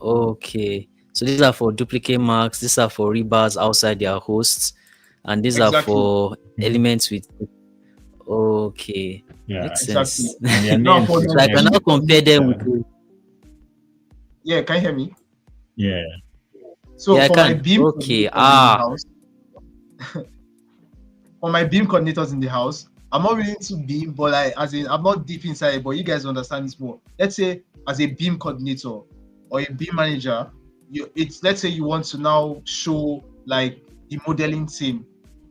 Okay. So these are for duplicate marks, these are for rebars outside their hosts, and these are Exactly. for elements with. Okay. Yeah. Makes Exactly. sense. And their Now names for is the- So I can now named- compare them with. Yeah, can you hear me? Yeah. So Yeah, I for my can. beam Okay, coordinators in the ah. house, for my beam coordinators in the house, I'm not really into beam, but like as in I'm not deep inside it, but you guys understand this more. Let's say as a beam coordinator or a beam manager, let's say you want to now show like the modeling team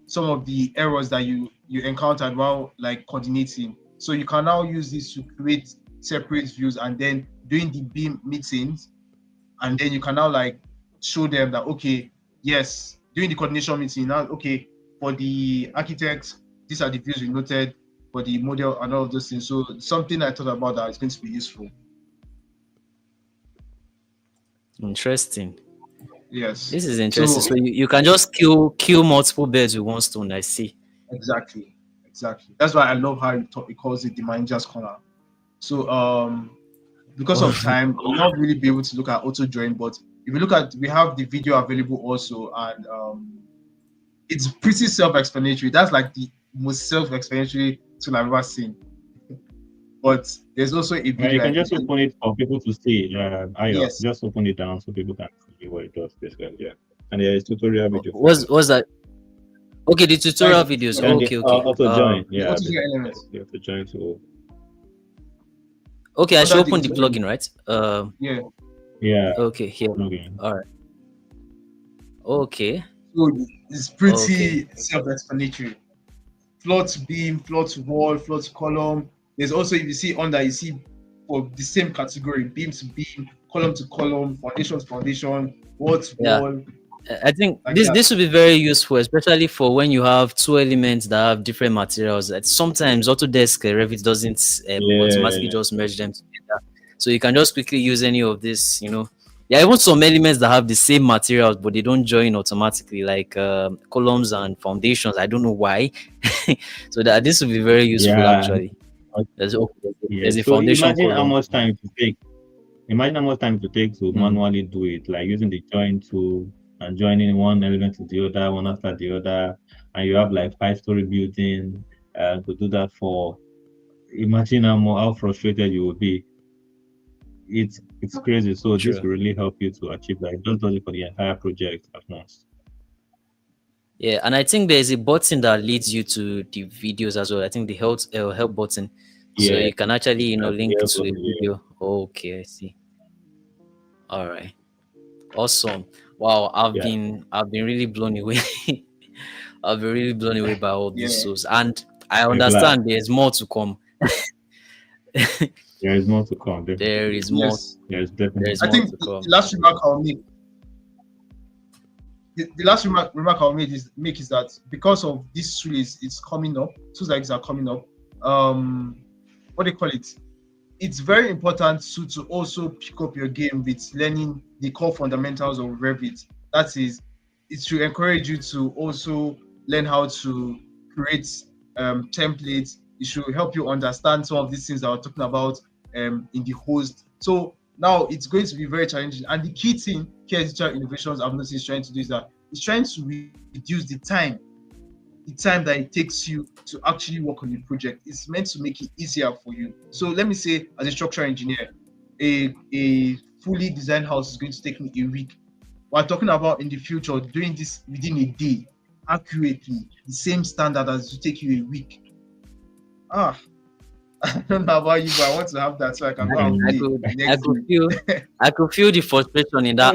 some of the errors that you encountered while like coordinating. So you can now use this to create separate views, and then doing the beam meetings, and then you can now like show them that okay, yes, during the coordination meeting now, okay, for the architects, these are the views we noted for the model and all of those things. So something I thought about that is going to be useful. Interesting. Yes. This is interesting. So you can just kill multiple birds with one stone. I see. Exactly. That's why I love how it calls it the manager's corner. So because of time, we'll not really be able to look at auto join, but if you look at, we have the video available also, and it's pretty self-explanatory. That's like the most self-explanatory tool I've ever seen. But there's also a video. You can just open it for people to see. Yes. Just open it down so people can see what it does basically. Yeah. And there is tutorial video. What's that? Okay, the tutorial videos. And Okay. auto join. Yeah. Auto join elements. You have to join to. Okay, I What should are the open the tutorial? plugin, right? Yeah. Yeah. Okay, here. Login. All right. Okay. So it's pretty Okay. self-explanatory. Floor to beam, floor to wall, floor to column. There's also, if you see under, you see for the same category, beam to beam, column to column, foundation to foundation, wall to Yeah. wall. I think Like this that. this would be very useful, especially for when you have two elements that have different materials. Sometimes Autodesk Revit doesn't automatically just merge them together, so you can just quickly use any of this. There are even some elements that have the same materials, but they don't join automatically, like columns and foundations. I don't know why. So this would be very useful actually. There's a So foundation imagine how column. much time to take. Imagine how much time to take to Mm. manually do it, like using the join tool and joining one element to the other, one after the other, and you have like 5-story building to do that for. Imagine how frustrated you will be. It's crazy. So this True. will really help you to achieve that. Don't do it for the entire project at once. Yeah, and I think there's a button that leads you to the videos as well. I think the help button, so Yeah, you can actually that's link the to help a button, yeah. video. Okay, I see. All right, awesome. Wow, I've Yeah. been really blown away. I've been really blown away by all these Yeah. tools, and I glad. understand there's more to come. There is more to come. Definitely. There is more. Yes. There's definitely. There's I more think to come. the last remark I'll make. The last remark I'll make is that because of this tool it's coming up, tools like this are coming up. What do you call it? It's very important to also pick up your game with learning the core fundamentals of Revit. That is, it should encourage you to also learn how to create templates. It should help you understand some of these things that we're talking about in the host. So now it's going to be very challenging. And the key thing here, Digital Innovations, I've noticed is trying to do is that it's trying to reduce the time that it takes you to actually work on the project. It's meant to make it easier for you. So let me say, as a structural engineer, a fully designed house is going to take me a week. We're talking about in the future doing this within a day, accurately, the same standard as to take you a week. I don't know about you, but I want to have that so I can go and play. I could feel the frustration in that.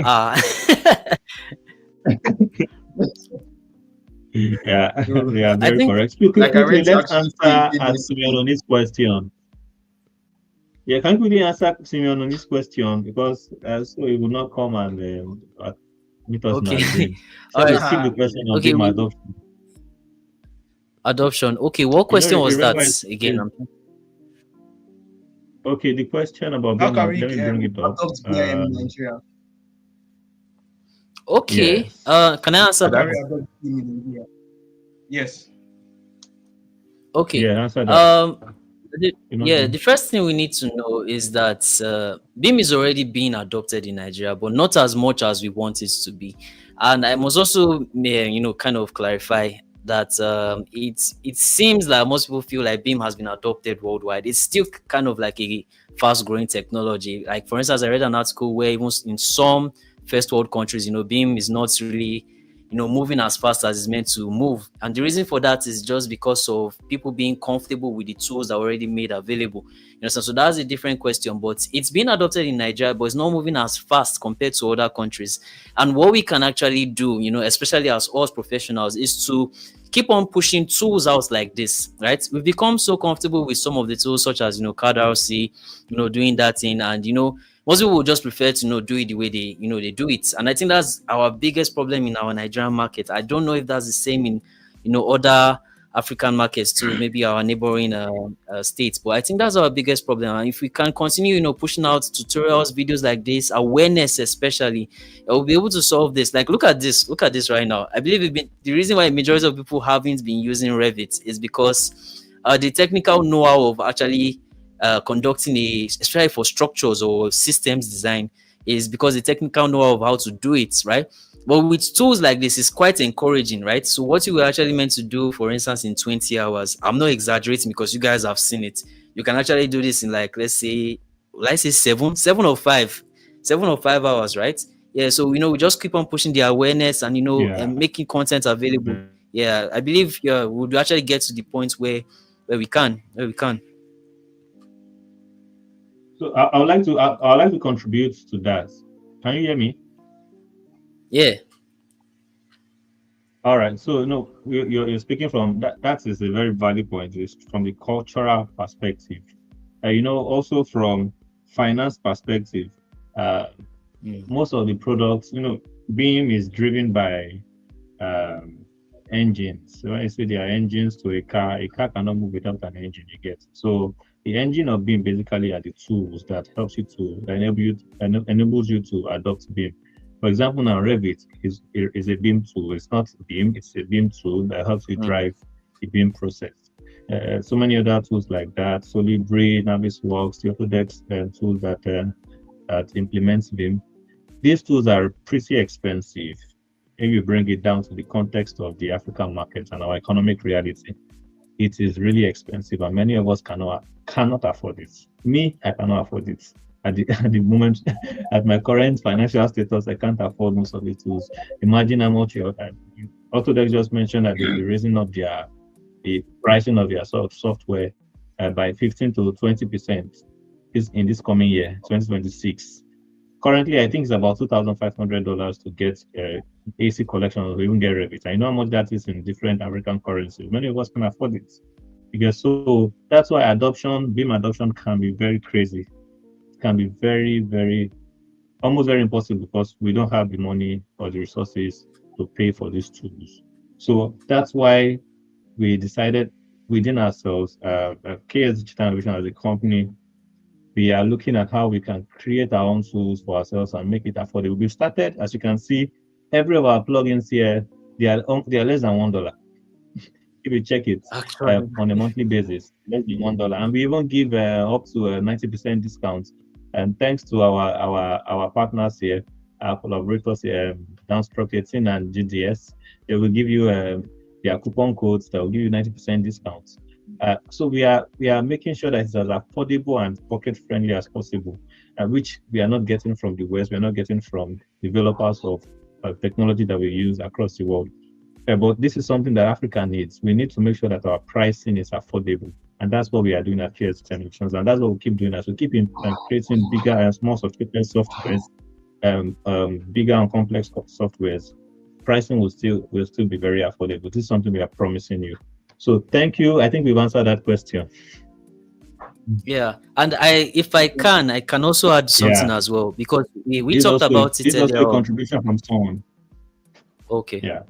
Yeah, they are very correct. Like Let's answer Simeon on this question. Yeah, can you quickly answer Simeon on this question, because so he will not come and meet us Okay. now. So let's keep the question on BIM adoption. Adoption. Okay, what question was that again? Okay, the question about how BIM, can we let me bring it up. adopt BIM in Nigeria? Okay. Yes. Can I answer that? Yes. Okay. Yeah, answer that. The first thing we need to know is that BIM is already being adopted in Nigeria, but not as much as we want it to be. And I must also, kind of clarify that it seems like most people feel like BIM has been adopted worldwide. It's still kind of like a fast-growing technology. Like, for instance, I read an article where even in some first world countries, BIM is not really moving as fast as it's meant to move. And the reason for that is just because of people being comfortable with the tools that are already made available. So that's a different question, but it's being adopted in Nigeria, but it's not moving as fast compared to other countries. And what we can actually do, especially as us professionals, is to keep on pushing tools out like this, right? We've become so comfortable with some of the tools, such as, CAD-RC, doing that thing. And, most people will just prefer to do it the way they do it. And I think that's our biggest problem in our Nigerian market. I don't know if that's the same in, other African markets too, maybe our neighboring states. But I think that's our biggest problem. And if we can continue, pushing out tutorials, videos like this, awareness especially, we'll be able to solve this. Like, look at this right now. I believe the reason why a majority of people haven't been using Revit is because the technical know-how of actually conducting especially for structures or systems design, is because the technical know-how of how to do it, right? But with tools like this, it's quite encouraging, right? So what you were actually meant to do, for instance, in 20 hours, I'm not exaggerating because you guys have seen it. You can actually do this in, like, let's say 7 or 5 hours, right? Yeah. So, we just keep on pushing the awareness and, and making content available. Yeah. I believe we'll actually get to the point where we can. So I would like to contribute to that. Can you hear me? Yeah. All right. So you're speaking from that. That is a very valid point. It's from the cultural perspective. Also from finance perspective. Most of the products, BIM is driven by engines. So when you say there are engines to a car cannot move without an engine. You get. So the engine of BIM basically are the tools that enables you to adopt BIM. For example, now Revit is a BIM tool. It's not BIM, it's a BIM tool that helps you drive the BIM process. So many other tools like that, Solibri, Navisworks, the Autodesk tools that implements BIM. These tools are pretty expensive if you bring it down to the context of the African market and our economic reality. It is really expensive, and many of us cannot afford it. Me, I cannot afford it. At the moment, at my current financial status, I can't afford most of the tools. Imagine how much Autodesk just mentioned that they'll be raising up the pricing of their software by 15 to 20% in this coming year, 2026. Currently, I think it's about $2,500 to get AC collection or even get Revit. I know how much that is in different African currencies. Many of us can afford it. Because so that's why BIM adoption can be very crazy. It can be very, very, almost very impossible because we don't have the money or the resources to pay for these tools. So that's why we decided within ourselves, KS Digital Innovation as a company, we are looking at how we can create our own tools for ourselves and make it affordable. We've started, as you can see, every of our plugins here, they are less than $1. If you check it on a monthly basis, less than $1, and we even give up to a 90% discount. And thanks to our partners here, our collaborators here, Downstroke 18 and GDS, they will give you their coupon codes that will give you 90% discounts. So we are making sure that it's as affordable and pocket friendly as possible. which we are not getting from the West. We are not getting from developers of technology that we use across the world. But this is something that Africa needs. We need to make sure that our pricing is affordable. And that's what we are doing at PS Connections. And that's what we keep doing as we keep creating bigger and more sophisticated softwares, bigger and complex softwares. Pricing will still be very affordable. This is something we are promising you. So thank you. I think we've answered that question. Yeah, and if I can also add something as well, because we talked about it earlier. This was a on. contribution from someone. Okay. Yeah.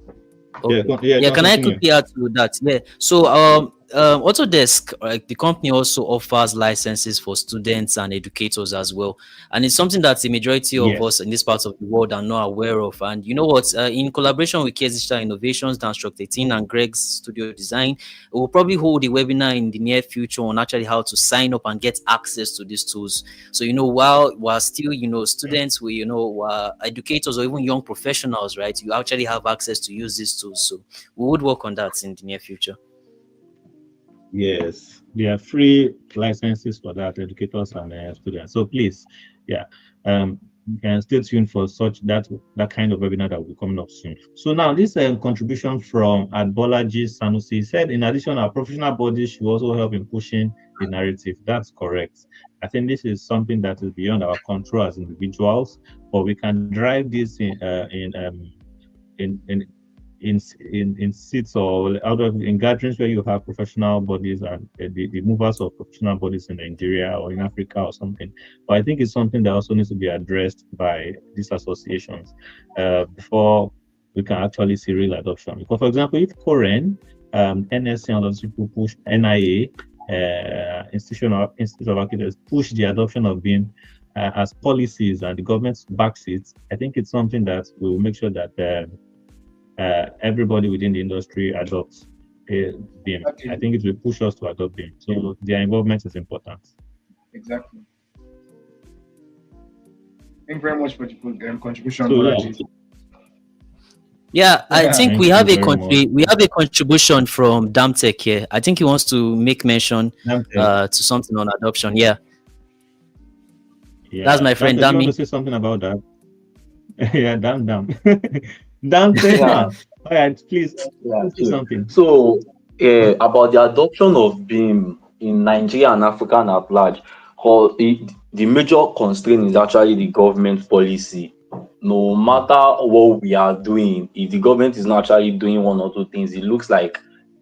Okay. Can I quickly add to that? Yeah. So Autodesk, the company also offers licenses for students and educators as well, and it's something that the majority of us in this part of the world are not aware of. And you know what? In collaboration with KS Digital Innovations, Dan Struct 18, and Greg's Studio Design, we'll probably hold a webinar in the near future on actually how to sign up and get access to these tools. So while we're still students, educators or even young professionals, right? You actually have access to use these tools. So we would work on that in the near future. Yes, there are free licenses for that, educators and students. So please, you can stay tuned for that kind of webinar that will be coming up soon. So now this contribution from Adbolaji Sanusi said, in addition, our professional bodies should also help in pushing the narrative. That's correct. I think this is something that is beyond our control as individuals, but we can drive this in seats or in gatherings where you have professional bodies and the movers of professional bodies in Nigeria or in Africa or something. But I think it's something that also needs to be addressed by these associations before we can actually see real adoption. Because, for example, if Koren, NSC and those people push NIA, Institute of Architects, push the adoption of BIM as policies and the government backs it, I think it's something that will make sure that everybody within the industry adopts BIM. Okay. I think it will push us to adopt BIM. So their involvement is important. Exactly. Thank you very much for the contribution. I think we have a contribution from Damtech here. I think he wants to make mention to something on adoption. Yeah. That's my friend Dami. You want to say something about that? Yeah, Dam. Damtech. Yeah. All right, please say something. So about the adoption of BIM in Nigeria and Africa at large, the major constraint is actually the government policy. No matter what we are doing, if the government is not actually doing one or two things, it looks like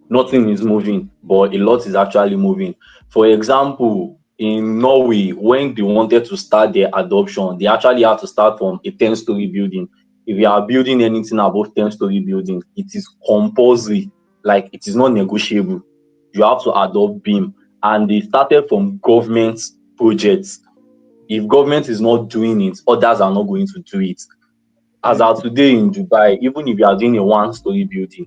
nothing is moving, but a lot is actually moving. For example, in Norway, when they wanted to start their adoption, they actually had to start from a 10-story building. If you are building anything above 10-story building, it is compulsory, like it is not negotiable. You have to adopt BIM. And they started from government projects. If government is not doing it, others are not going to do it. As of today in Dubai, even if you are doing a 1-story building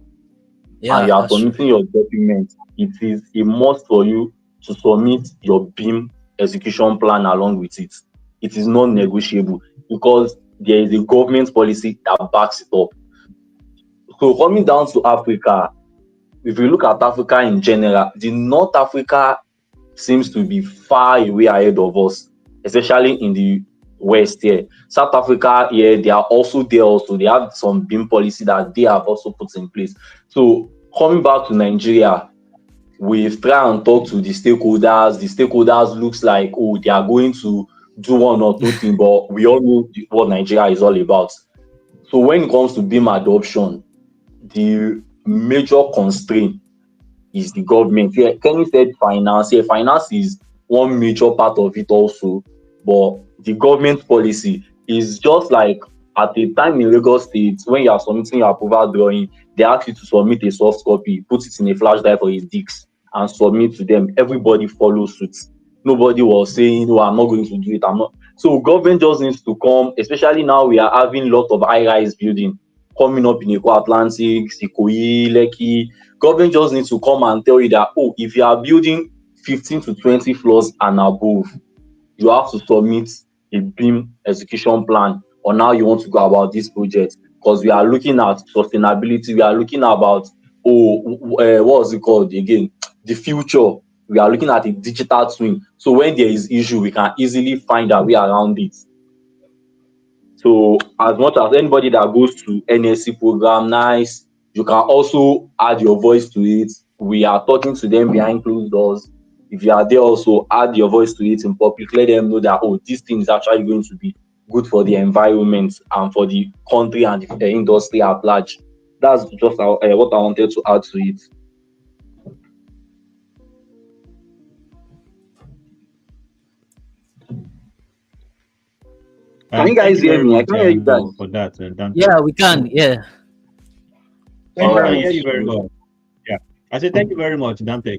and you are submitting your documents, it is a must for you to submit your BIM execution plan along with it. It is not negotiable because there is a government policy that backs it up. So coming down to Africa, if you look at Africa in general, the North Africa seems to be far away ahead of us, especially in the West here. South Africa here, they are also there also. They have some BIM policy that they have also put in place. So coming back to Nigeria, we've tried and talked to the stakeholders. The stakeholders looks like, they are going to do one or two things, but we all know what Nigeria is all about. So when it comes to BIM adoption, the major constraint is the government. Yeah, Kenny said finance. Yeah, finance is one major part of it also, but the government policy is just like at the time in Lagos State, when you are submitting your approval drawing, they ask you to submit a soft copy, put it in a flash drive or a disk, and submit to them. Everybody follows suit. Nobody was saying, I'm not going to do it. I'm not. So government just needs to come, especially now we are having a lot of high-rise building coming up in Eko Atlantic, Ikoyi, Lekki. Government just needs to come and tell you that, if you are building 15 to 20 floors and above, you have to submit a BIM execution plan on how you want to go about this project. Because we are looking at sustainability. We are looking about, what was it called again? The future. we are looking at a digital twin. So when there is issue, we can easily find our way around it. So as much as anybody that goes to NSC program, nice, you can also add your voice to it. We are talking to them behind closed doors. If you are there, also add your voice to it in public. Let them know that, oh, this thing is actually going to be good for the environment and for the country and the industry at large. That's just what I wanted to add to it. Can you guys hear me? I can hear you guys. For that, Yeah, we can. Yeah. I can hear you very well. Yeah, I said thank you very much, Dante.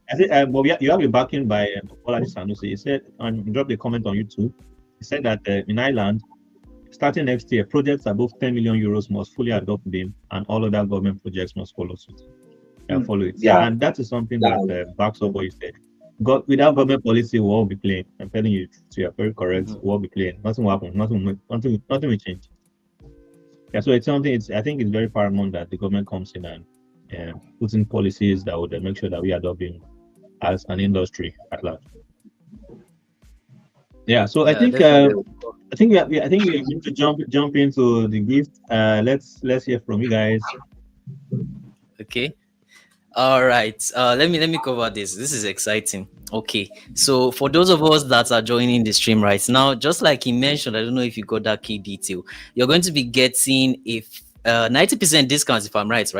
I said, well, you have a backing by Olaji Sanusi. He said, and he dropped a comment on YouTube. He said that in Ireland, starting next year, projects above 10 million euros must fully adopt BIM, and all other government projects must follow suit. Follow it. Yeah. And that is something that backs up what you said. Without government policy, we'll all be playing. I'm telling you, you are very correct. We'll all be playing. Nothing will happen. Nothing will change. Yeah, so it's something. I think it's very paramount that the government comes in and puts in policies that would make sure that we adopt BIM as an industry at large. Yeah, so I think we need to jump into the gift. Let's hear from you guys. Okay. All right. Let me cover this. This is exciting. Okay. So for those of us that are joining the stream right now, just like he mentioned, I don't know if you got that key detail. You're going to be getting a 90% discount, if I'm right?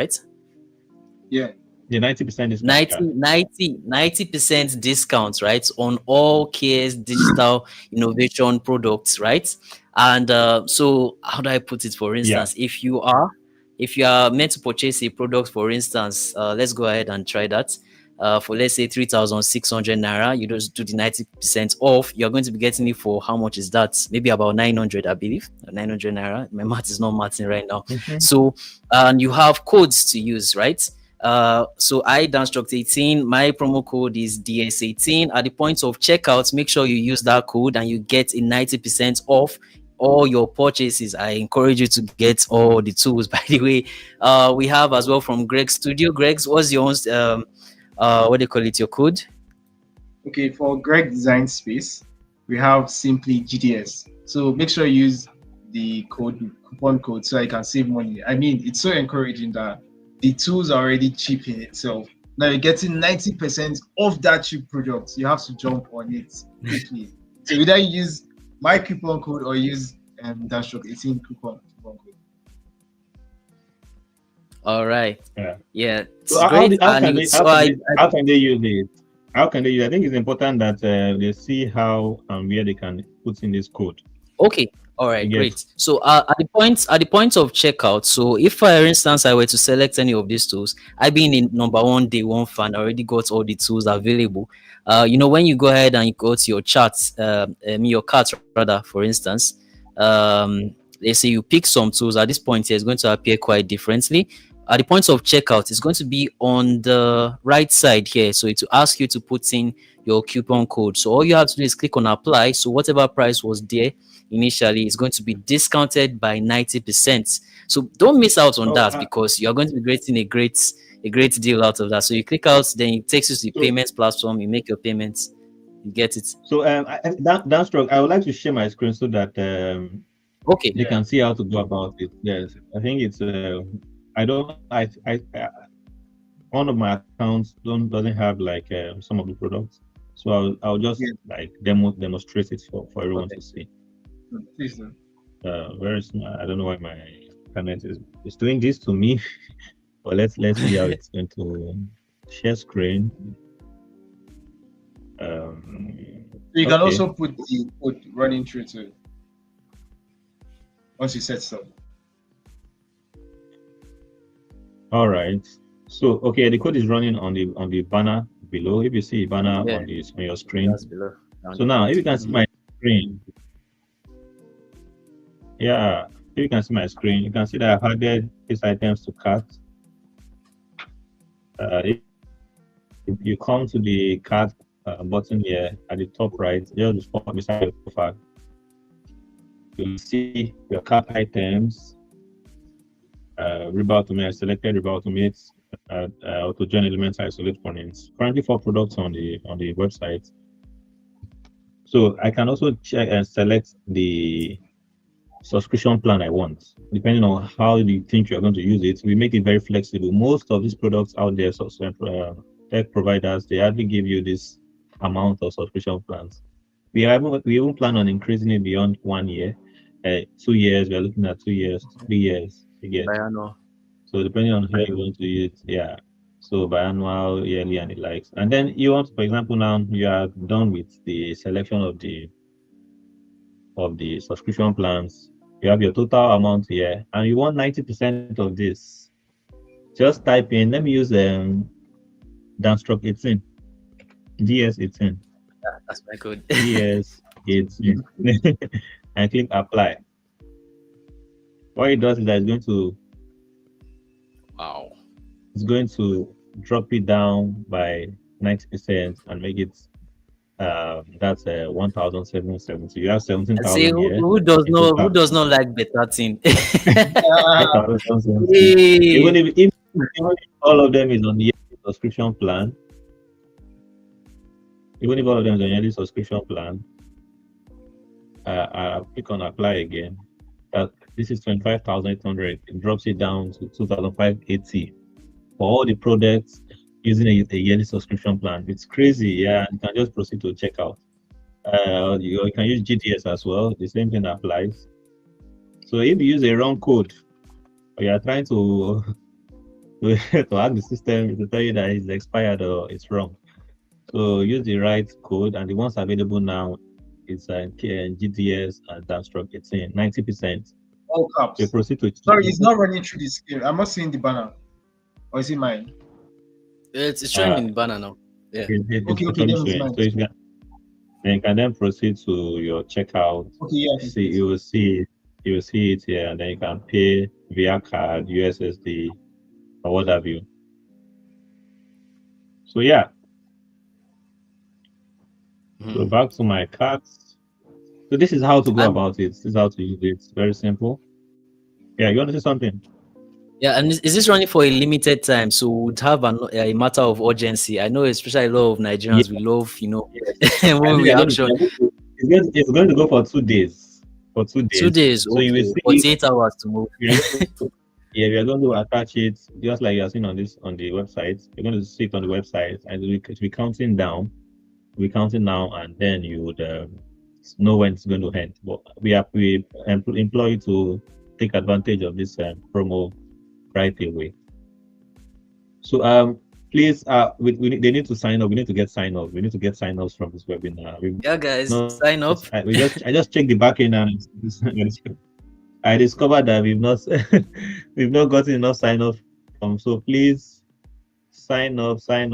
Yeah. The 90% is 90% discount, right, on all KS digital innovation products, right? And so how do I put it? For instance, if you are meant to purchase a product, for instance, let's go ahead and try that. For let's say 3,600 naira, you just do the 90% off. You're going to be getting it for how much is that? Maybe about 900, I believe. 900 naira. My math is not mathing right now. So, and you have codes to use, right? So I Danstruct 18, my promo code is DS18. At the point of checkout, make sure you use that code and you get a 90% off all your purchases. I encourage you to get all the tools. By the way, we have as well from Greg Studio. Greg's, what's your what do you call it, your code? Okay, for Greg Design Space, we have simply GDS. So make sure you use the coupon code so I can save money. I mean, it's so encouraging that the tools are already cheap in itself. Now you're getting 90% off that cheap product. You have to jump on it quickly. So either use my coupon code or use Danstruct 18 coupon code. All right. Yeah. So how can they use it? How can they use it? I think it's important that they see how and where they can put in this code. Okay. All right, great. So at the point of checkout, so if for instance I were to select any of these tools, I being in number one day one fan, I already got all the tools available. When you go ahead and you go to your charts, your cart rather, for instance, let's say you pick some tools. At this point here, it's going to appear quite differently. At the point of checkout, it's going to be on the right side here. So it will ask you to put in your coupon code. So all you have to do is click on apply. So whatever price was there initially is going to be discounted by 90%. So don't miss out on that because you're going to be getting a great deal out of that. So you click out, then it takes you to the payments platform. You make your payments, you get it. So Danstruct, I would like to share my screen so that they can see how to go about it. Yes, I think it's one of my accounts doesn't have like some of the products, so I'll just like demonstrate it for everyone to see. Please do. Very smart. I don't know why my internet is doing this to me, but let's see how it's going to share screen. You can also put the code running through to once you set stuff. All right. So the code is running on the banner below. If you see a banner on your screen. That's below. So now if you can see my screen. Yeah, if you can see my screen, you can see that I've added these items to cart. If you come to the cart button here at the top right, just beside your profile, you'll see your cart items. Rebar Automate, selected Rebar Automate, AutoGen Elements Isolate Warnings. Currently 4 products on the website. So I can also check and select the subscription plan I want, depending on how you think you're going to use it. We make it very flexible. Most of these products out there, tech providers, they hardly give you this amount of subscription plans. We even plan on increasing it beyond 1 year, 2 years. We're looking at 2 years, 3 years again. Biannual. So depending on how you want to use it, yeah. So biannual, yearly, and the likes. And then you want, for example, now you are done with the selection of the subscription plans. You have your total amount here, and you want 90% of this. Just type in. Let me use Downstroke 18, DS 18. That's my code. DS 18, and click apply. What it does is that it's going to drop it down by 90% and make it that's 1,770. You have 17,000. See who does not like better thing? Even if all of them is on the subscription plan, I click on apply again. This is 25,800. It drops it down to 2,580 for all the products using a yearly subscription plan. It's crazy, yeah. You can just proceed to checkout. You can use GTS as well. The same thing applies. So if you use a wrong code, or you are trying to hack the system to tell you that it's expired or it's wrong, so use the right code, and the ones available now is GTS and Downstroke. It's 90%. All caps. You proceed to. Sorry, it's not running through the screen. I'm not seeing the banner. Or is it mine? It's showing in the banner now. Yeah. Okay, then it's mine. So you can then proceed to your checkout. Okay, yeah. You will see it here, and then you can pay via card, USSD, or what have you. So yeah. So back to my cards. So this is how to go about it. This is how to use it. It's very simple. Yeah, you want to say something? Yeah, and is this running for a limited time? So we'd have a matter of urgency. I know, especially a lot of Nigerians, we love, when we action. It's going to go for 2 days. 2 days. So you will see 48 hours to move. Yeah, we are going to attach it just like you are seeing on the website. You're going to see it on the website, and it will be counting down. We're counting now, and then you would know when it's going to end. But we employ you to take advantage of this promo right away. So please, they need to sign up. We need to get sign up. We need to get sign ups from this webinar. Yeah, guys, sign up. I just checked the back end, and I discovered that we've not gotten enough sign up. So please sign up. Let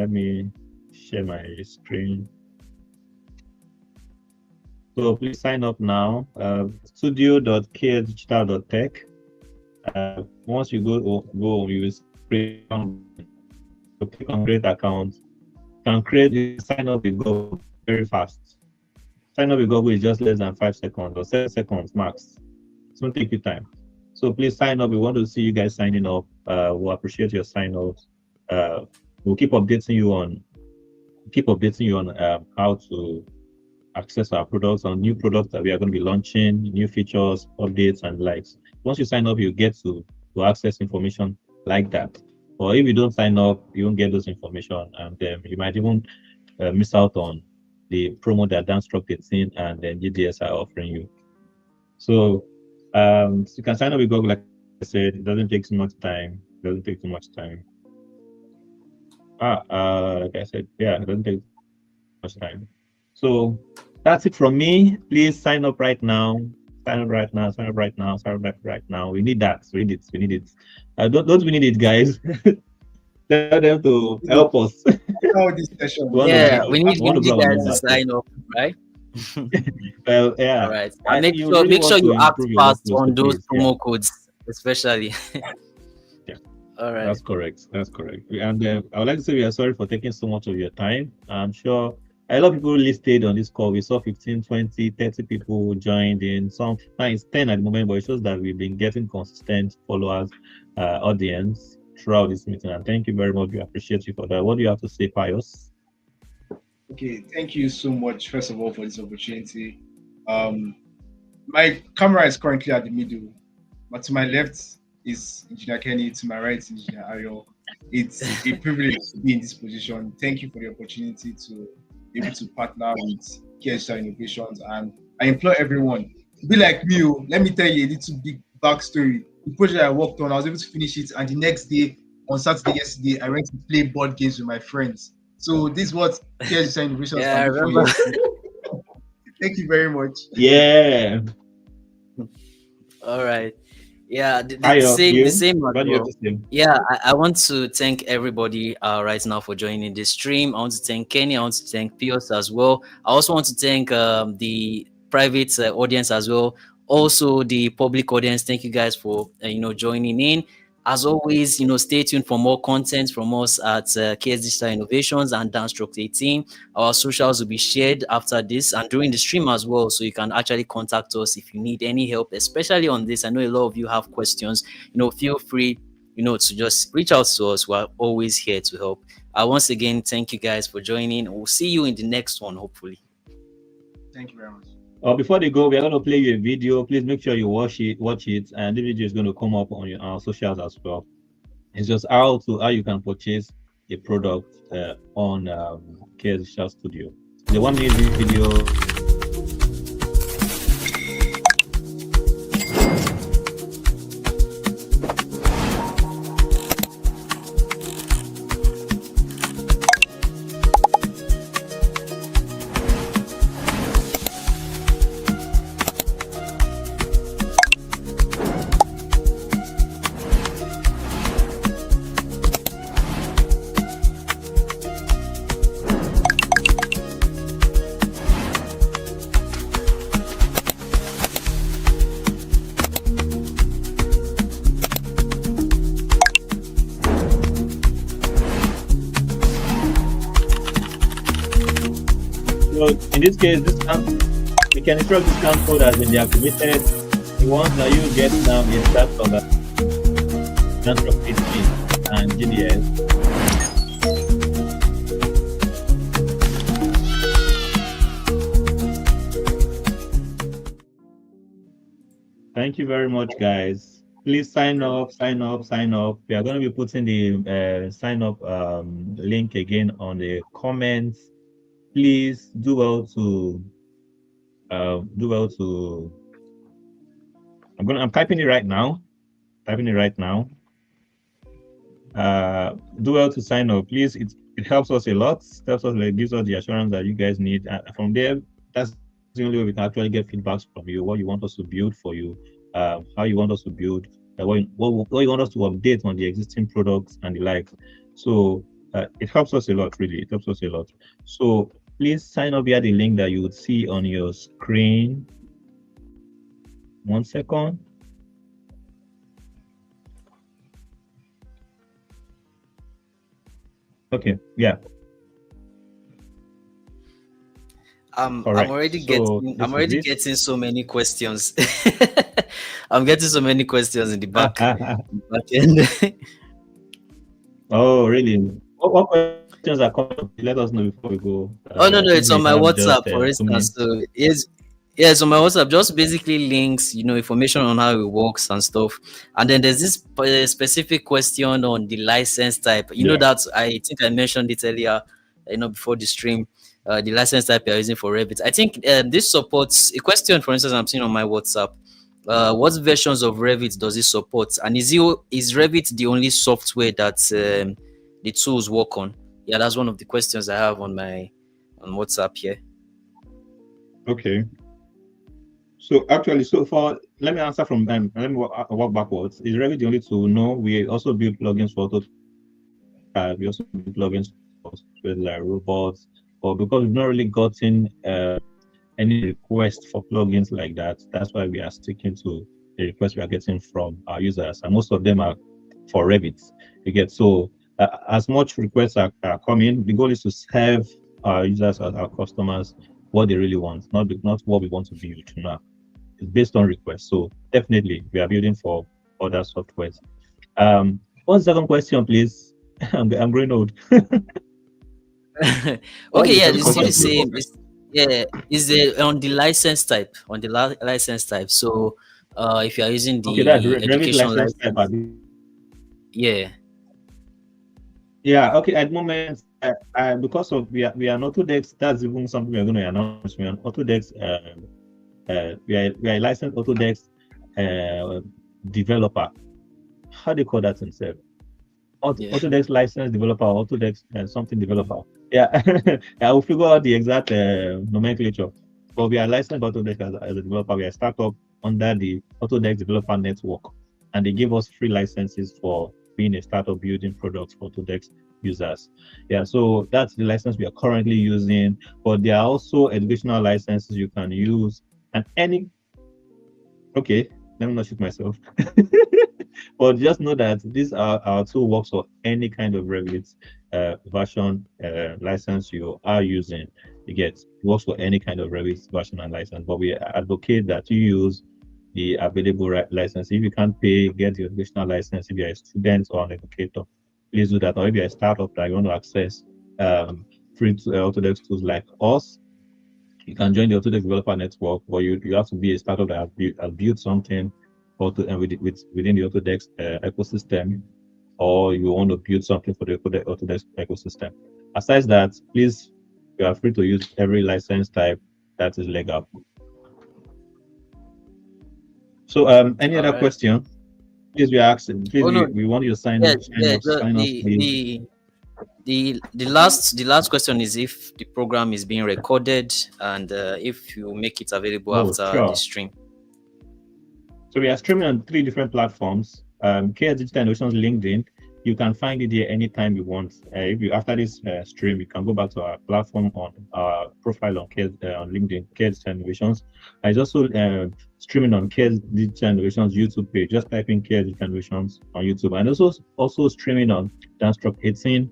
me share my screen. So please sign up now. Studio.ksdigital.tech. Once you go, you will click on create account. You can sign up with Google very fast. Sign up with Google is just less than 5 seconds or 7 seconds max. It won't take you time. So please sign up. We want to see you guys signing up. We'll appreciate your sign ups. We'll keep updating you on how to access our products, on new products that we are going to be launching, new features, updates, and likes. Once you sign up, you get to access information like that. Or if you don't sign up, you won't get those information, and you might even miss out on the promo that Downstroke 18 and then GDS are offering you. So you can sign up with Google, like I said. It doesn't take too much time. Like I said, yeah, it doesn't take much time. So that's it from me. Please sign up right now. Sign up right now. We need that. We need it. Don't we need it, guys? Tell them to help us. This session. Yeah, we need you guys to sign up, right? Well, yeah. All right. And make sure you act fast on those promo codes, especially. Yeah. All right. That's correct. And I would like to say we are sorry for taking so much of your time. I'm sure a lot of people really stayed on this call. We saw 15, 20, 30 people joined in. Some now it's 10 at the moment, but it shows that we've been getting consistent followers, audience throughout this meeting. And thank you very much. We appreciate you for that. What do you have to say, Pius? Okay, thank you so much, first of all, for this opportunity. My camera is currently at the middle, but to my left is Engineer Kenny, to my right is Engineer Ayo. It's a privilege to be in this position. Thank you for the opportunity to be able to partner with KSR Innovations, and I implore everyone to be like me. Let me tell you a little big backstory. The project I worked on, I was able to finish it, and the next day, on Saturday yesterday, I went to play board games with my friends. So this is what KSR Innovations can do for you. Thank you very much. Yeah. All right. Yeah, the same. Yeah, I want to thank everybody right now for joining this stream. I want to thank Kenny. I want to thank Pius as well. I also want to thank the private audience as well. Also, the public audience. Thank you guys for joining in. As always, stay tuned for more content from us at KS Digital Innovations and Downstroke 18. Our socials will be shared after this and during the stream as well, so you can actually contact us if you need any help, especially on this. I know a lot of you have questions. Feel free, to just reach out to us. We're always here to help. Once again, thank you guys for joining. We'll see you in the next one, hopefully. Thank you very much. Before they go, we're going to play you a video. Please make sure you watch it, and the video is going to come up on our socials as well. It's just how you can purchase a product on KS Digital Studio. The 1 minute video. So in this case, we can instruct discount code has been deactivated. The ones that you get now is that of Downstroke 18 and GDS. Thank you very much, guys. Please sign up. We are going to be putting the sign up link again on the comments. Please do well to I'm typing it right now. Do well to sign up, please. It helps us a lot. Helps us, gives us the assurance that you guys need. From there, that's the only way we can actually get feedbacks from you. What you want us to build for you, how you want us to build, what you want us to update on the existing products and the like. So it helps us a lot, really. It helps us a lot. So please sign up via the link that you would see on your screen. 1 second. Okay, yeah. I'm already getting so many questions. I'm getting so many questions in the back end. Oh, really? What questions are coming? Let us know before we go. No, it's on my WhatsApp, for instance. So it's on my WhatsApp. Just basically links, information on how it works and stuff. And then there's this specific question on the license type. You know that I think I mentioned it earlier, before the stream. The license type you're using for Revit. I think this supports a question, for instance, I'm seeing on my WhatsApp. What versions of Revit does it support? And is Revit the only software that the tools work on? Yeah, that's one of the questions I have on WhatsApp here. Okay. So actually, let me answer from them. Let me walk backwards. Is Revit the only tool? No, we also build plugins for AutoCAD. We also build plugins for like robots. But because we've not really gotten any requests for plugins like that, that's why we are sticking to the requests we are getting from our users, and most of them are for Revit. You get so as much requests are coming. The goal is to have our users, our customers, what they really want, not what we want to build now. It's based on requests. So definitely we are building for other softwares. One second question, please. I'm growing old. Okay, yeah, you see the same. Is the on the license type, license type. So if you are using Okay, that's the Revit education license type. license, yeah. Yeah, okay. At the moment, because of we are on Autodesk, that's even something we're going to announce. We're on Autodesk. We are licensed Autodesk developer. How do you call that themselves? Autodesk license developer, Autodesk something developer. Yeah, I will figure out the exact nomenclature. But we are licensed Autodesk as a developer. We are a startup under the Autodesk Developer Network, and they give us free licenses for being a startup building products for Autodesk users. Yeah, so that's the license we are currently using. But there are also educational licenses you can use, and any. Okay, let me not shoot myself. But just know that these are our tool works for any kind of Revit version license you are using. It works for any kind of Revit version and license, but we advocate that you use the available license. If you can't pay, get the additional license. If you're a student or an educator, please do that. Or if you're a startup that you want to access free Autodesk tools like us, you can join the Autodesk Developer Network, or you have to be a startup that has built something within the Autodesk ecosystem, or you want to build something for the Autodesk ecosystem. Aside that, please, you are free to use every license type that is legal. So, any other question? Please, we are asking. Please, we want you to sign up. The last question is if the program is being recorded and if you make it available after the stream. So we are streaming on 3 different platforms. KS Digital Innovations LinkedIn. You can find it here anytime you want. If you after this stream, you can go back to our platform on our profile on LinkedIn, KS Digital Innovations. It's also streaming on KS Digital Innovations YouTube page. Just type in KS Digital Innovations on YouTube, and also streaming on Danstroke 18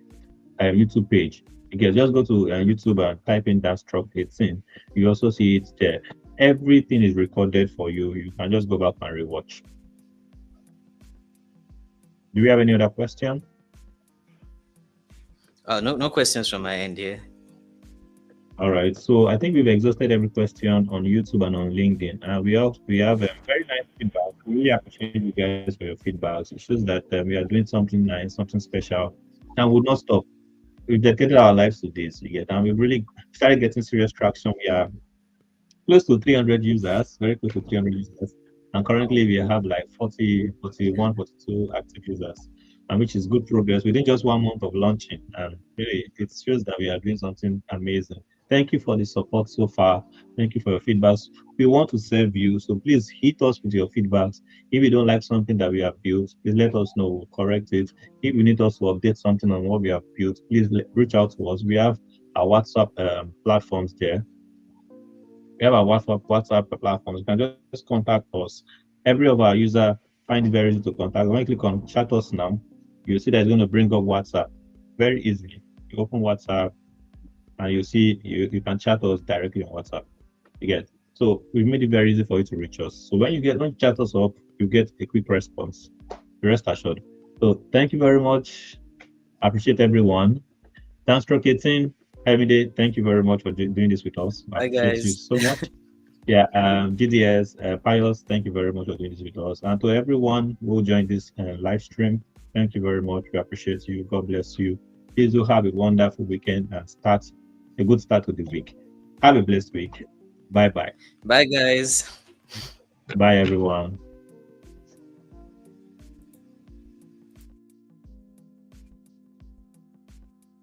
YouTube page. Again, just go to YouTube and type in Danstroke 18. You also see it there. Everything is recorded for you. You can just go back and rewatch. Do we have any other question? No questions from my end here. All right. So I think we've exhausted every question on YouTube and on LinkedIn. We have a very nice feedback. We really appreciate you guys for your feedbacks. It shows that we are doing something nice, something special, and we'll not stop. We've dedicated our lives to this, and we really started getting serious traction. We are close to 300 users, very close to 300 users. And currently we have like 40, 41, 42 active users, and which is good progress within just 1 month of launching. And really, it shows that we are doing something amazing. Thank you for the support so far. Thank you for your feedbacks. We want to serve you, so please hit us with your feedbacks. If you don't like something that we have built, please let us know. We'll correct it. If you need us to update something on what we have built, please reach out to us. We have our WhatsApp platforms there. We have our WhatsApp platforms. You can just contact us. Every of our user find it very easy to contact. When you click on chat us now, you'll see that it's going to bring up WhatsApp very easily. You open WhatsApp and you see you can chat us directly on WhatsApp. You get. So we've made it very easy for you to reach us. So when you chat us up, you get a quick response. Rest assured. So thank you very much. I appreciate everyone. Danstroke 18. Everyday, thank you very much for doing this with us. Bye, guys. You so much. Yeah, GDS, Pius, thank you very much for doing this with us. And to everyone who joined this live stream, thank you very much. We appreciate you. God bless you. Please do have a wonderful weekend and a good start to the week. Have a blessed week. Bye-bye. Bye, guys. Bye, everyone.